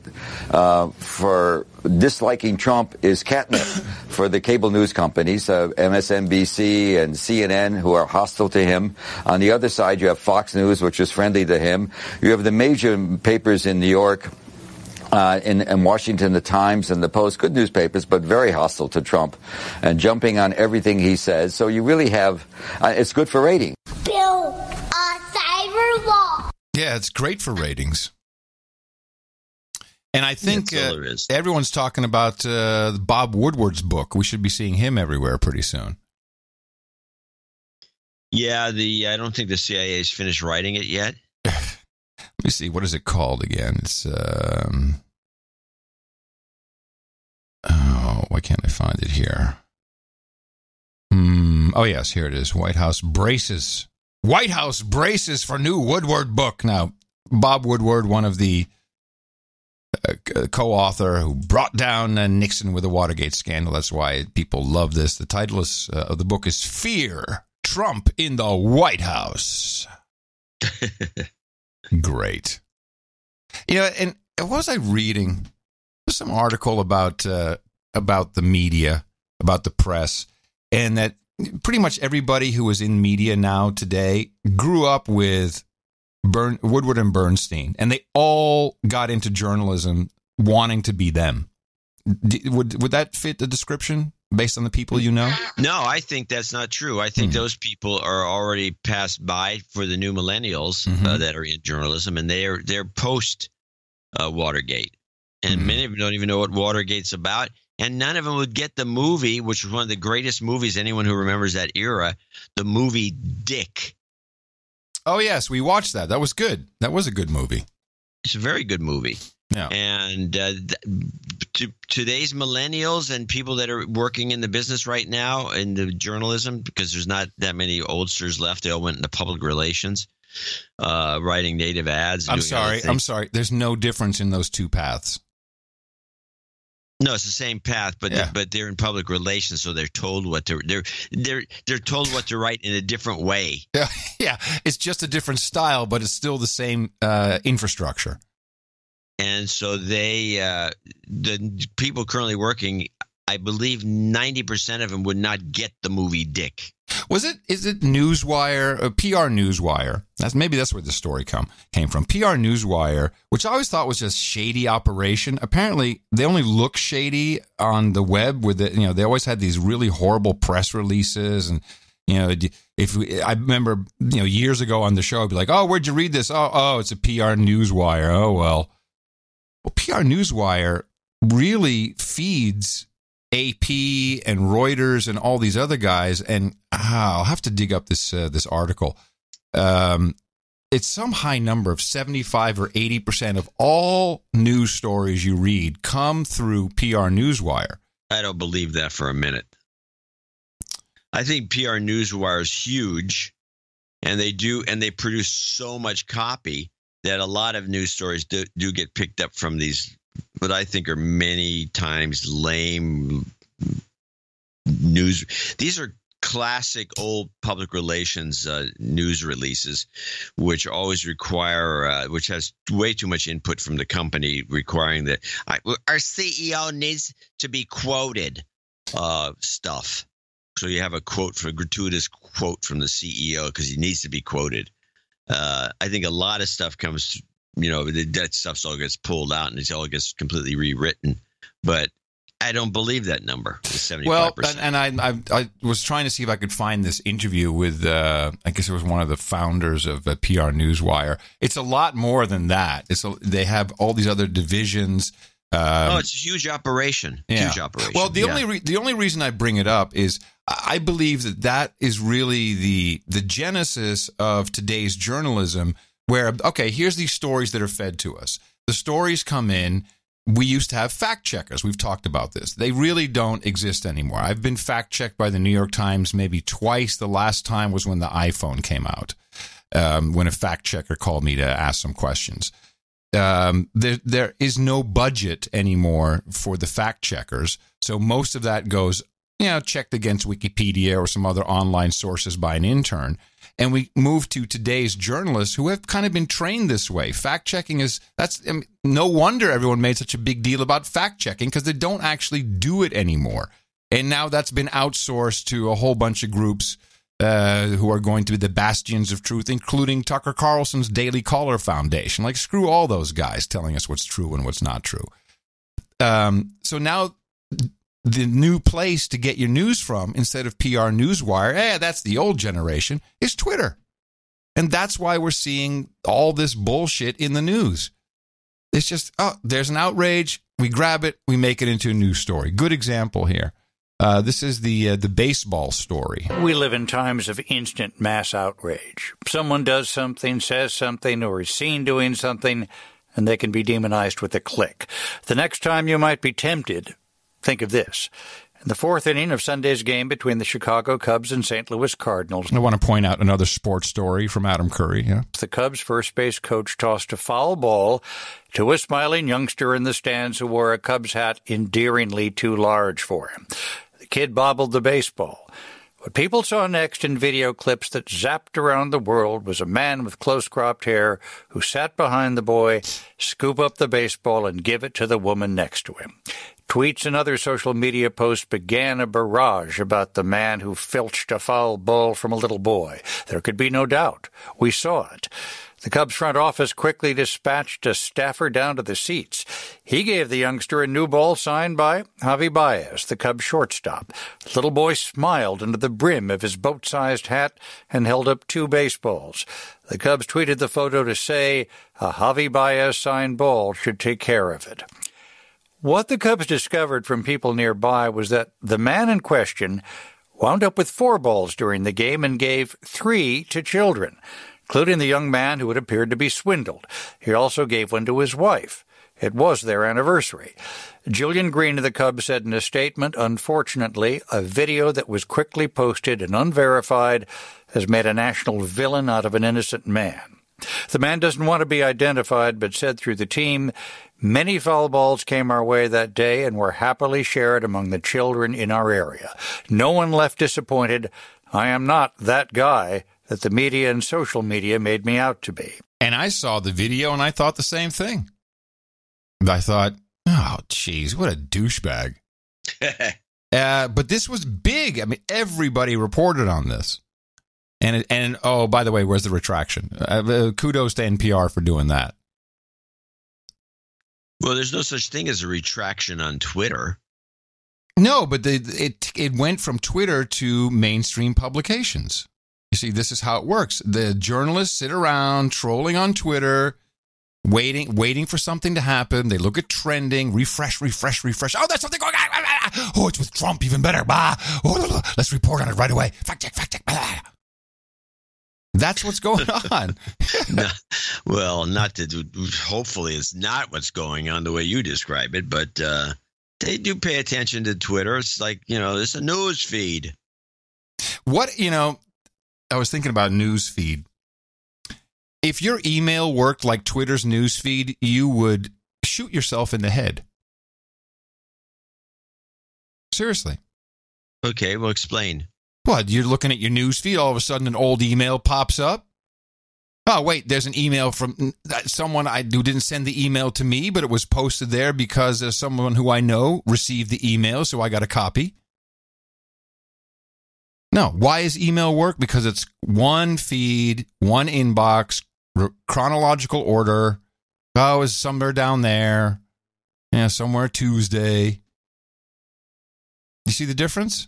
for disliking Trump is catnip for the cable news companies, MSNBC and CNN, who are hostile to him. On the other side, you have Fox News, which is friendly to him. You have the major papers in New York, in Washington, the Times and the Post, good newspapers, but very hostile to Trump and jumping on everything he says. So you really have, it's good for ratings. Bill, cyber law. Yeah, it's great for ratings. And I think everyone's talking about Bob Woodward's book. We should be seeing him everywhere pretty soon. Yeah, I don't think the CIA has finished writing it yet. Let me see. What is it called again? It's why can't I find it here? Oh yes, here it is. White House braces for new Woodward book. Now, Bob Woodward, one of the co-author who brought down Nixon with the Watergate scandal. That's why people love this. The title of the book is Fear, Trump in the White House. Great. And what was I reading? There's some article about the media, about the press, and that pretty much everybody who is in media now today grew up with Woodward and Bernstein, and they all got into journalism wanting to be them. Would that fit the description based on the people you know? No, I think that's not true. I think those people are already passed by for the new millennials that are in journalism, and they're post Watergate, and many of them don't even know what Watergate's about. And none of them would get the movie, which was one of the greatest movies, anyone who remembers that era, the movie Dick. Oh, yes, we watched that. That was good. That was a good movie. It's a very good movie. Yeah. And today's millennials and people that are working in the business right now in the journalism, because there's not that many oldsters left. They all went into public relations, writing native ads. I'm sorry. There's no difference in those two paths. No, it's the same path, but they're in public relations, so they're told what they're told what to write in a different way. Yeah, it's just a different style, but it's still the same infrastructure. And so the people currently working, I believe 90% of them would not get the movie Dick. Is it Newswire, PR Newswire? Maybe that's where the story came from. PR Newswire, which I always thought was just shady operation. Apparently, they only look shady on the web. They always had these really horrible press releases, and I remember years ago on the show, I'd be like, "Oh, where'd you read this?" Oh, it's a PR Newswire. Oh well. Well, PR Newswire really feeds AP and Reuters and all these other guys, and I'll have to dig up this article. It's some high number of 75 or 80% of all news stories you read come through PR Newswire. I don't believe that for a minute. I think PR Newswire is huge, and they produce so much copy that a lot of news stories do get picked up from these, what I think are many times lame news. These are classic old public relations news releases, which always require, which has way too much input from the company, requiring that our CEO needs to be quoted stuff. So you have a gratuitous quote from the CEO because he needs to be quoted. I think a lot of stuff comes, that stuff all gets pulled out and it all gets completely rewritten. But I don't believe that number. 75%. Well, and I was trying to see if I could find this interview with, I guess it was one of the founders of PR Newswire. It's a lot more than that. They have all these other divisions. It's a huge operation. Yeah. Huge operation. Well, the only reason I bring it up is I believe that is really the genesis of today's journalism, where, okay, here's these stories that are fed to us. The stories come in. We used to have fact checkers. We've talked about this. They really don't exist anymore. I've been fact checked by the New York Times maybe twice. The last time was when the iPhone came out, when a fact checker called me to ask some questions. There is no budget anymore for the fact checkers. So most of that goes, checked against Wikipedia or some other online sources by an intern. And we move to today's journalists who have kind of been trained this way. Fact checking no wonder everyone made such a big deal about fact checking, because they don't actually do it anymore. And now that's been outsourced to a whole bunch of groups who are going to be the bastions of truth, including Tucker Carlson's Daily Caller Foundation. Like, screw all those guys telling us what's true and what's not true. So now the new place to get your news from, instead of PR Newswire, that's the old generation, is Twitter. And that's why we're seeing all this bullshit in the news. It's just, there's an outrage, we grab it, we make it into a news story. Good example here. This is the baseball story. We live in times of instant mass outrage. Someone does something, says something, or is seen doing something, and they can be demonized with a click. The next time you might be tempted, think of this. In the fourth inning of Sunday's game between the Chicago Cubs and St. Louis Cardinals, I want to point out another sports story from Adam Curry. Yeah. The Cubs first base coach tossed a foul ball to a smiling youngster in the stands who wore a Cubs hat endearingly too large for him. The kid bobbled the baseball. What people saw next in video clips that zapped around the world was a man with close-cropped hair who sat behind the boy, scoop up the baseball, and give it to the woman next to him. Tweets and other social media posts began a barrage about the man who filched a foul ball from a little boy. There could be no doubt. We saw it. The Cubs front office quickly dispatched a staffer down to the seats. He gave the youngster a new ball signed by Javi Baez, the Cubs shortstop. The little boy smiled into the brim of his boat-sized hat and held up 2 baseballs. The Cubs tweeted the photo to say a Javi Baez signed ball should take care of it. What the Cubs discovered from people nearby was that the man in question wound up with 4 balls during the game and gave 3 to children, including the young man who had appeared to be swindled. He also gave one to his wife. It was their anniversary. Julian Green of the Cubs said in a statement, unfortunately, a video that was quickly posted and unverified has made a national villain out of an innocent man. The man doesn't want to be identified, but said through the team, many foul balls came our way that day and were happily shared among the children in our area. No one left disappointed. I am not that guy that the media and social media made me out to be. And I saw the video and I thought the same thing. I thought, oh, geez, what a douchebag. But this was big. I mean, everybody reported on this. And oh, by the way, where's the retraction? Kudos to NPR for doing that. Well, there's no such thing as a retraction on Twitter. No, but it went from Twitter to mainstream publications. You see, this is how it works. The journalists sit around trolling on Twitter, waiting for something to happen. They look at trending, refresh. Oh, there's something going on. Oh, it's with Trump, even better. Oh, let's report on it right away. Fact check. That's what's going on. No, well, hopefully it's not what's going on the way you describe it, but they do pay attention to Twitter. It's like, it's a news feed. I was thinking about news feed. If your email worked like Twitter's news feed, you would shoot yourself in the head. Seriously. Okay, well, explain. What, you're looking at your news feed, all of a sudden an old email pops up? Oh, wait, there's an email from someone who didn't send the email to me, but it was posted there because someone who I know received the email, so I got a copy. No, why does email work? Because it's one feed, one inbox, chronological order. Oh, it's somewhere down there. Yeah, somewhere Tuesday. You see the difference?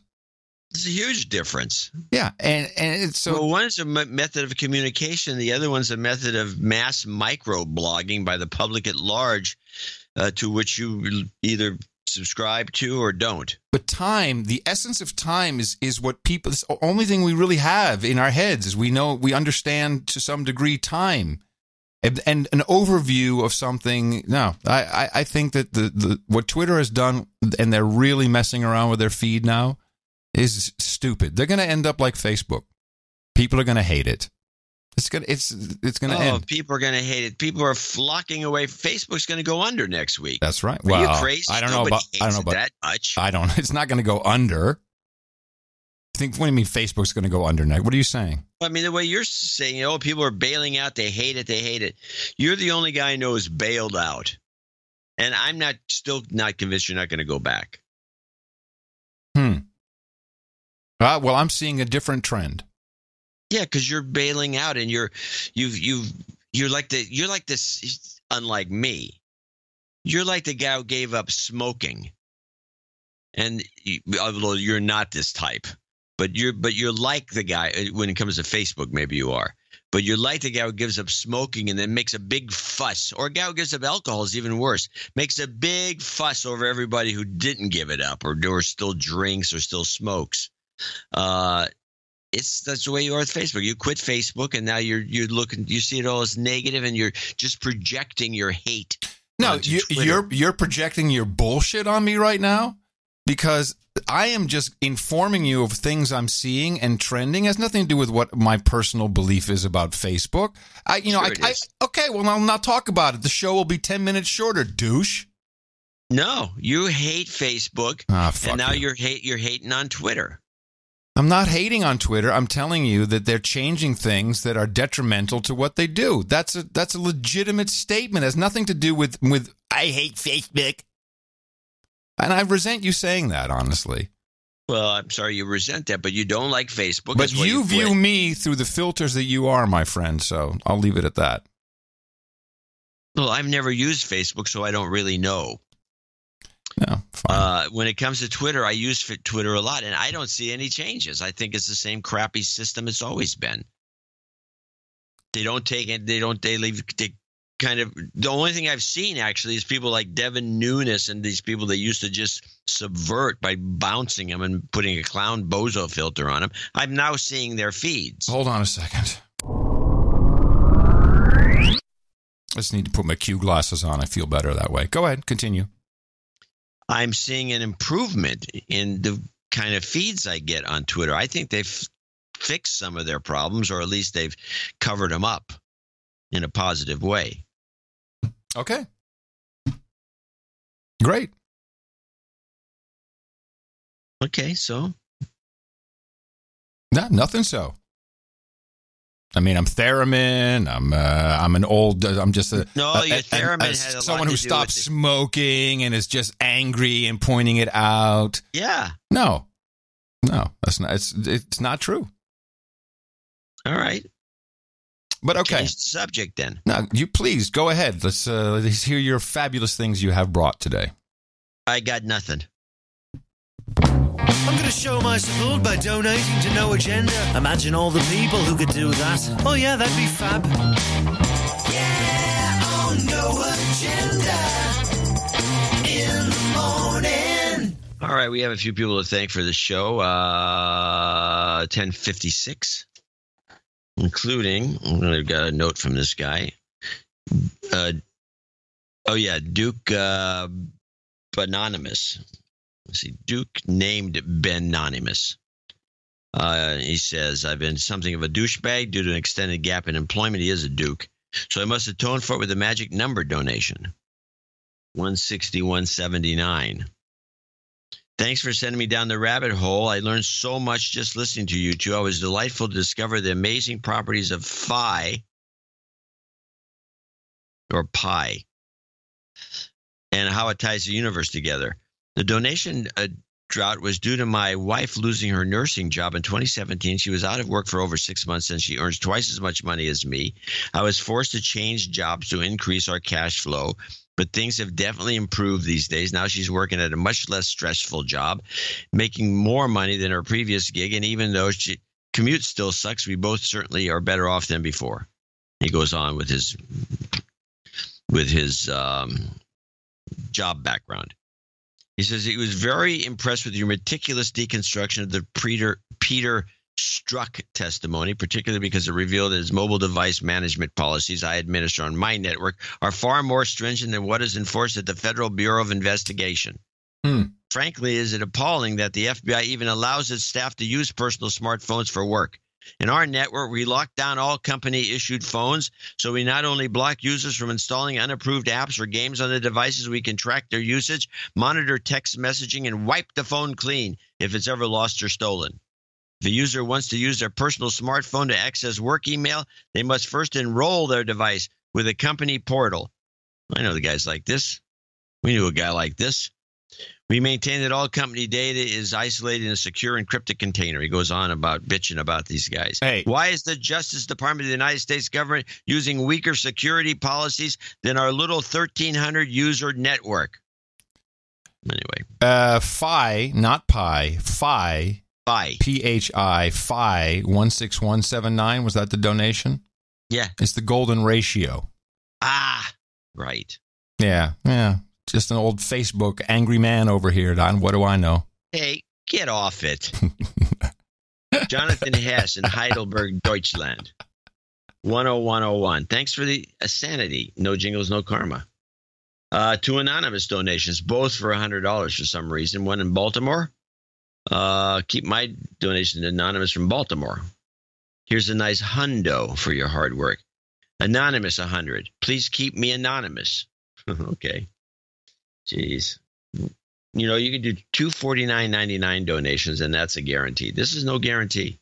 It's a huge difference. Yeah, and it's so. Well, one is a method of communication. The other one's a method of mass micro-blogging by the public at large, to which you either subscribe to or don't. But time, the essence of time is what people, it's the only thing we really have in our heads is we understand to some degree time. And an overview of something. No, I think that the what Twitter has done, and they're really messing around with their feed now, is stupid. They're going to end up like Facebook. People are going to hate it. It's going to end. People are going to hate it. People are flocking away. Facebook's going to go under next week. That's right. Are you crazy? I don't know about that much. It's not going to go under. What do you mean Facebook's going to go under next? What are you saying? I mean, the way you're saying, people are bailing out. They hate it. You're the only guy I know who's bailed out. And I'm still not convinced you're not going to go back. Well, I'm seeing a different trend. Yeah, because you're bailing out, and you're like this. Unlike me, you're like the guy who gave up smoking. And although you're not this type, but you're like the guy when it comes to Facebook. Maybe you are, but you're like the guy who gives up smoking and then makes a big fuss, or a guy who gives up alcohol is even worse. Makes a big fuss over everybody who didn't give it up, or still drinks, or still smokes. That's the way you are with Facebook. You quit Facebook, and now you see it all as negative, and you're just projecting your hate. No, you're projecting your bullshit on me right now, because I am just informing you of things I'm seeing and trending. It has nothing to do with what my personal belief is about Facebook. Okay, well, I'll not talk about it. The show will be 10 minutes shorter, douche. No, you hate Facebook, and now you're hating on Twitter. I'm not hating on Twitter. I'm telling you that they're changing things that are detrimental to what they do. That's a legitimate statement. It has nothing to do with I hate Facebook. And I resent you saying that, honestly. Well, I'm sorry you resent that, but you don't like Facebook. But you view me through the filters that you are, my friend, so I'll leave it at that. Well, I've never used Facebook, so I don't really know. No, fine. When it comes to Twitter, I use Twitter a lot, and I don't see any changes. I think it's the same crappy system it's always been. They don't take it. They leave. They kind of. The only thing I've seen actually is people like Devin Nunes and these people that used to just subvert by bouncing them and putting a clown bozo filter on them. I'm now seeing their feeds. Hold on a second. I just need to put my Q glasses on. I feel better that way. Go ahead. Continue. I'm seeing an improvement in the kind of feeds I get on Twitter. I think they've fixed some of their problems, or at least they've covered them up in a positive way. Okay. Great. Okay, so? No, nothing so. I mean, I'm theremin. I'm just a theremin has a someone lot who to do stopped with it. smoking and is just angry and pointing it out. Yeah. No, that's not. It's not true. All right. But okay. Change the subject then. No, you please go ahead. Let's hear your fabulous things you have brought today. I got nothing. I'm going to show my support by donating to No Agenda. Imagine all the people who could do that. Oh yeah, that'd be fab. Yeah, on No Agenda in the morning. All right, we have a few people to thank for the show. 1056, including, I've got a note from this guy. Duke Anonymous. Let's see, Duke named Benonymous. He says, I've been something of a douchebag due to an extended gap in employment. He is a Duke. So I must atone for it with a magic number donation. 161.79. Thanks for sending me down the rabbit hole. I learned so much just listening to you two. I was delightful to discover the amazing properties of pi, and how it ties the universe together. The donation drought was due to my wife losing her nursing job in 2017. She was out of work for over 6 months, and she earns twice as much money as me. I was forced to change jobs to increase our cash flow, but things have definitely improved these days. Now she's working at a much less stressful job, making more money than her previous gig, and even though commute still sucks, we both certainly are better off than before. He goes on with his job background. He says he was very impressed with your meticulous deconstruction of the Peter Strzok testimony, particularly because it revealed that his mobile device management policies I administer on my network are far more stringent than what is enforced at the Federal Bureau of Investigation. Frankly, is it appalling that the FBI even allows its staff to use personal smartphones for work? In our network, we lock down all company-issued phones, so we not only block users from installing unapproved apps or games on the devices, we can track their usage, monitor text messaging, and wipe the phone clean if it's ever lost or stolen. If a user wants to use their personal smartphone to access work email, they must first enroll their device with a company portal. I know the guys like this. We knew a guy like this. We maintain that all company data is isolated in a secure encrypted container. He goes on about bitching about these guys. Hey. Why is the Justice Department of the United States government using weaker security policies than our little 1,300 user network? Anyway. Phi, not pi. Phi. Phi. P-H-I. Phi 16179. Was that the donation? Yeah. It's the golden ratio. Ah, right. Yeah. Just an old Facebook angry man over here, Don. What do I know? Hey, get off it. Jonathan Hess in Heidelberg, Deutschland. 10101. Thanks for the sanity. No jingles, no karma. Two anonymous donations, both for $100 for some reason. One in Baltimore. Keep my donation anonymous from Baltimore. Here's a nice hundo for your hard work. Anonymous 100. Please keep me anonymous. Okay. Jeez. You know, you can do $249.99 donations, and that's a guarantee. This is no guarantee.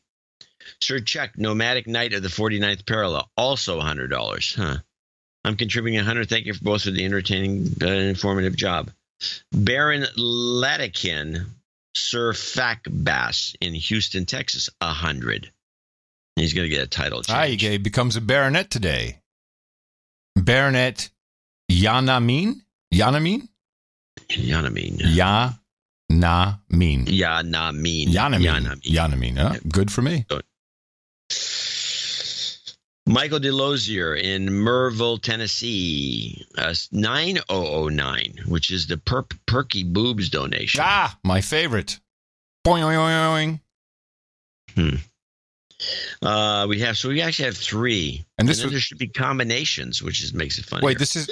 Sir Chuck, Nomadic Knight of the 49th Parallel, also $100. Huh. I'm contributing $100. Thank you for both for the entertaining and informative job. Baron Latikin, Sir Fack Bass in Houston, Texas, $100. He's going to get a title change. He becomes a baronet today. Baronet Yanamin? Yanamin. Good for me. Michael DeLozier in Merville, Tennessee, 9009, which is the Perky Boobs donation. My favorite. Boing, boing, boing. We actually have three, and then there should be combinations, which makes it fun. Wait, this is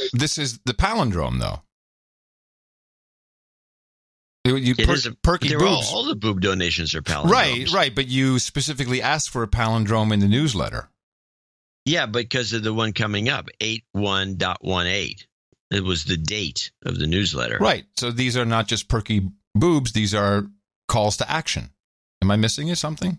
the palindrome, though. Perky boobs. All the boob donations are palindromes. Right. But you specifically asked for a palindrome in the newsletter. Yeah, because of the one coming up, 81.18. It was the date of the newsletter. Right. So these are not just perky boobs. These are calls to action. Am I missing something?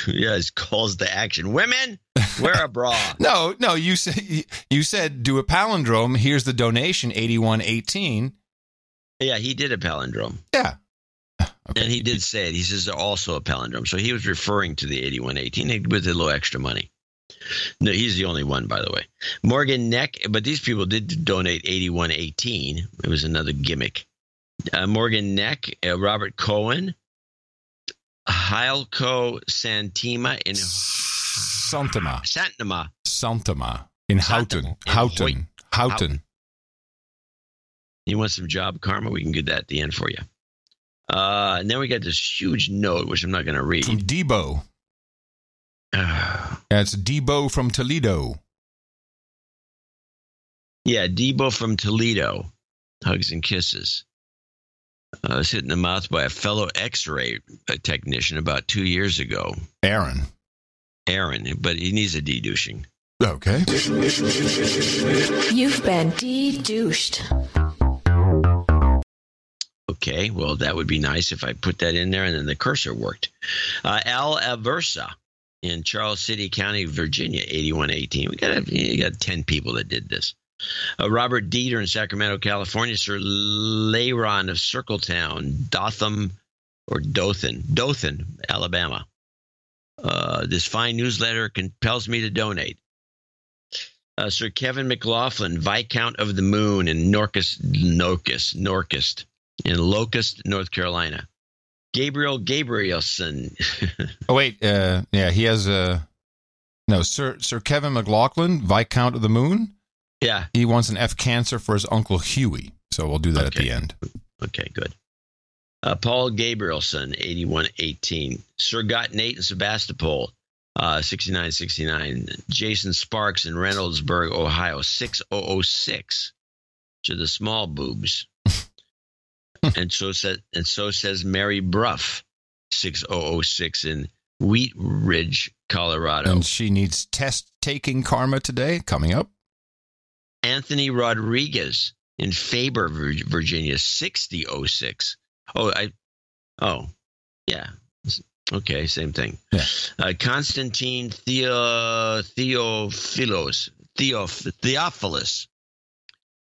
Yeah, it's calls to action. Women, wear a bra. No. You said do a palindrome. Here's the donation, 8118. Yeah, he did a palindrome. Yeah. Okay. And he did say it. He says also a palindrome. So he was referring to the 8118 with a little extra money. No, he's the only one, by the way. Morgan Neck, but these people did donate 8118. It was another gimmick. Morgan Neck, Robert Cohen, Heilko Santima in Santima in Houghton. You want some job karma? We can get that at the end for you. And then we got this huge note, which I'm not going to read. From Debo. That's Debo from Toledo. Yeah, Debo from Toledo. Hugs and kisses. Was hit in the mouth by a fellow X-ray technician about 2 years ago. Aaron, but he needs a de-douching. Okay. You've been de-douched. Okay, well, that would be nice if I put that in there and then the cursor worked. Al Aversa in Charles City County, Virginia, 8118. You got 10 people that did this. Robert Dieter in Sacramento, California. Sir Leiron of Circletown, Dothan, Alabama. This fine newsletter compels me to donate. Sir Kevin McLaughlin, Viscount of the Moon in Norcust, in Locust, North Carolina. Gabriel Gabrielson. Oh, wait. He has Sir Kevin McLaughlin, Viscount of the Moon. Yeah. He wants an F cancer for his Uncle Huey. So we'll do that at the end. Okay, good. Paul Gabrielson, 8118. Sir Gott Nate in Sebastopol, 6969. Jason Sparks in Reynoldsburg, Ohio, 6006. To the small boobs. and so says Mary Bruff, 6006 in Wheat Ridge, Colorado. And she needs test-taking karma today, coming up. Anthony Rodriguez in Faber, Virginia, 6006. Yeah. Okay, same thing. Yeah. Constantine Theophilus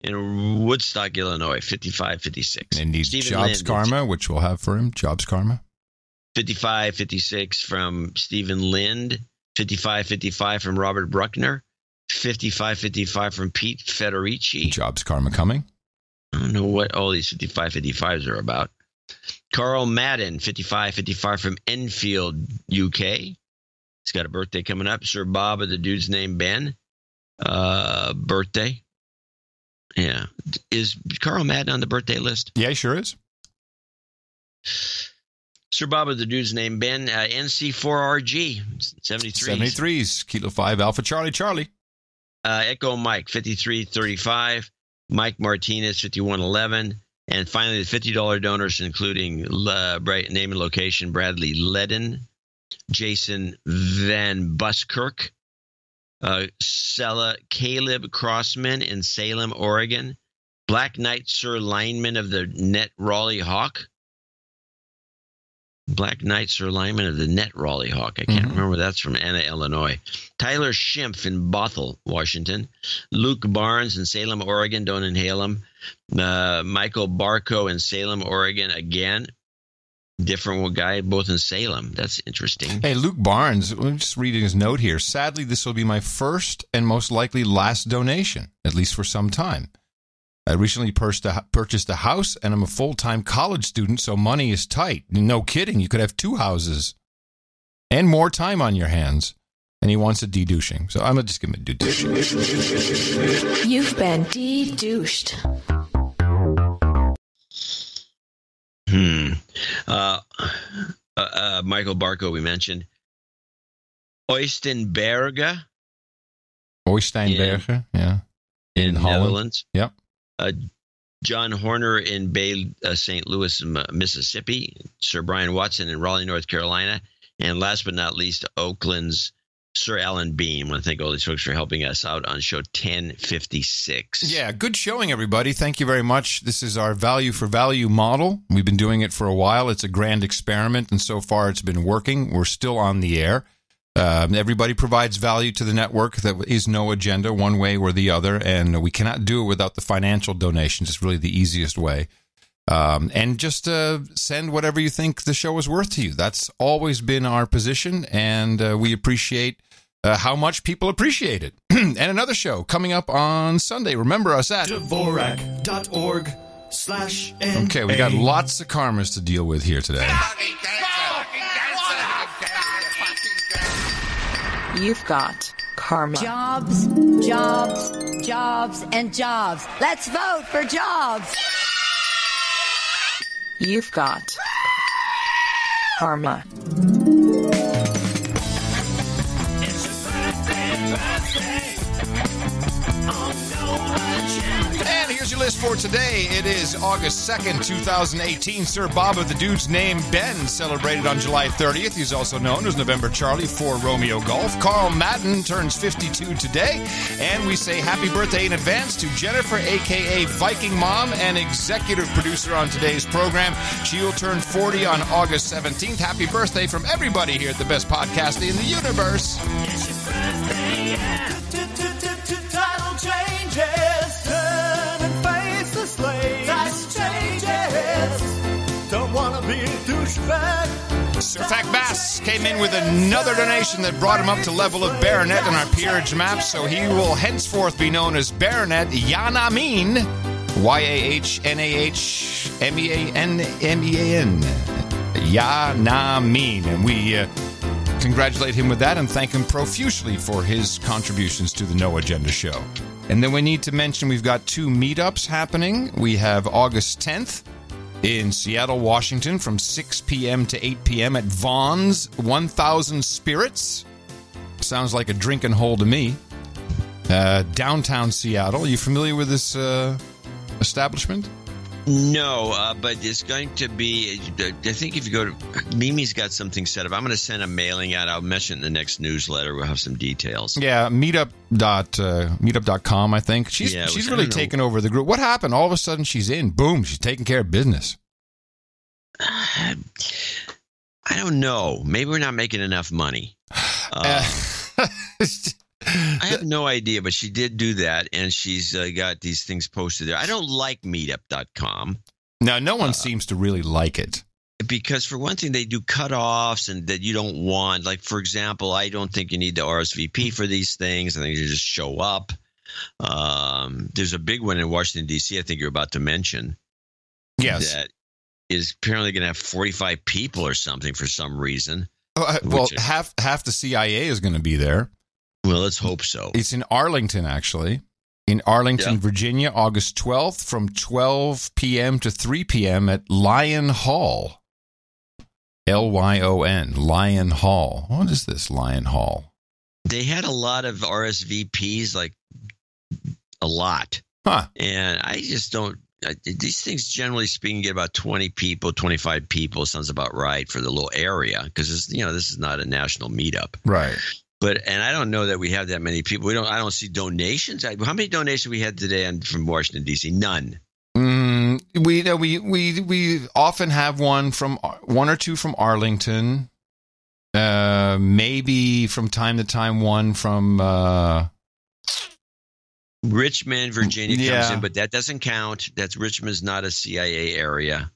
in Woodstock, Illinois, 5556. And needs Stephen jobs Lind, karma, which we'll have for him. Jobs karma. 5556 from Stephen Lind. 5555 from Robert Bruckner. 5555 from Pete Federici. Jobs karma coming. I don't know what all these 5555s are about. Carl Madden, 5555 from Enfield, UK. He's got a birthday coming up. Sir Bob of the dude's name Ben. Birthday. Yeah. Is Carl Madden on the birthday list? Yeah, he sure is. Sir Bob of the dude's name Ben. NC4RG, 73. 73s. Kilo 5 Alpha Charlie. Echo Mike, 5335. Mike Martinez, 5111. And finally, the $50 donors, including name and location, Bradley Ledden, Jason Van Buskirk, Caleb Crossman in Salem, Oregon, Black Knight Sir Lineman of the Net Raleigh Hawk. Black Knight Sir Lineman of the Net Raleigh Hawk. I can't remember. That's from Anna, Illinois. Tyler Schimpf in Bothell, Washington. Luke Barnes in Salem, Oregon. Don't inhale him. Michael Barco in Salem, Oregon. Again, different guy, both in Salem. That's interesting. Hey, Luke Barnes, I'm just reading his note here. Sadly, this will be my first and most likely last donation, at least for some time. I recently purchased a house, and I'm a full-time college student, so money is tight. No kidding, you could have 2 houses and more time on your hands. And he wants a de-douching, so I'm going to just give him a de-douching. You've been de-douched. Michael Barco, we mentioned. Oystenberger, yeah. In Netherlands. Yep. John Horner in Bay, St. Louis, Mississippi. Sir Brian Watson in Raleigh, North Carolina. And last but not least, Oakland's Sir Alan Beam. I want to thank all these folks for helping us out on show 1056. Yeah, good showing, everybody. Thank you very much. This is our value for value model. We've been doing it for a while. It's a grand experiment, and so far it's been working. We're still on the air. Everybody provides value to the network. That is no agenda one way or the other, and we cannot do it without the financial donations. It's really the easiest way. And just send whatever you think the show is worth to you. That's always been our position, and we appreciate how much people appreciate it. And another show coming up on Sunday. Remember us at Dvorak.org/NA. Okay, we got lots of karmas to deal with here today. You've got karma. Jobs, jobs, jobs, and jobs. Let's vote for jobs. You've got karma. And here's your list for today. It is August 2nd, 2018. Sir Bob of the dude's name, Ben, celebrated on July 30th. He's also known as November Charlie for Romeo Golf. Carl Madden turns 52 today. And we say happy birthday in advance to Jennifer, a.k.a. Viking Mom, and executive producer on today's program. She'll turn 40 on August 17th. Happy birthday from everybody here at the best podcast in the universe. It's your birthday, yeah. Title changes. Sir Fact Bass came in with another donation that brought him up to level of Baronet on our peerage map, so he will henceforth be known as Baronet Yanamean, Yahnahmean. Yanamean. And we congratulate him with that and thank him profusely for his contributions to the No Agenda show. And then we need to mention we've got 2 meetups happening. We have August 10th in Seattle, Washington from 6 p.m. to 8 p.m. at Vaughn's 1000 Spirits. Sounds like a drinking hole to me. Downtown Seattle. Are you familiar with this establishment? No, but it's going to be, I think if you go to, Mimi's got something set up. I'm going to send a mailing out. I'll mention in the next newsletter. We'll have some details. Yeah, meetup.com, I think. She's really taken over the group. What happened? All of a sudden she's in. Boom, she's taking care of business. I don't know. Maybe we're not making enough money. I have no idea, but she did do that, and she's got these things posted there. I don't like meetup.com. No one seems to really like it. Because, for one thing, they do cutoffs and that you don't want. Like, for example, I don't think you need to RSVP for these things. I think you just show up. There's a big one in Washington, D.C., I think you're about to mention. Yes. That is apparently going to have 45 people or something for some reason. Well, half the CIA is going to be there. Well, let's hope so. It's in Arlington, actually. In Arlington, Virginia, August 12th from 12 p.m. to 3 p.m. at Lyon Hall. Lyon, Lyon Hall. What is this, Lyon Hall? They had a lot of RSVPs, like a lot. Huh. And I just don't. These things, generally speaking, get about 20 people, 25 people. Sounds about right for the little area because this is not a national meetup. Right. And I don't know that we have that many people. I don't see donations. How many donations we had today from Washington D.C.? None. We often have one or two from Arlington. Maybe from time to time one from Richmond, Virginia comes in, but that doesn't count. Richmond's not a CIA area.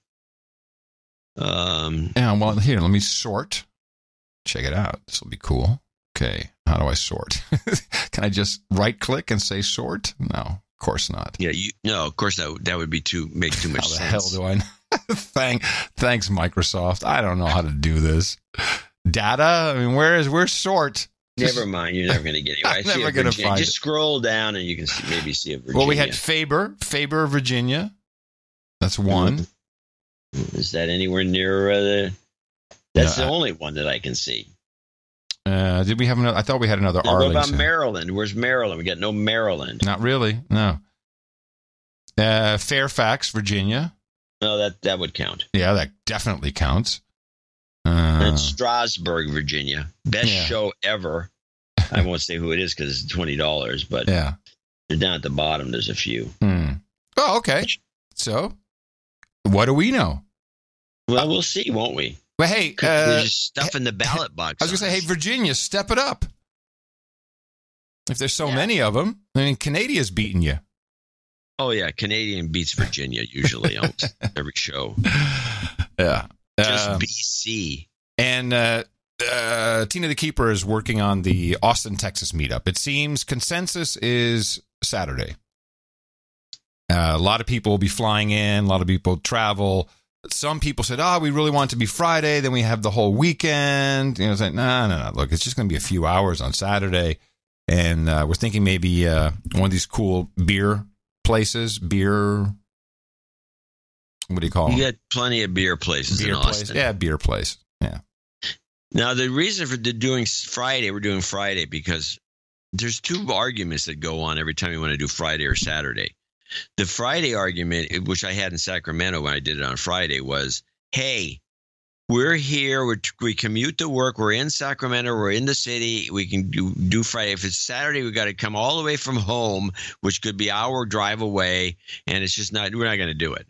Well, here, let me sort. Check it out. This will be cool. Okay, how do I sort? Can I just right-click and say sort? No, of course not. Yeah, of course that would be make too much sense. How the hell do I know? Thanks, Microsoft. I don't know how to do this. Data? I mean, where's sort? Never mind. You're never going to get it. I'm never going to find it. Just scroll down and you can maybe see a Virginia. Well, we had Faber, Virginia. That's one. Is that anywhere near That's the only one that I can see. Did we have another? I thought we had another Arlington. What about Maryland? Where's Maryland? We got no Maryland. Not really. No. Fairfax, Virginia. No, that would count. Yeah, that definitely counts. And Strasburg, Virginia. Best show ever. I won't say who it is because it's $20, but they're down at the bottom. There's a few. Oh, okay. So, what do we know? Well, we'll see, won't we? Well, hey, there's just stuff in the ballot box. I was going to say, hey, Virginia, step it up. If there's so many of them, I mean, Canadia's beating you. Oh, yeah. Canadian beats Virginia usually on every show. Yeah. Just BC. And Tina the Keeper is working on the Austin, Texas meetup. It seems consensus is Saturday. A lot of people will be flying in. A lot of people travel. Some people said, we really want it to be Friday. Then we have the whole weekend. It's like, no. Look, it's just going to be a few hours on Saturday. And we're thinking maybe one of these cool beer places. What do you call them? You got plenty of beer places in Austin. Yeah, beer place. Yeah. Now, the reason for doing Friday, we're doing Friday because there's two arguments that go on every time you want to do Friday or Saturday. The Friday argument, which I had in Sacramento when I did it on Friday, was, hey, we're here. We commute to work. We're in Sacramento. We're in the city. We can do Friday. If it's Saturday, we got to come all the way from home, which could be an hour drive away, and it's just not. We're not going to do it.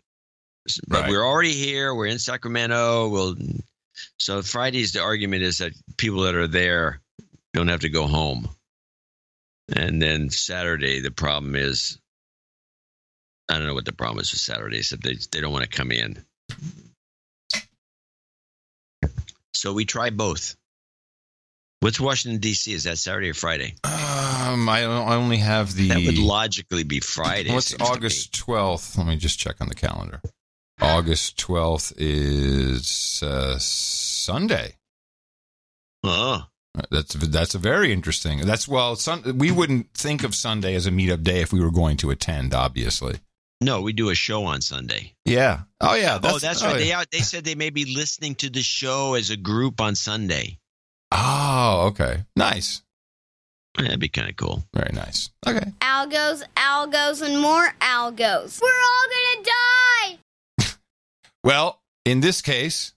But we're already here. We're in Sacramento. So Friday's the argument is that people that are there don't have to go home, and then Saturday the problem is. I don't know what the problem is with Saturday, except they don't want to come in. So we try both. What's Washington, D.C.? Is that Saturday or Friday? I only have the... That would logically be Friday. What's August 12th? Let me just check on the calendar. August 12th is Sunday. Oh. That's a very interesting. We wouldn't think of Sunday as a meetup day if we were going to attend, obviously. No, we do a show on Sunday. Yeah. Oh, yeah. That's right. Yeah. They said they may be listening to the show as a group on Sunday. Oh, okay. Nice. That'd be kind of cool. Very nice. Okay. Algos, and more algos. We're all going to die. Well, in this case,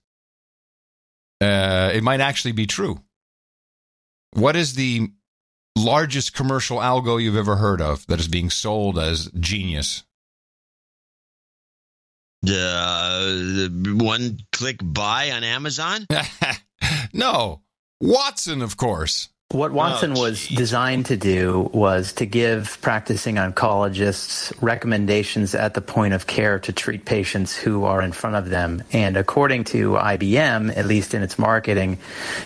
it might actually be true. What is the largest commercial algo you've ever heard of that is being sold as genius? The one-click buy on Amazon? No. Watson, of course. What Watson was designed to do was to give practicing oncologists recommendations at the point of care to treat patients who are in front of them. And according to IBM, at least in its marketing,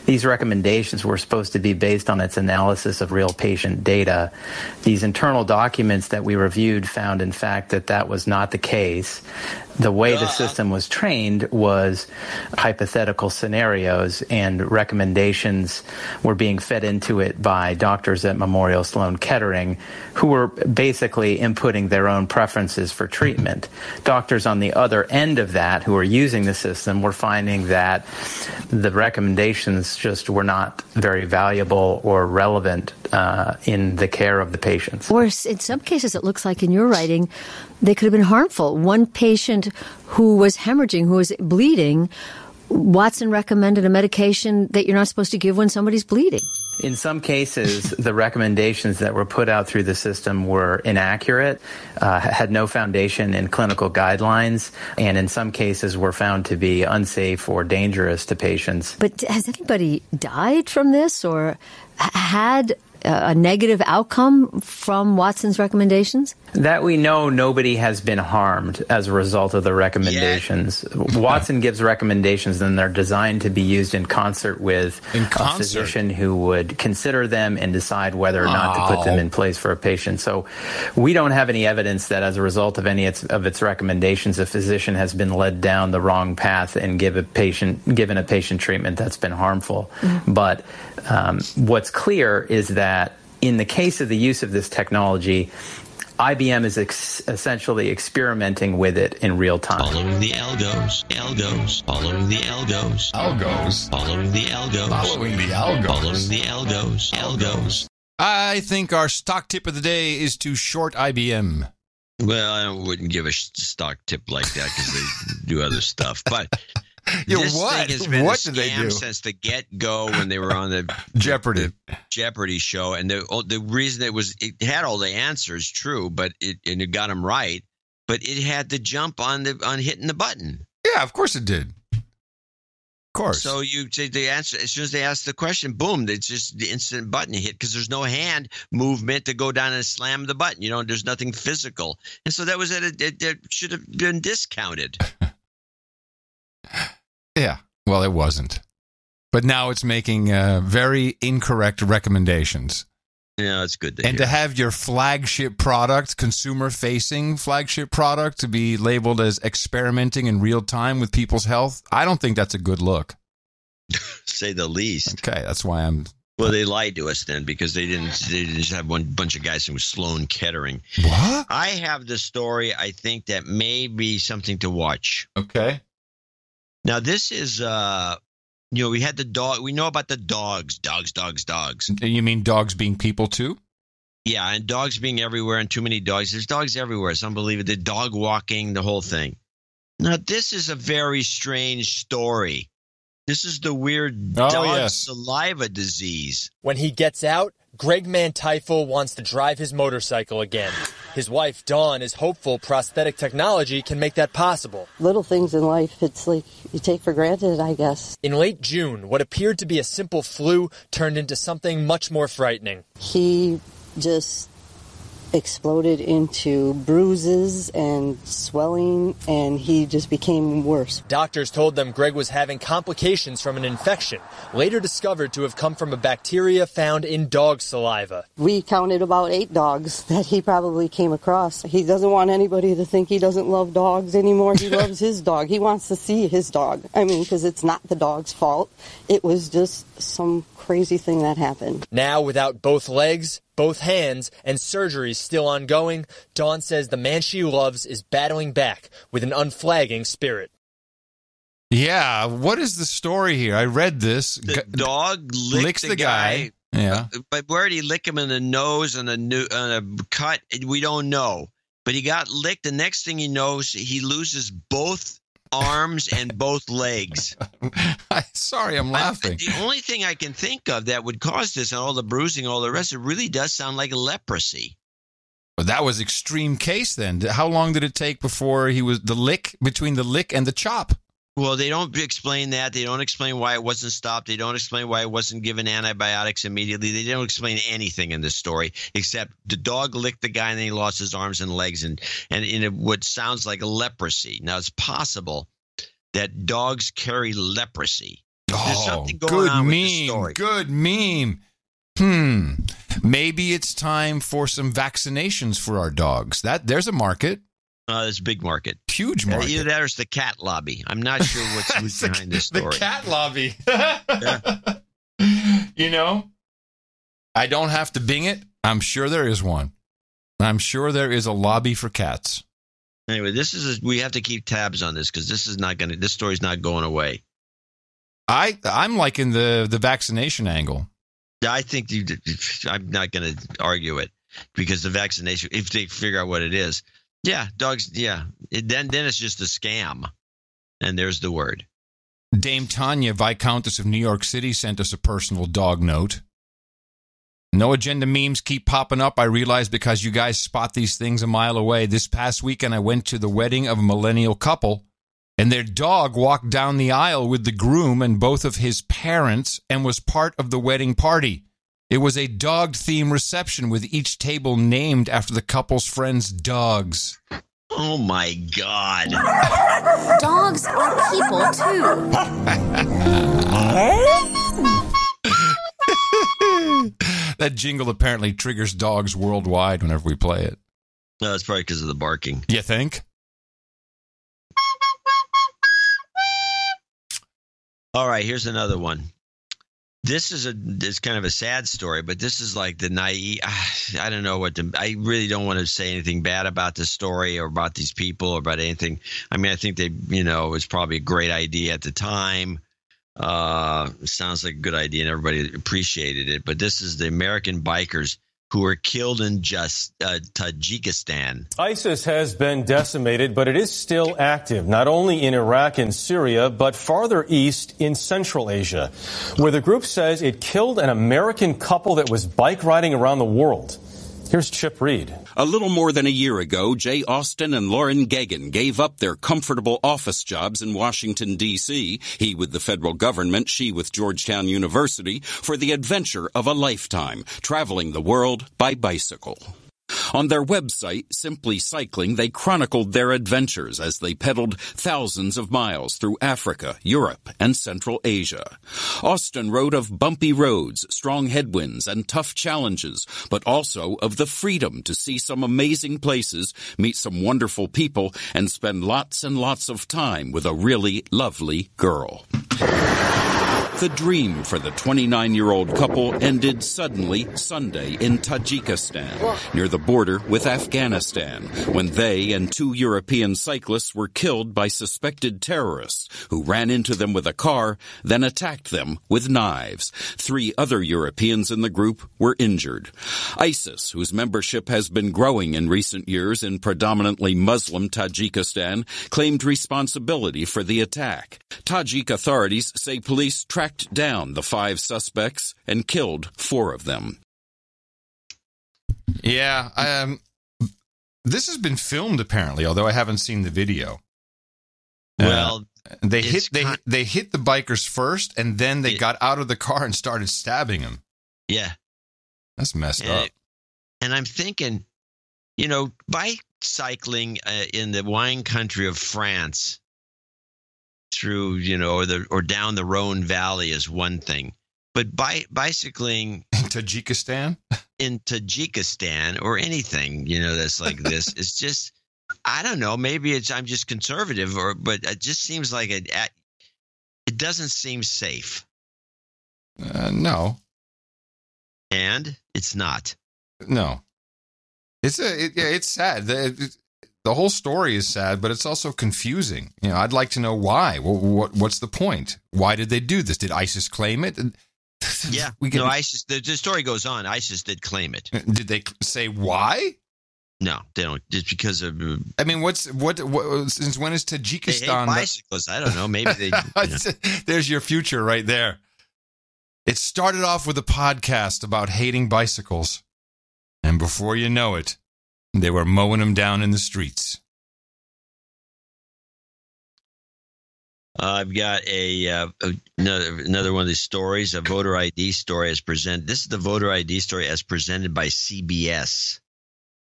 these recommendations were supposed to be based on its analysis of real patient data. These internal documents that we reviewed found, in fact, that was not the case. The way the system was trained was hypothetical scenarios, and recommendations were being fed into it by doctors at Memorial Sloan Kettering who were basically inputting their own preferences for treatment. Doctors on the other end of that who were using the system were finding that the recommendations just were not very valuable or relevant in the care of the patients. Or in some cases, it looks like in your writing, they could have been harmful. One patient who was hemorrhaging, who was bleeding, Watson recommended a medication that you're not supposed to give when somebody's bleeding. In some cases, the recommendations that were put out through the system were inaccurate, had no foundation in clinical guidelines, and in some cases were found to be unsafe or dangerous to patients. But has anybody died from this or had a negative outcome from Watson's recommendations? That we know, nobody has been harmed as a result of the recommendations. Watson gives recommendations, and they're designed to be used in concert with a physician who would consider them and decide whether or not to put them in place for a patient. So we don't have any evidence that as a result of any of its recommendations, a physician has been led down the wrong path and given a patient treatment that's been harmful. Mm-hmm. But what's clear is that in the case of the use of this technology, IBM is essentially experimenting with it in real time. Following the algos, following the algos. Following the algos. I think our stock tip of the day is to short IBM. Well, I wouldn't give a stock tip like that because they do other stuff. But this thing has been a scam since the get-go when they were on the Jeopardy show. And the reason it had all the answers, true, but it got them right. But it had to jump on hitting the button. Yeah, of course it did. Of course. So you say the answer as soon as they ask the question, boom! It's just the instant button hit because there's no hand movement to go down and slam the button. There's nothing physical, and so that was it should have been discounted. Yeah, well, it wasn't. But now it's making very incorrect recommendations. Yeah, that's good. And to have your flagship product, consumer-facing flagship product, to be labeled as experimenting in real time with people's health, I don't think that's a good look. Say the least. Okay, that's why I'm... Well, they lied to us then because they didn't just have one bunch of guys from Sloan Kettering. What? I have the story, I think, that may be something to watch. Okay. Now, this is, we had the dog. We know about the dogs. Dogs. You mean dogs being people, too? Yeah, and dogs being everywhere and too many dogs. There's dogs everywhere. It's unbelievable. The dog walking, the whole thing. Now, this is a very strange story. This is the weird dog saliva disease. When he gets out, Greg Manteifel wants to drive his motorcycle again. His wife, Dawn, is hopeful prosthetic technology can make that possible. Little things in life, it's like you take for granted, I guess. In late June, what appeared to be a simple flu turned into something much more frightening. He just exploded into bruises and swelling, and he just became worse. Doctors told them Greg was having complications from an infection, later discovered to have come from a bacteria found in dog saliva. We counted about 8 dogs that he probably came across. He doesn't want anybody to think he doesn't love dogs anymore. He loves his dog. He wants to see his dog. I mean, because it's not the dog's fault. It was just some crazy thing that happened. Now, without both legs, both hands, and surgeries still ongoing, Dawn says the man she loves is battling back with an unflagging spirit. Yeah, what is the story here? I read this. The dog licks the guy. Yeah. But where did he lick him in the nose and a cut? We don't know. But he got licked. The next thing he knows, he loses both arms and both legs. Sorry, I'm laughing. The only thing I can think of that would cause this and all the bruising, all the rest, it really does sound like leprosy. But that was extreme case then. How long did it take before he was between the lick and the chop? Well, they don't explain that. They don't explain why it wasn't stopped. They don't explain why it wasn't given antibiotics immediately. They don't explain anything in this story except the dog licked the guy and then he lost his arms and legs and in what sounds like leprosy. Now, it's possible that dogs carry leprosy. There's something going on with the story. Good meme. Maybe it's time for some vaccinations for our dogs. There's a market. There's a big market. Huge market. Either that or it's the cat lobby. I'm not sure who's behind this story. The cat lobby. You know, I don't have to Bing it. I'm sure there is one. I'm sure there is a lobby for cats. Anyway, we have to keep tabs on this because this story's not going away. I'm liking the vaccination angle. I think I'm not going to argue it because the vaccination, if they figure out what it is. Yeah, dogs, yeah. Then it's just a scam. And there's the word. Dame Tanya, Viscountess of New York City, sent us a personal dog note. No agenda memes keep popping up, I realize, because you guys spot these things a mile away. This past weekend, I went to the wedding of a millennial couple, and their dog walked down the aisle with the groom and both of his parents and was part of the wedding party. It was a dog-themed reception with each table named after the couple's friends' dogs. Oh, my God. Dogs are people, too. That jingle apparently triggers dogs worldwide whenever we play it. No, it's probably because of the barking. You think? All right, here's another one. This is it's kind of a sad story, but this is like the naive. I don't know I really don't want to say anything bad about this story or about these people or about anything. I mean, I think it was probably a great idea at the time. Sounds like a good idea and everybody appreciated it. But this is the American bikers who were killed in Tajikistan. ISIS has been decimated, but it is still active, not only in Iraq and Syria, but farther east in Central Asia, where the group says it killed an American couple that was bike riding around the world. Here's Chip Reed. A little more than a year ago, Jay Austin and Lauren Gagan gave up their comfortable office jobs in Washington, D.C., he with the federal government, she with Georgetown University, for the adventure of a lifetime, traveling the world by bicycle. On their website, Simply Cycling, they chronicled their adventures as they pedaled thousands of miles through Africa, Europe, and Central Asia. Austin wrote of bumpy roads, strong headwinds, and tough challenges, but also of the freedom to see some amazing places, meet some wonderful people, and spend lots and lots of time with a really lovely girl. The dream for the 29-year-old couple ended suddenly Sunday in Tajikistan, near the border with Afghanistan, when they and two European cyclists were killed by suspected terrorists who ran into them with a car, then attacked them with knives. 3 other Europeans in the group were injured. ISIS, whose membership has been growing in recent years in predominantly Muslim Tajikistan, claimed responsibility for the attack. Tajik authorities say police tracked down the 5 suspects and killed 4 of them. Yeah, this has been filmed apparently, although I haven't seen the video. Well, they hit the bikers first, and then they got out of the car and started stabbing them. Yeah, that's messed up. And I'm thinking, bicycling in the wine country of France through, or down the Rhone Valley is one thing. But bicycling in Tajikistan or anything, that's like this, it's just, I don't know. Maybe I'm just conservative, but it just seems like it doesn't seem safe. No. And it's not. No. It's sad. The whole story is sad, but it's also confusing. I'd like to know why. What's the point? Why did they do this? Did ISIS claim it? Yeah. ISIS. The story goes on. ISIS did claim it. Did they say why? No, they don't. Just because of. I mean, what? Since when is Tajikistan? They hate bicycles. I don't know. Maybe they. There's your future right there. It started off with a podcast about hating bicycles, and before you know it, they were mowing them down in the streets. I've got another one of these stories. A voter ID story as presented. This is the voter ID story as presented by CBS.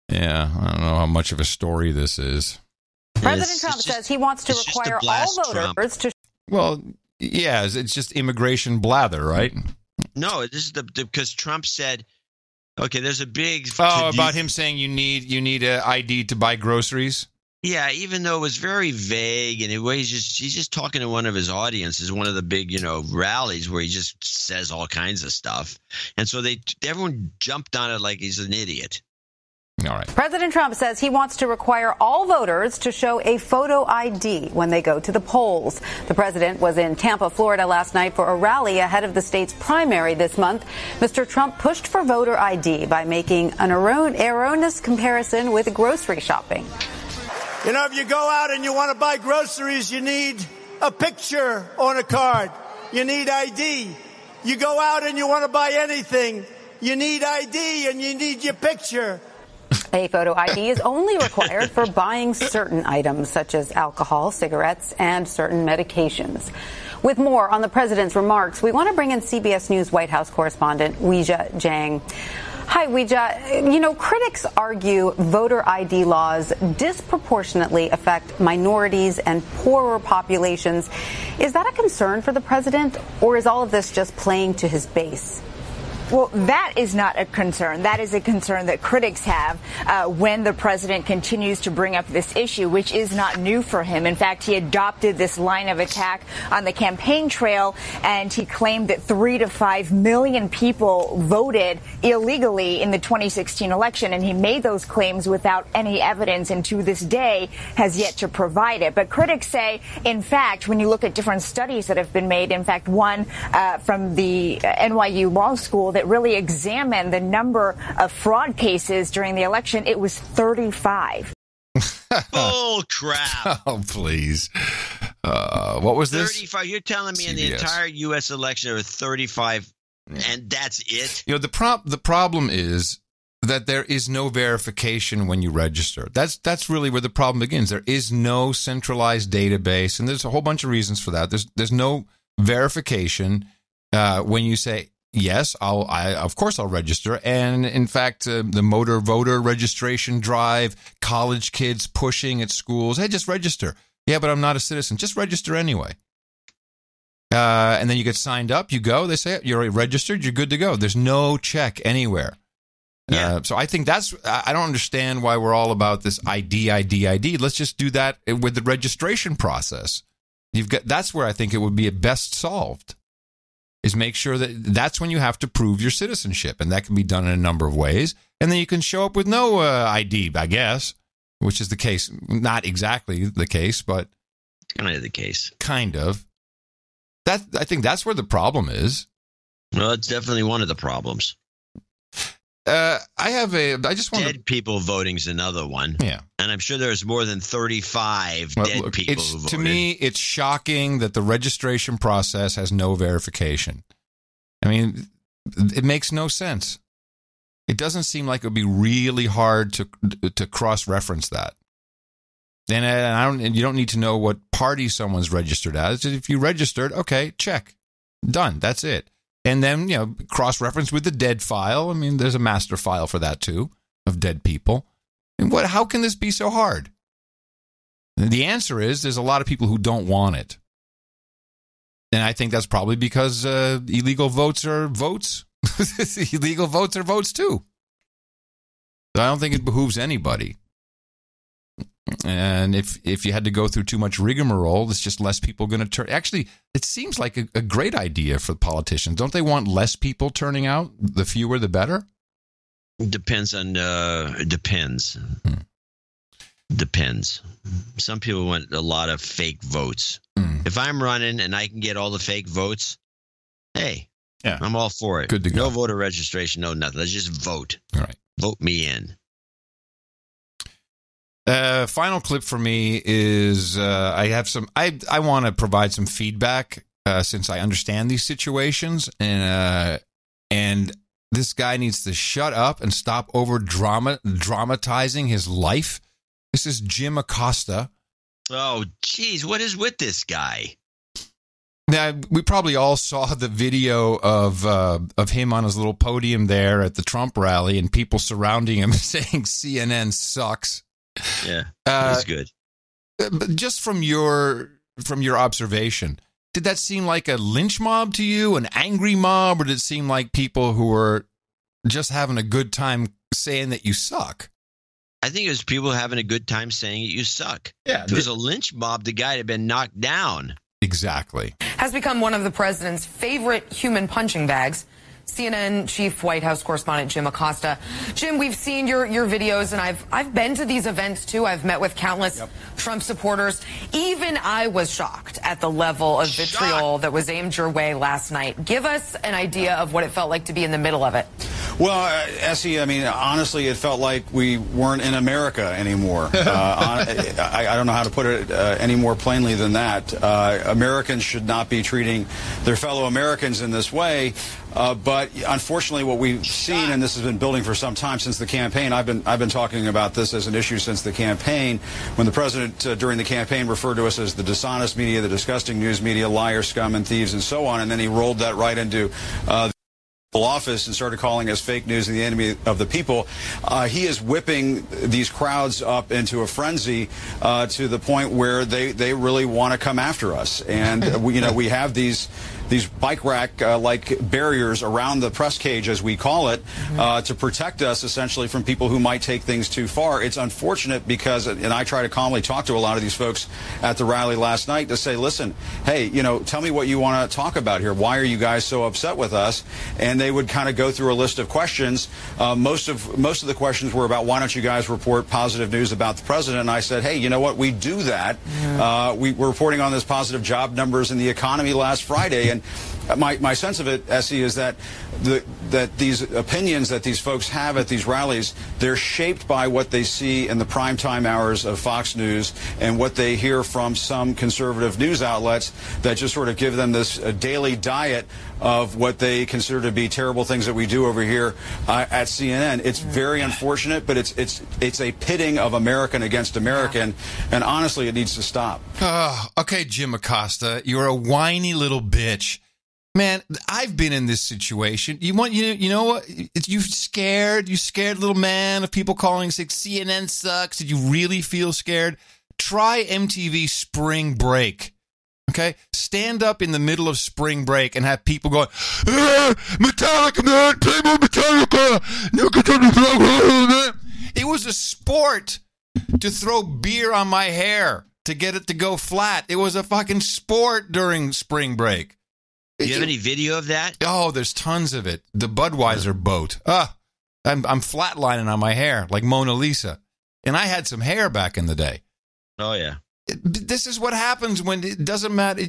Yeah, I don't know how much of a story this is. President Trump says he wants to require all voters to. Well, yeah, it's just immigration blather, right? No, this is because Trump said, okay, there's a big. About him saying you need an ID to buy groceries. Yeah, even though it was very vague, and he's just talking to one of his audiences, one of the big rallies where he just says all kinds of stuff, and so everyone jumped on it like he's an idiot. All right. President Trump says he wants to require all voters to show a photo ID when they go to the polls. The president was in Tampa, Florida last night for a rally ahead of the state's primary this month. Mr. Trump pushed for voter ID by making an erroneous comparison with grocery shopping. If you go out and you want to buy groceries, you need a picture on a card. You need ID. You go out and you want to buy anything, you need ID and you need your picture. A photo ID is only required for buying certain items such as alcohol, cigarettes, and certain medications. With more on the president's remarks, we want to bring in CBS News White House correspondent Weijia Jiang. Hi, Weijia. Critics argue voter ID laws disproportionately affect minorities and poorer populations. Is that a concern for the president, or is all of this just playing to his base? Well, that is not a concern. That is a concern that critics have when the president continues to bring up this issue, which is not new for him. In fact, he adopted this line of attack on the campaign trail, and he claimed that 3 to 5 million people voted illegally in the 2016 election, and he made those claims without any evidence, and to this day has yet to provide it. But critics say, in fact, when you look at different studies that have been made, in fact, one from the NYU Law School that really examined the number of fraud cases during the election, it was 35. Bull crap. Oh, please. What was 35. this? 35. You're telling me in the entire U.S. election there were 35, and that's it? The problem is that there is no verification when you register. That's really where the problem begins. There is no centralized database, and there's a whole bunch of reasons for that. There's no verification when you say, yes, of course I'll register. And in fact, the motor voter registration drive, college kids pushing at schools, hey, just register. Yeah, but I'm not a citizen. Just register anyway. And then you get signed up, you go, they say, you're registered, you're good to go. There's no check anywhere. Yeah. So I think I don't understand why we're all about this ID. Let's just do that with the registration process. That's where I think it would be best solved. Is make sure that's when you have to prove your citizenship. And that can be done in a number of ways. And then you can show up with no ID, I guess, which is the case. Not exactly the case, but kind of the case. Kind of. I think that's where the problem is. Well, it's definitely one of the problems. Dead people voting's another one. Yeah. And I'm sure there's more than 35 dead people who voted. To me, it's shocking that the registration process has no verification. I mean, it makes no sense. It doesn't seem like it would be really hard to cross-reference that. And you don't need to know what party someone's registered as. If you registered, okay, check. Done. That's it. And then, cross-reference with the dead file. I mean, there's a master file for that, too, of dead people. How can this be so hard? And the answer is there's a lot of people who don't want it. And I think that's probably because illegal votes are votes. Illegal votes are votes too. So I don't think it behooves anybody. And if you had to go through too much rigmarole, it's just less people going to turn. Actually, it seems like a great idea for politicians. Don't they want less people turning out? The fewer, the better? Depends. Depends. Some people want a lot of fake votes. If I'm running and I can get all the fake votes, hey, yeah, I'm all for it. Good to go. No voter registration, no nothing. Let's just vote. All right. Vote me in. Final clip for me is I have some. I want to provide some feedback since I understand these situations, and this guy needs to shut up and stop over dramatizing his life. This is Jim Acosta. Oh, geez, what is with this guy? Now, we probably all saw the video of him on his little podium there at the Trump rally, and people surrounding him saying CNN sucks. Yeah, that's good. But just from your observation, did that seem like a lynch mob to you, an angry mob, or did it seem like people who were just having a good time saying that you suck? I think it was people having a good time saying that you suck. Yeah, if it was a lynch mob, the guy had been knocked down. Exactly. Has become one of the president's favorite human punching bags. CNN chief White House correspondent Jim Acosta. Jim, we've seen your videos, and I've been to these events too. I've met with countless Trump supporters. Even I was shocked at the level of vitriol that was aimed your way last night. Give us an idea of what it felt like to be in the middle of it. Well, Essie, I mean, honestly, it felt like we weren't in America anymore. I don't know how to put it any more plainly than that. Americans should not be treating their fellow Americans in this way. But unfortunately, what we've seen, and this has been building for some time since the campaign, I've been talking about this as an issue since the campaign, when the president during the campaign referred to us as the dishonest media, the disgusting news media, liars, scum, and thieves, and so on, and then he rolled that right into office and started calling us fake news and the enemy of the people. He is whipping these crowds up into a frenzy to the point where they really want to come after us. And we have these bike rack like barriers around the press cage, as we call it, to protect us essentially from people who might take things too far. It's unfortunate because, and I try to calmly talk to a lot of these folks at the rally last night to say, listen, hey, tell me what you want to talk about here. Why are you guys so upset with us? And they would kind of go through a list of questions. Most of the questions were about, why don't you guys report positive news about the president? And I said, hey, you know what? We do that. We were reporting on this positive job numbers in the economy last Friday, and my sense of it, Essie, is that that these opinions that these folks have at these rallies, they're shaped by what they see in the primetime hours of Fox News and what they hear from some conservative news outlets that just sort of give them this daily diet of what they consider to be terrible things that we do over here at CNN. It's very unfortunate, but it's a pitting of American against American, and honestly, it needs to stop. Okay, Jim Acosta, you're a whiny little bitch. Man, I've been in this situation. You know what? You scared little man of people calling saying CNN sucks. Did you really feel scared? Try MTV Spring Break. Okay? Stand up in the middle of spring break and have people going, Metallica, man, play more Metallica. It was a sport to throw beer on my hair to get it to go flat. It was a fucking sport during spring break. Do you have any video of that? Oh, there's tons of it. The Budweiser boat. I'm flatlining on my hair like Mona Lisa. And I had some hair back in the day. Oh, yeah. This is what happens when it doesn't matter.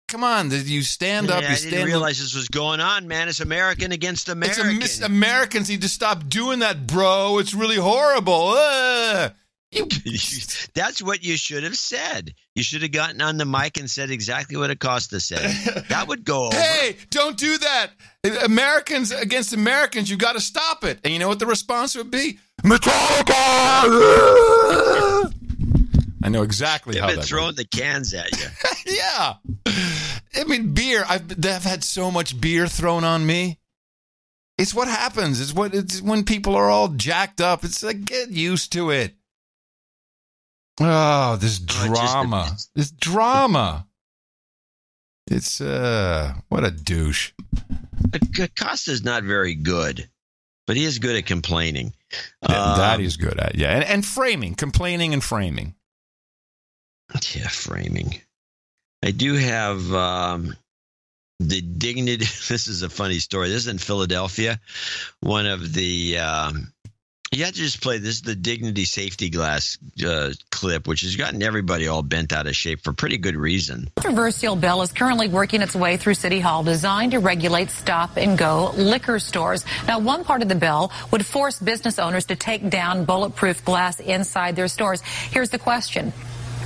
Come on, you stand up. I didn't realize this was going on, man. It's American against American. Americans need to stop doing that, bro. It's really horrible. That's what you should have said. You should have gotten on the mic and said exactly what Acosta said. That would go over. Hey, don't do that. Americans against Americans, you got to stop it. And you know what the response would be? Metallica! I know exactly how they've that been throwing the cans at you. Yeah. I mean, beer. I've had so much beer thrown on me. It's what happens. It's when people are all jacked up. It's like, get used to it. Oh, this drama. This drama. It's, what a douche. Costa's not very good, but he is good at complaining. That he's good at, yeah. And framing, complaining and framing. Yeah, framing. I do have the dignity. This is a funny story. This is in Philadelphia. One of the you have to just play this. The Dignity safety glass clip, which has gotten everybody all bent out of shape for pretty good reason. A controversial bill is currently working its way through City Hall, designed to regulate stop-and-go liquor stores. Now, one part of the bill would force business owners to take down bulletproof glass inside their stores. Here's the question.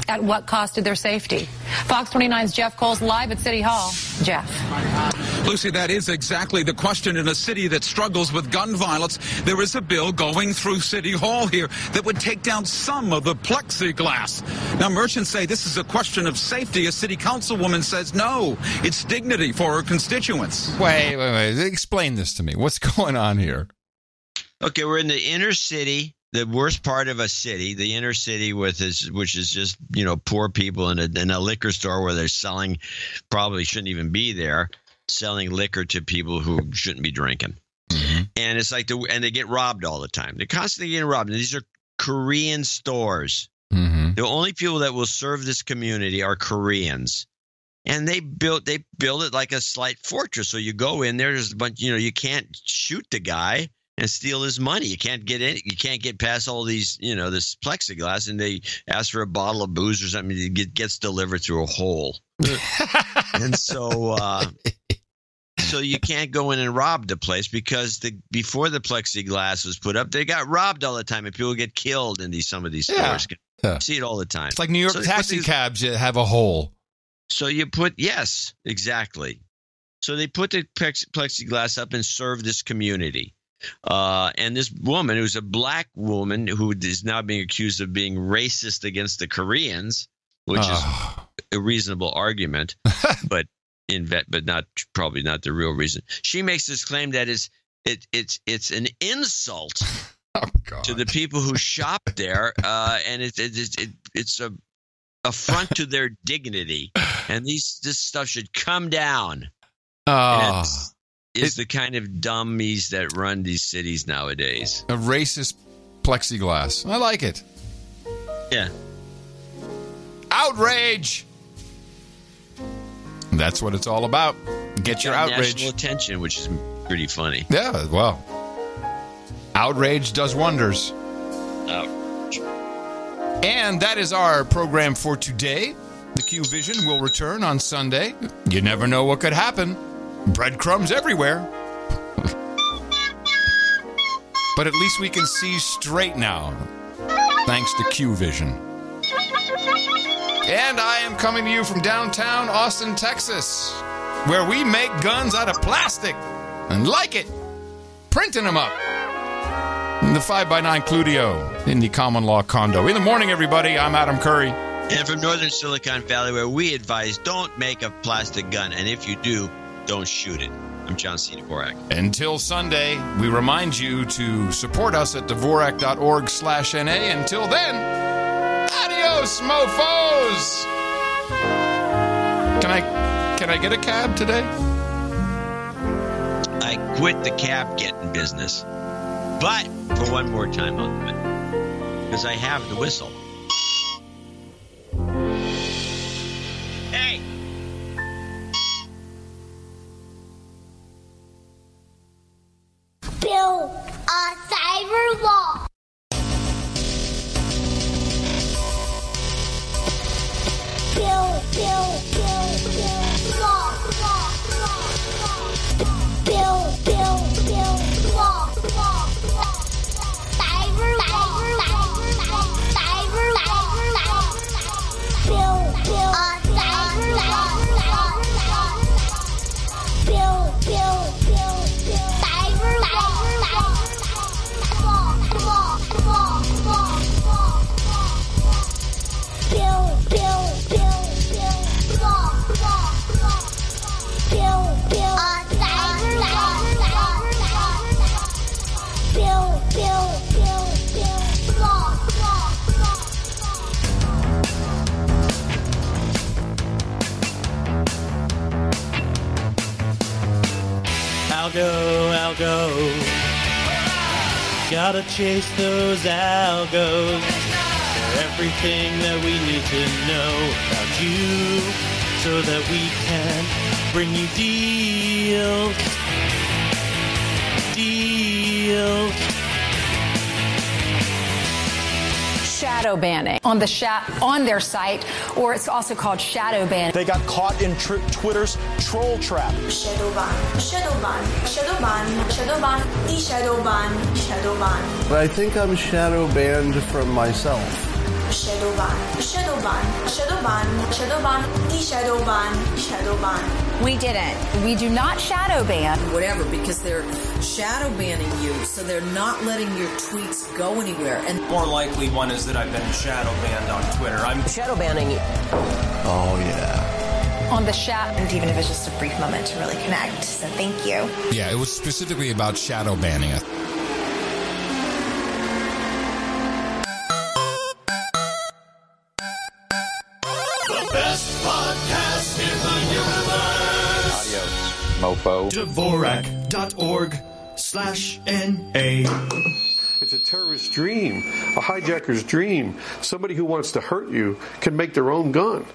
At what cost to their safety? Fox 29's Jeff Cole's live at City Hall. Jeff. Lucy, that is exactly the question. In a city that struggles with gun violence, there is a bill going through City Hall here that would take down some of the plexiglass. Now, merchants say this is a question of safety. A city councilwoman says no, it's dignity for her constituents. Wait. Explain this to me. What's going on here? Okay, we're in the inner city. The worst part of a city, the inner city, which is just, poor people in a liquor store where they're selling, probably shouldn't even be there, selling liquor to people who shouldn't be drinking. Mm-hmm. And it's like and they get robbed all the time. They're constantly getting robbed. And these are Korean stores. Mm-hmm. The only people that will serve this community are Koreans. And they built it like a slight fortress. So you go in there, there's a bunch, you can't shoot the guy and steal his money. You can't get in. You can't get past all these, this plexiglass, and they ask for a bottle of booze or something. It gets delivered through a hole, and so you can't go in and rob the place because before the plexiglass was put up, they got robbed all the time, and people get killed in some of these stores. Yeah. You see it all the time. It's like New York taxi cabs have a hole. So yes, exactly. So they put the plexiglass up and serve this community. And this woman, who's a black woman who is now being accused of being racist against the Koreans, which is a reasonable argument, but probably not the real reason. She makes this claim that it's an insult to the people who shop there, and it's a affront to their dignity, and this stuff should come down. Is the kind of dummies that run these cities nowadays. A racist plexiglass. I like it. Yeah. Outrage! That's what it's all about. Get your outrage. National attention, which is pretty funny. Yeah, well. Outrage does wonders. Outrage. And that is our program for today. The Q Vision will return on Sunday. You never know what could happen. Breadcrumbs everywhere. But at least we can see straight now, thanks to Q Vision. And I am coming to you from downtown Austin, Texas, where we make guns out of plastic and like it, printing them up in the 5x9 Cludio in the common law condo. In the morning, everybody, I'm Adam Curry. And from northern Silicon Valley, where we advise don't make a plastic gun, and if you do, don't shoot it. I'm John C. Dvorak. Until Sunday, we remind you to support us at Dvorak.org/NA. Until then, adios, mofos! Can I get a cab today? I quit the cab getting business. But for one more time, I'll do it. Because I have the whistle. Hey! Build a cyber wall. Build wall. Build wall. Cyber algo. Gotta chase those algos. They're everything that we need to know about you, so that we can bring you deals. Shadow banning on their site, or it's also called shadow banning. They got caught in Twitter's troll trap. Shadow ban, shadow ban, shadow ban, shadow ban, de-shadow ban, shadow ban. But I think I'm shadow banned from myself. Shadow ban, shadow ban, shadow ban, shadow ban, de-shadow ban, shadow ban. We didn't. We do not shadow ban. Whatever, because they're shadow banning you, so they're not letting your tweets go anywhere. And more likely one is that I've been shadow banned on Twitter. I'm shadow banning you. Oh, yeah. On the chat. And even if it's just a brief moment to really connect. So thank you. Yeah, it was specifically about shadow banning it. Best podcast in the universe. Adios, mofo. Dvorak.org/NA. It's a terrorist's dream, a hijacker's dream. Somebody who wants to hurt you can make their own gun.